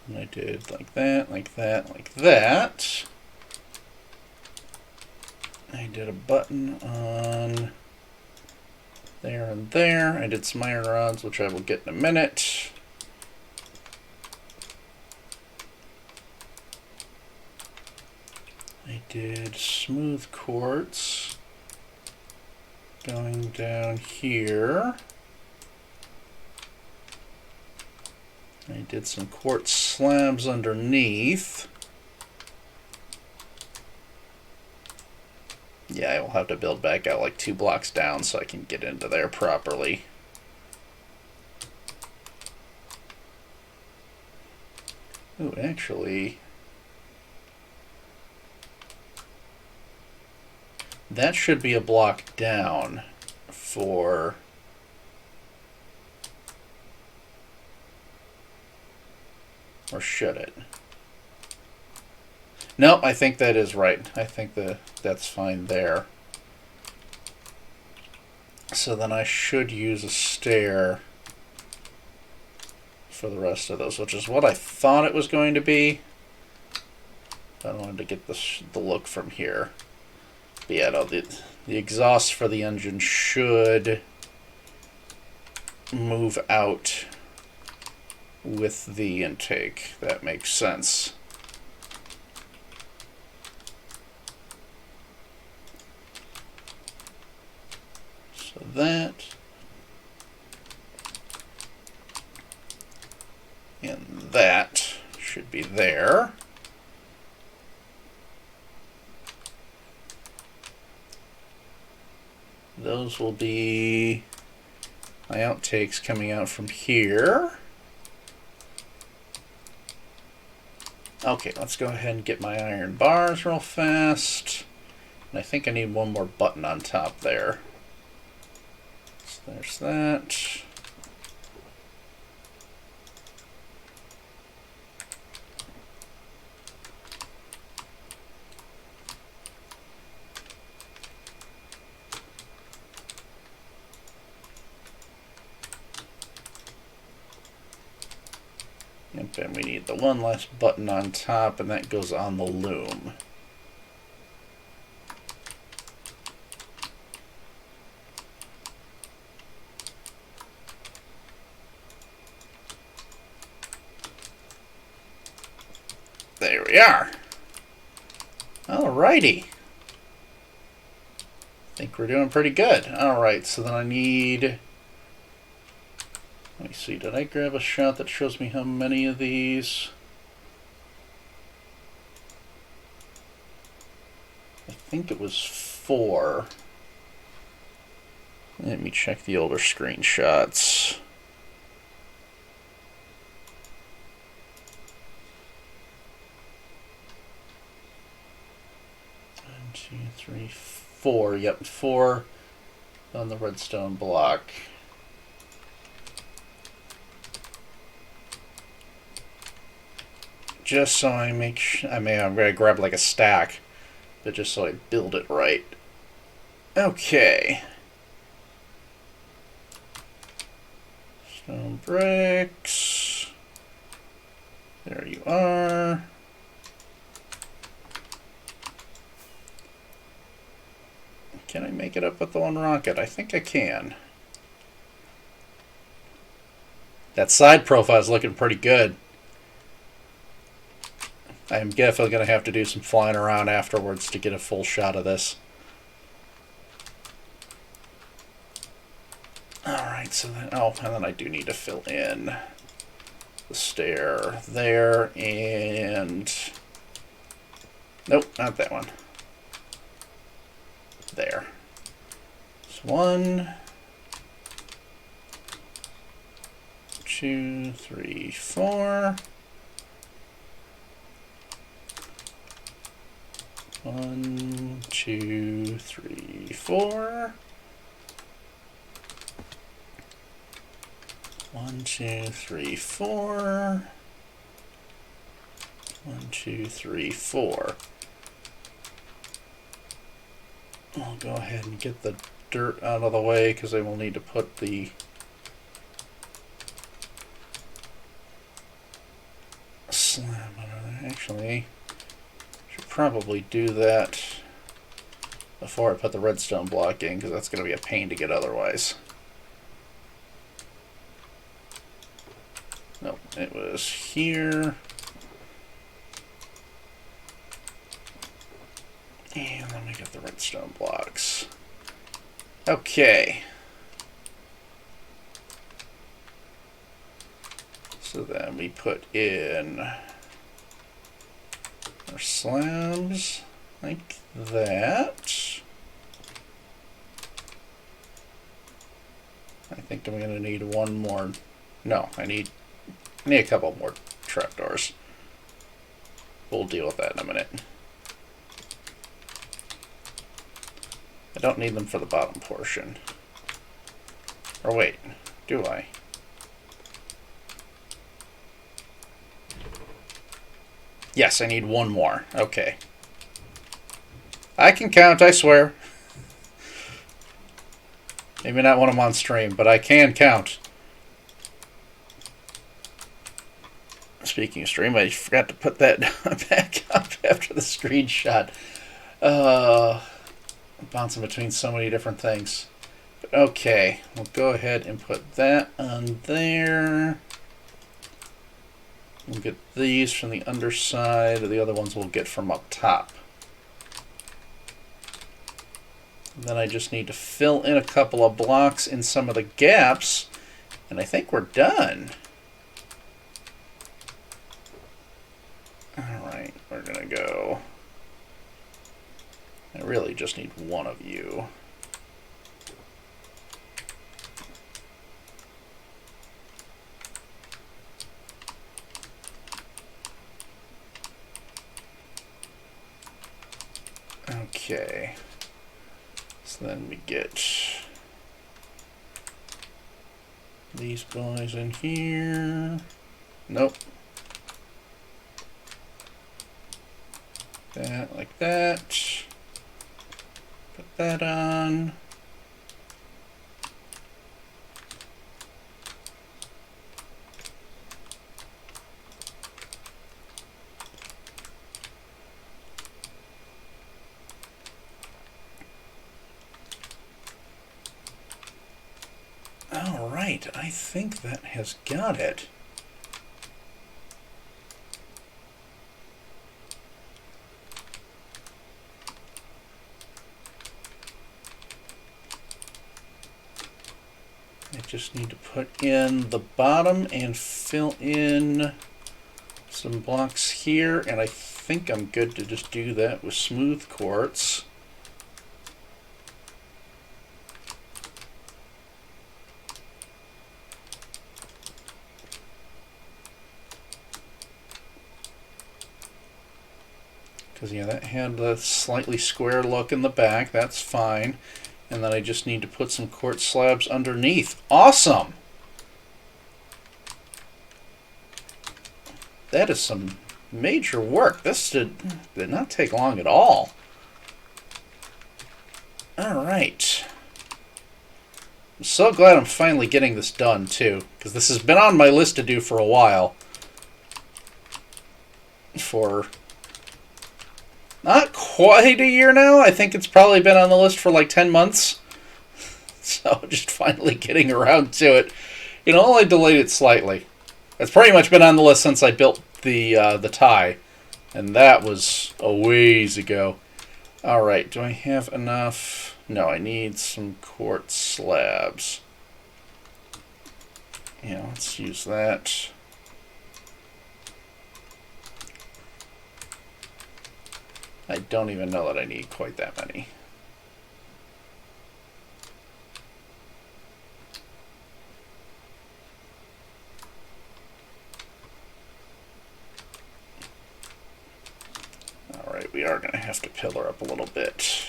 And I did like that, like that, like that. I did a button on there and there. I did some iron rods, which I will get in a minute. I did smooth quartz going down here. I did some quartz slabs underneath. Yeah, I will have to build back out like 2 blocks down so I can get into there properly. Ooh, actually, that should be a block down for... Or should it? No, I think that is right. I think that's fine there. So then I should use a stair for the rest of those, which is what I thought it was going to be. I wanted to get the look from here. But yeah, no, the exhaust for the engine should move out with the intake. That makes sense. So that and that should be there. Those will be my outtakes coming out from here. Okay, let's go ahead and get my iron bars real fast. And I think I need one more button on top there. So there's that. And then we need the one last button on top, and that goes on the loom. we are. Alrighty. I think we're doing pretty good. Alright, so then I need... Let me see, did I grab a shot that shows me how many of these? I think it was 4. Let me check the older screenshots. One, 2, 3, 4. Yep, 4 on the redstone block. Just so I make sure, I'm going to grab like a stack, but just so I build it right. Okay. Stone bricks. There you are. Can I make it up with the one rocket? I think I can. That side profile is looking pretty good. I am definitely going to have to do some flying around afterwards to get a full shot of this. Alright, so then, oh, and then I do need to fill in the stair there, and... Nope, not that one. There. So 1, 2, 3, 4. 1, 2, 3, 4. 1, 2, 3, 4. 1, 2, 3, 4. I'll go ahead and get the dirt out of the way because I will need to put the slab under there. Actually, should probably do that before I put the redstone block in because that's going to be a pain to get otherwise. Nope, it was here. And let me get the redstone blocks. Okay. So then we put in our slabs like that. I think I'm going to need one more. No, I need a couple more trapdoors. We'll deal with that in a minute. I don't need them for the bottom portion. Or wait, do I? Yes, I need one more. Okay. I can count, I swear. Maybe not when I'm on stream, but I can count. Speaking of stream, I forgot to put that back up after the screenshot. Bouncing between so many different things. But okay, we'll go ahead and put that on there. We'll get these from the underside, the other ones we'll get from up top. And then I just need to fill in a couple of blocks in some of the gaps, and I think we're done. Alright, we're gonna go. I really just need one of you. Okay. So then we get these guys in here. Nope. That like that. Put that on. All right, I think that has got it. just need to put in the bottom and fill in some blocks here, and I think I'm good to just do that with smooth quartz. Because, yeah, that had a slightly square look in the back. That's fine. And then I just need to put some quartz slabs underneath. Awesome! That is some major work. This did not take long at all. Alright. I'm so glad I'm finally getting this done, too. Because this has been on my list to do for a while. For not quite a year now. I think it's probably been on the list for like 10 months. So just finally getting around to it. You know, only delayed it slightly. It's pretty much been on the list since I built the tie. And that was a ways ago. Alright, do I have enough? No, I need some quartz slabs. Yeah, let's use that. I don't even know that I need quite that many. Alright, we are going to have to pillar up a little bit.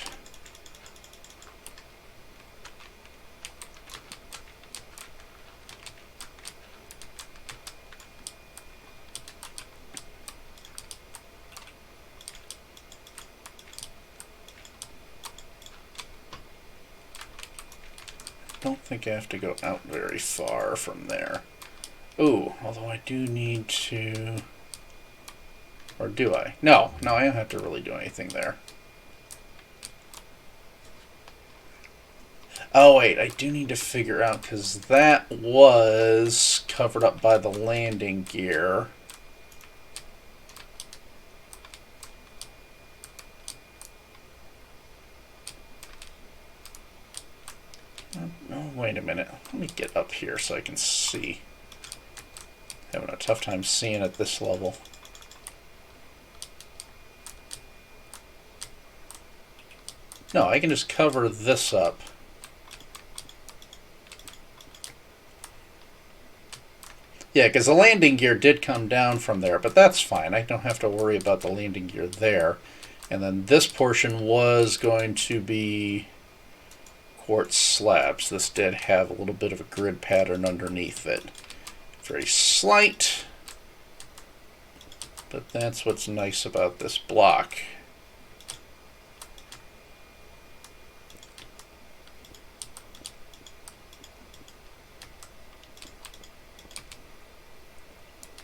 Don't think I have to go out very far from there. Ooh, although I do need to... Or do I? No, I don't have to really do anything there. Oh wait, I do need to figure out, because that was covered up by the landing gear. Oh, wait a minute. Let me get up here so I can see. Having a tough time seeing at this level. No, I can just cover this up. Yeah, because the landing gear did come down from there, but that's fine. I don't have to worry about the landing gear there. And then this portion was going to be quartz slabs. This did have a little bit of a grid pattern underneath it. Very slight, but that's what's nice about this block.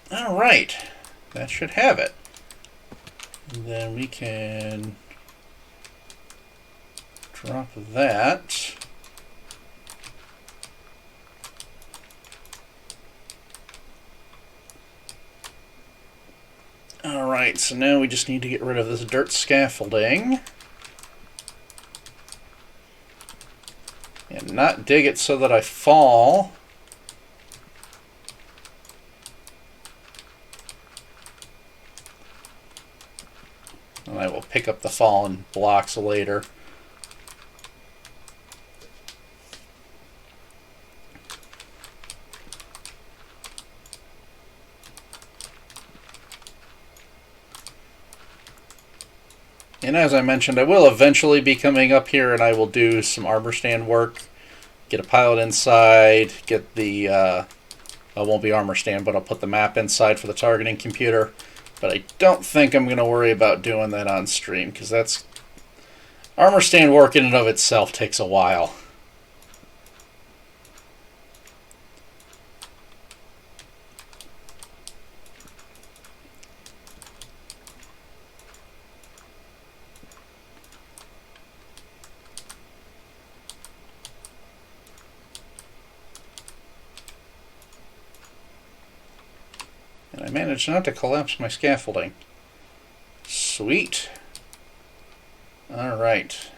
Alright, that should have it. And then we can drop that. Alright, so now we just need to get rid of this dirt scaffolding. And not dig it so that I fall. And I will pick up the fallen blocks later. And as I mentioned, I will eventually be coming up here and I will do some armor stand work. Get a pilot inside, get the, it won't be armor stand, but I'll put the map inside for the targeting computer. But I don't think I'm going to worry about doing that on stream, because that's... Armor stand work in and of itself takes a while. And I managed not to collapse my scaffolding. Sweet. Alright.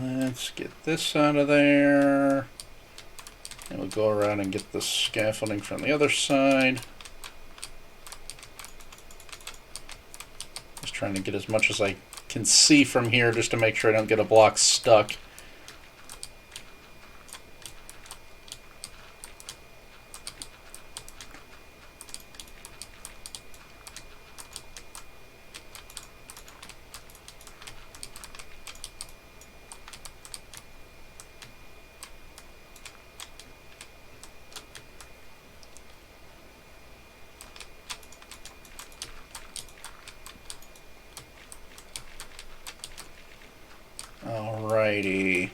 Let's get this out of there. And we'll go around and get the scaffolding from the other side. Just trying to get as much as I can see from here just to make sure I don't get a block stuck. Alrighty.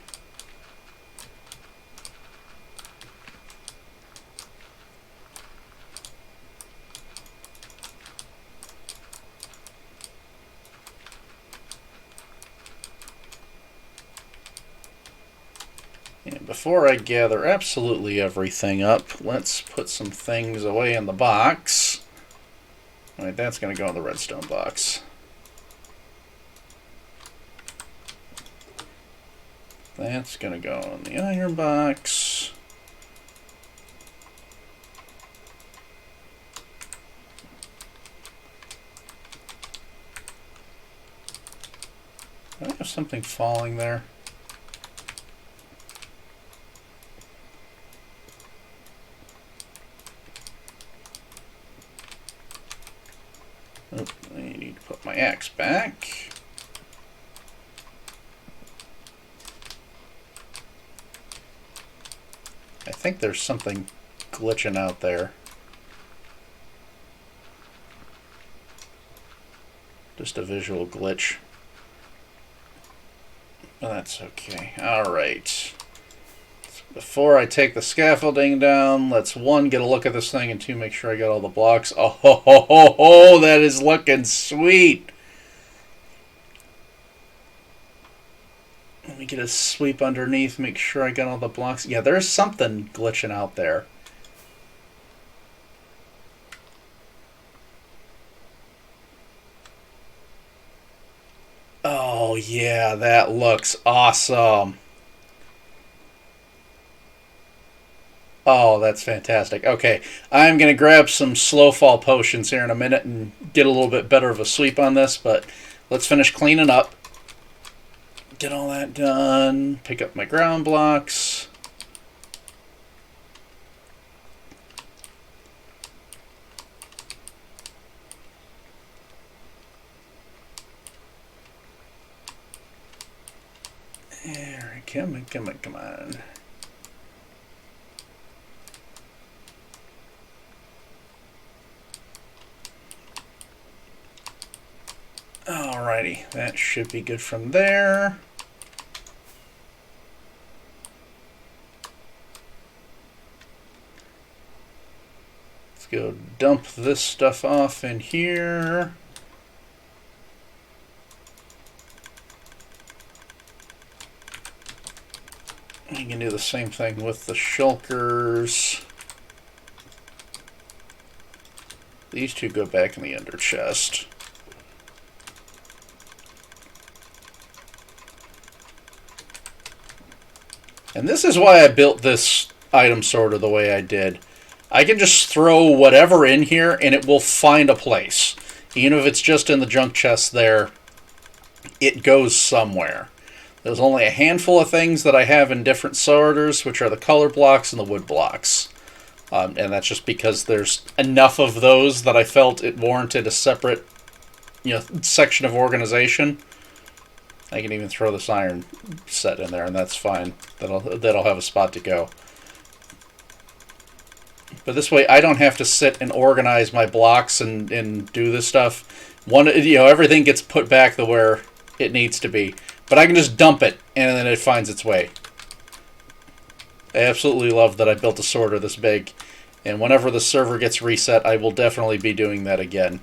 And before I gather absolutely everything up, let's put some things away in the box. Alright, that's going to go in the redstone box. That's going to go in the iron box. Do I have something falling there? Oh, I need to put my axe back. I think there's something glitching out there. Just a visual glitch. But that's okay. Alright. Before I take the scaffolding down, let's one, get a look at this thing, and two, make sure I got all the blocks. Oh, ho, ho, ho, ho, that is looking sweet. Let me get a sweep underneath, make sure I got all the blocks. Yeah, there's something glitching out there. Oh, yeah, that looks awesome. Oh, that's fantastic. Okay, I'm going to grab some slow fall potions here in a minute and get a little bit better of a sweep on this, but let's finish cleaning up. Get all that done. Pick up my ground blocks. There, come on, come on, come on. Alrighty, that should be good from there. Let's go dump this stuff off in here. You can do the same thing with the shulkers. These two go back in the under chest. And this is why I built this item sorter the way I did. I can just throw whatever in here and it will find a place. Even if it's just in the junk chest there, it goes somewhere. There's only a handful of things that I have in different sorters, which are the color blocks and the wood blocks. And that's just because there's enough of those that I felt it warranted a separate, section of organization. I can even throw this iron set in there, and that's fine. That'll have a spot to go. But this way, I don't have to sit and organize my blocks and do this stuff. Everything gets put back to where it needs to be. But I can just dump it, and then it finds its way. I absolutely love that I built a sorter this big. And whenever the server gets reset, I will definitely be doing that again.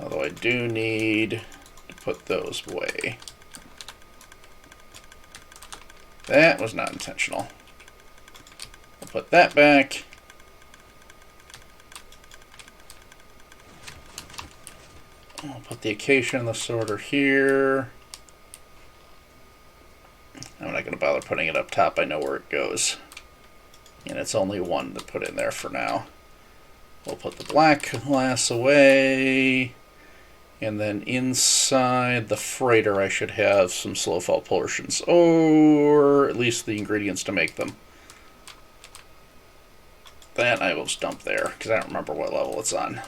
Although I do need to put those away. That was not intentional. I'll put that back. I'll put the acacia in the sorter here. I'm not going to bother putting it up top. I know where it goes. And it's only one to put in there for now. We'll put the black glass away. And then inside the freighter I should have some slow fall portions. Or at least the ingredients to make them. That I will just dump there, because I don't remember what level it's on.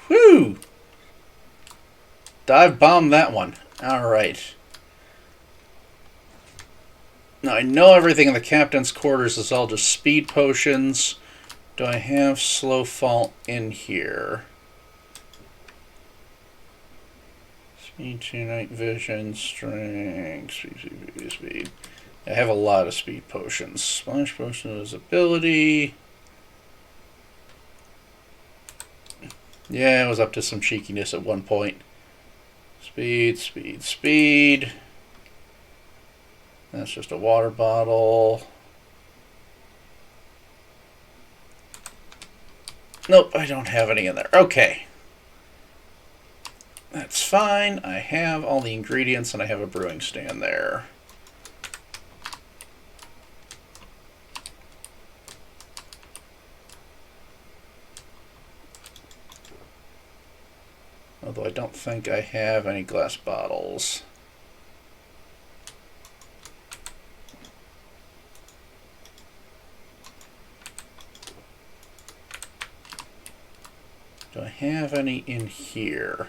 Whew! Dive bomb that one. Alright. Now I know everything in the captain's quarters is all just speed potions. Do I have slow fall in here? Speed 2, night vision, strength, speed. I have a lot of speed potions. Splash potion is ability. Yeah, it was up to some cheekiness at one point. Speed, speed, speed. That's just a water bottle. Nope, I don't have any in there. Okay. That's fine. I have all the ingredients and I have a brewing stand there. Although I don't think I have any glass bottles. Do I have any in here?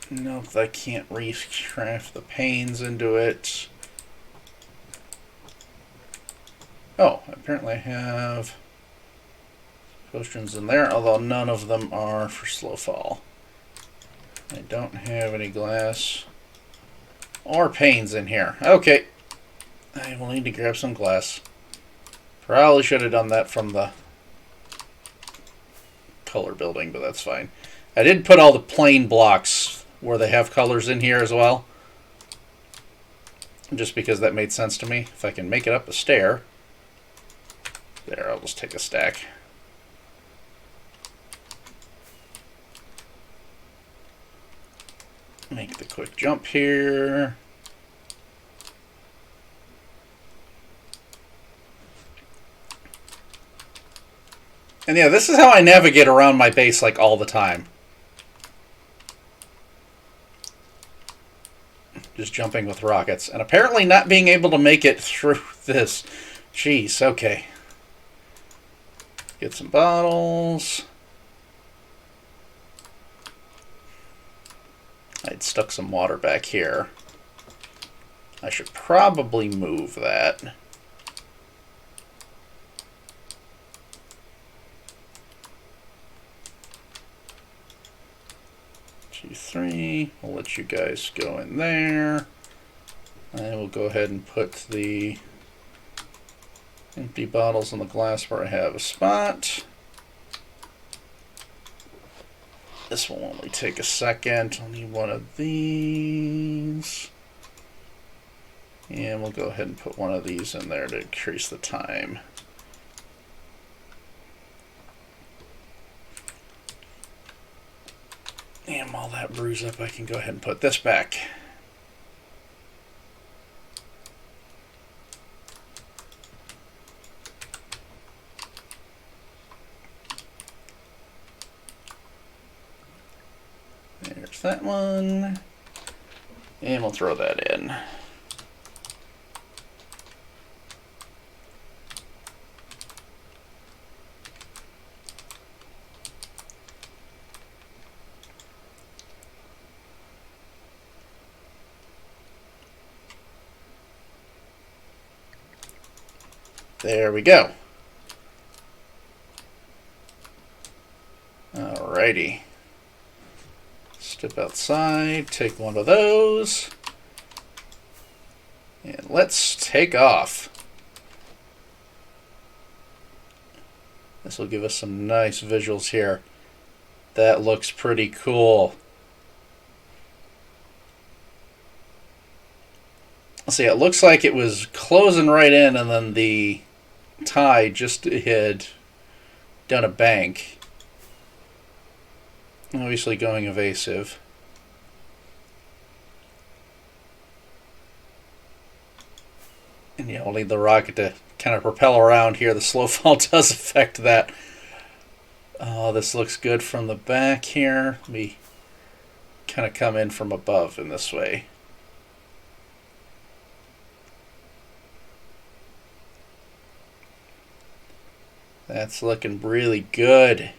Nope, I can't recraft the panes into it. Oh, apparently I have potions in there, although none of them are for slow fall. I don't have any glass or panes in here. Okay, I will need to grab some glass. Probably should have done that from the color building, but that's fine. I did put all the plain blocks where they have colors in here as well, just because that made sense to me. If I can make it up a stair, there, I'll just take a stack. Make the quick jump here. And yeah, this is how I navigate around my base like all the time. Just jumping with rockets. And apparently not being able to make it through this. Jeez, okay. Get some bottles. I'd stuck some water back here. I should probably move that. 2, 3. We'll let you guys go in there. I will go ahead and put the empty bottles in the glass where I have a spot. This will only take a second. I'll need one of these. And we'll go ahead and put one of these in there to increase the time. And while that brews up, I can go ahead and put this back. There's that one. And we'll throw that in. There we go. Alrighty. Step outside, take one of those, and let's take off. This will give us some nice visuals here. That looks pretty cool. See, it looks like it was closing right in, and then the tide just had done a bank. Obviously going evasive. And yeah, we'll need the rocket to kind of propel around here. The slow fall does affect that. Oh, this looks good from the back here. Let me kind of come in from above in this way. That's looking really good.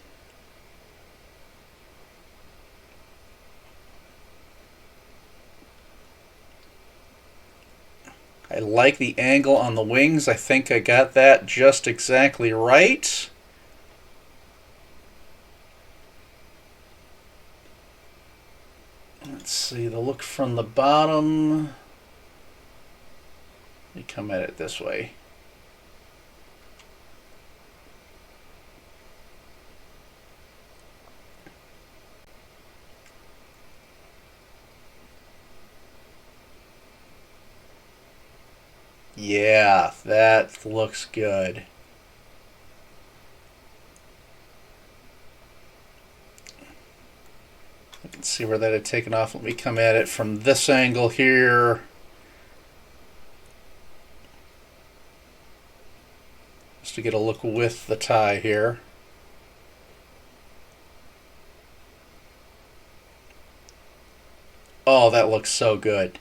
I like the angle on the wings. I think I got that just exactly right. Let's see, the look from the bottom. Let me come at it this way. Yeah, that looks good. I can see where that had taken off. Let me come at it from this angle here. Just to get a look with the tie here. Oh, that looks so good.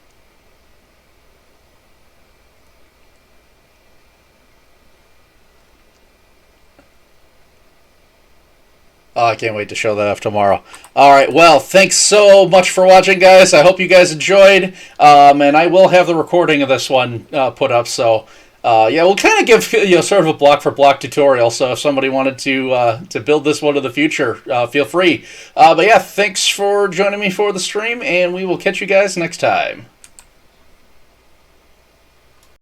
Oh, I can't wait to show that off tomorrow. All right, well, thanks so much for watching, guys. I hope you guys enjoyed, and I will have the recording of this one put up. So, yeah, we'll kind of give sort of a block for block tutorial. So, if somebody wanted to build this one in the future, feel free. But yeah, thanks for joining me for the stream, and we will catch you guys next time.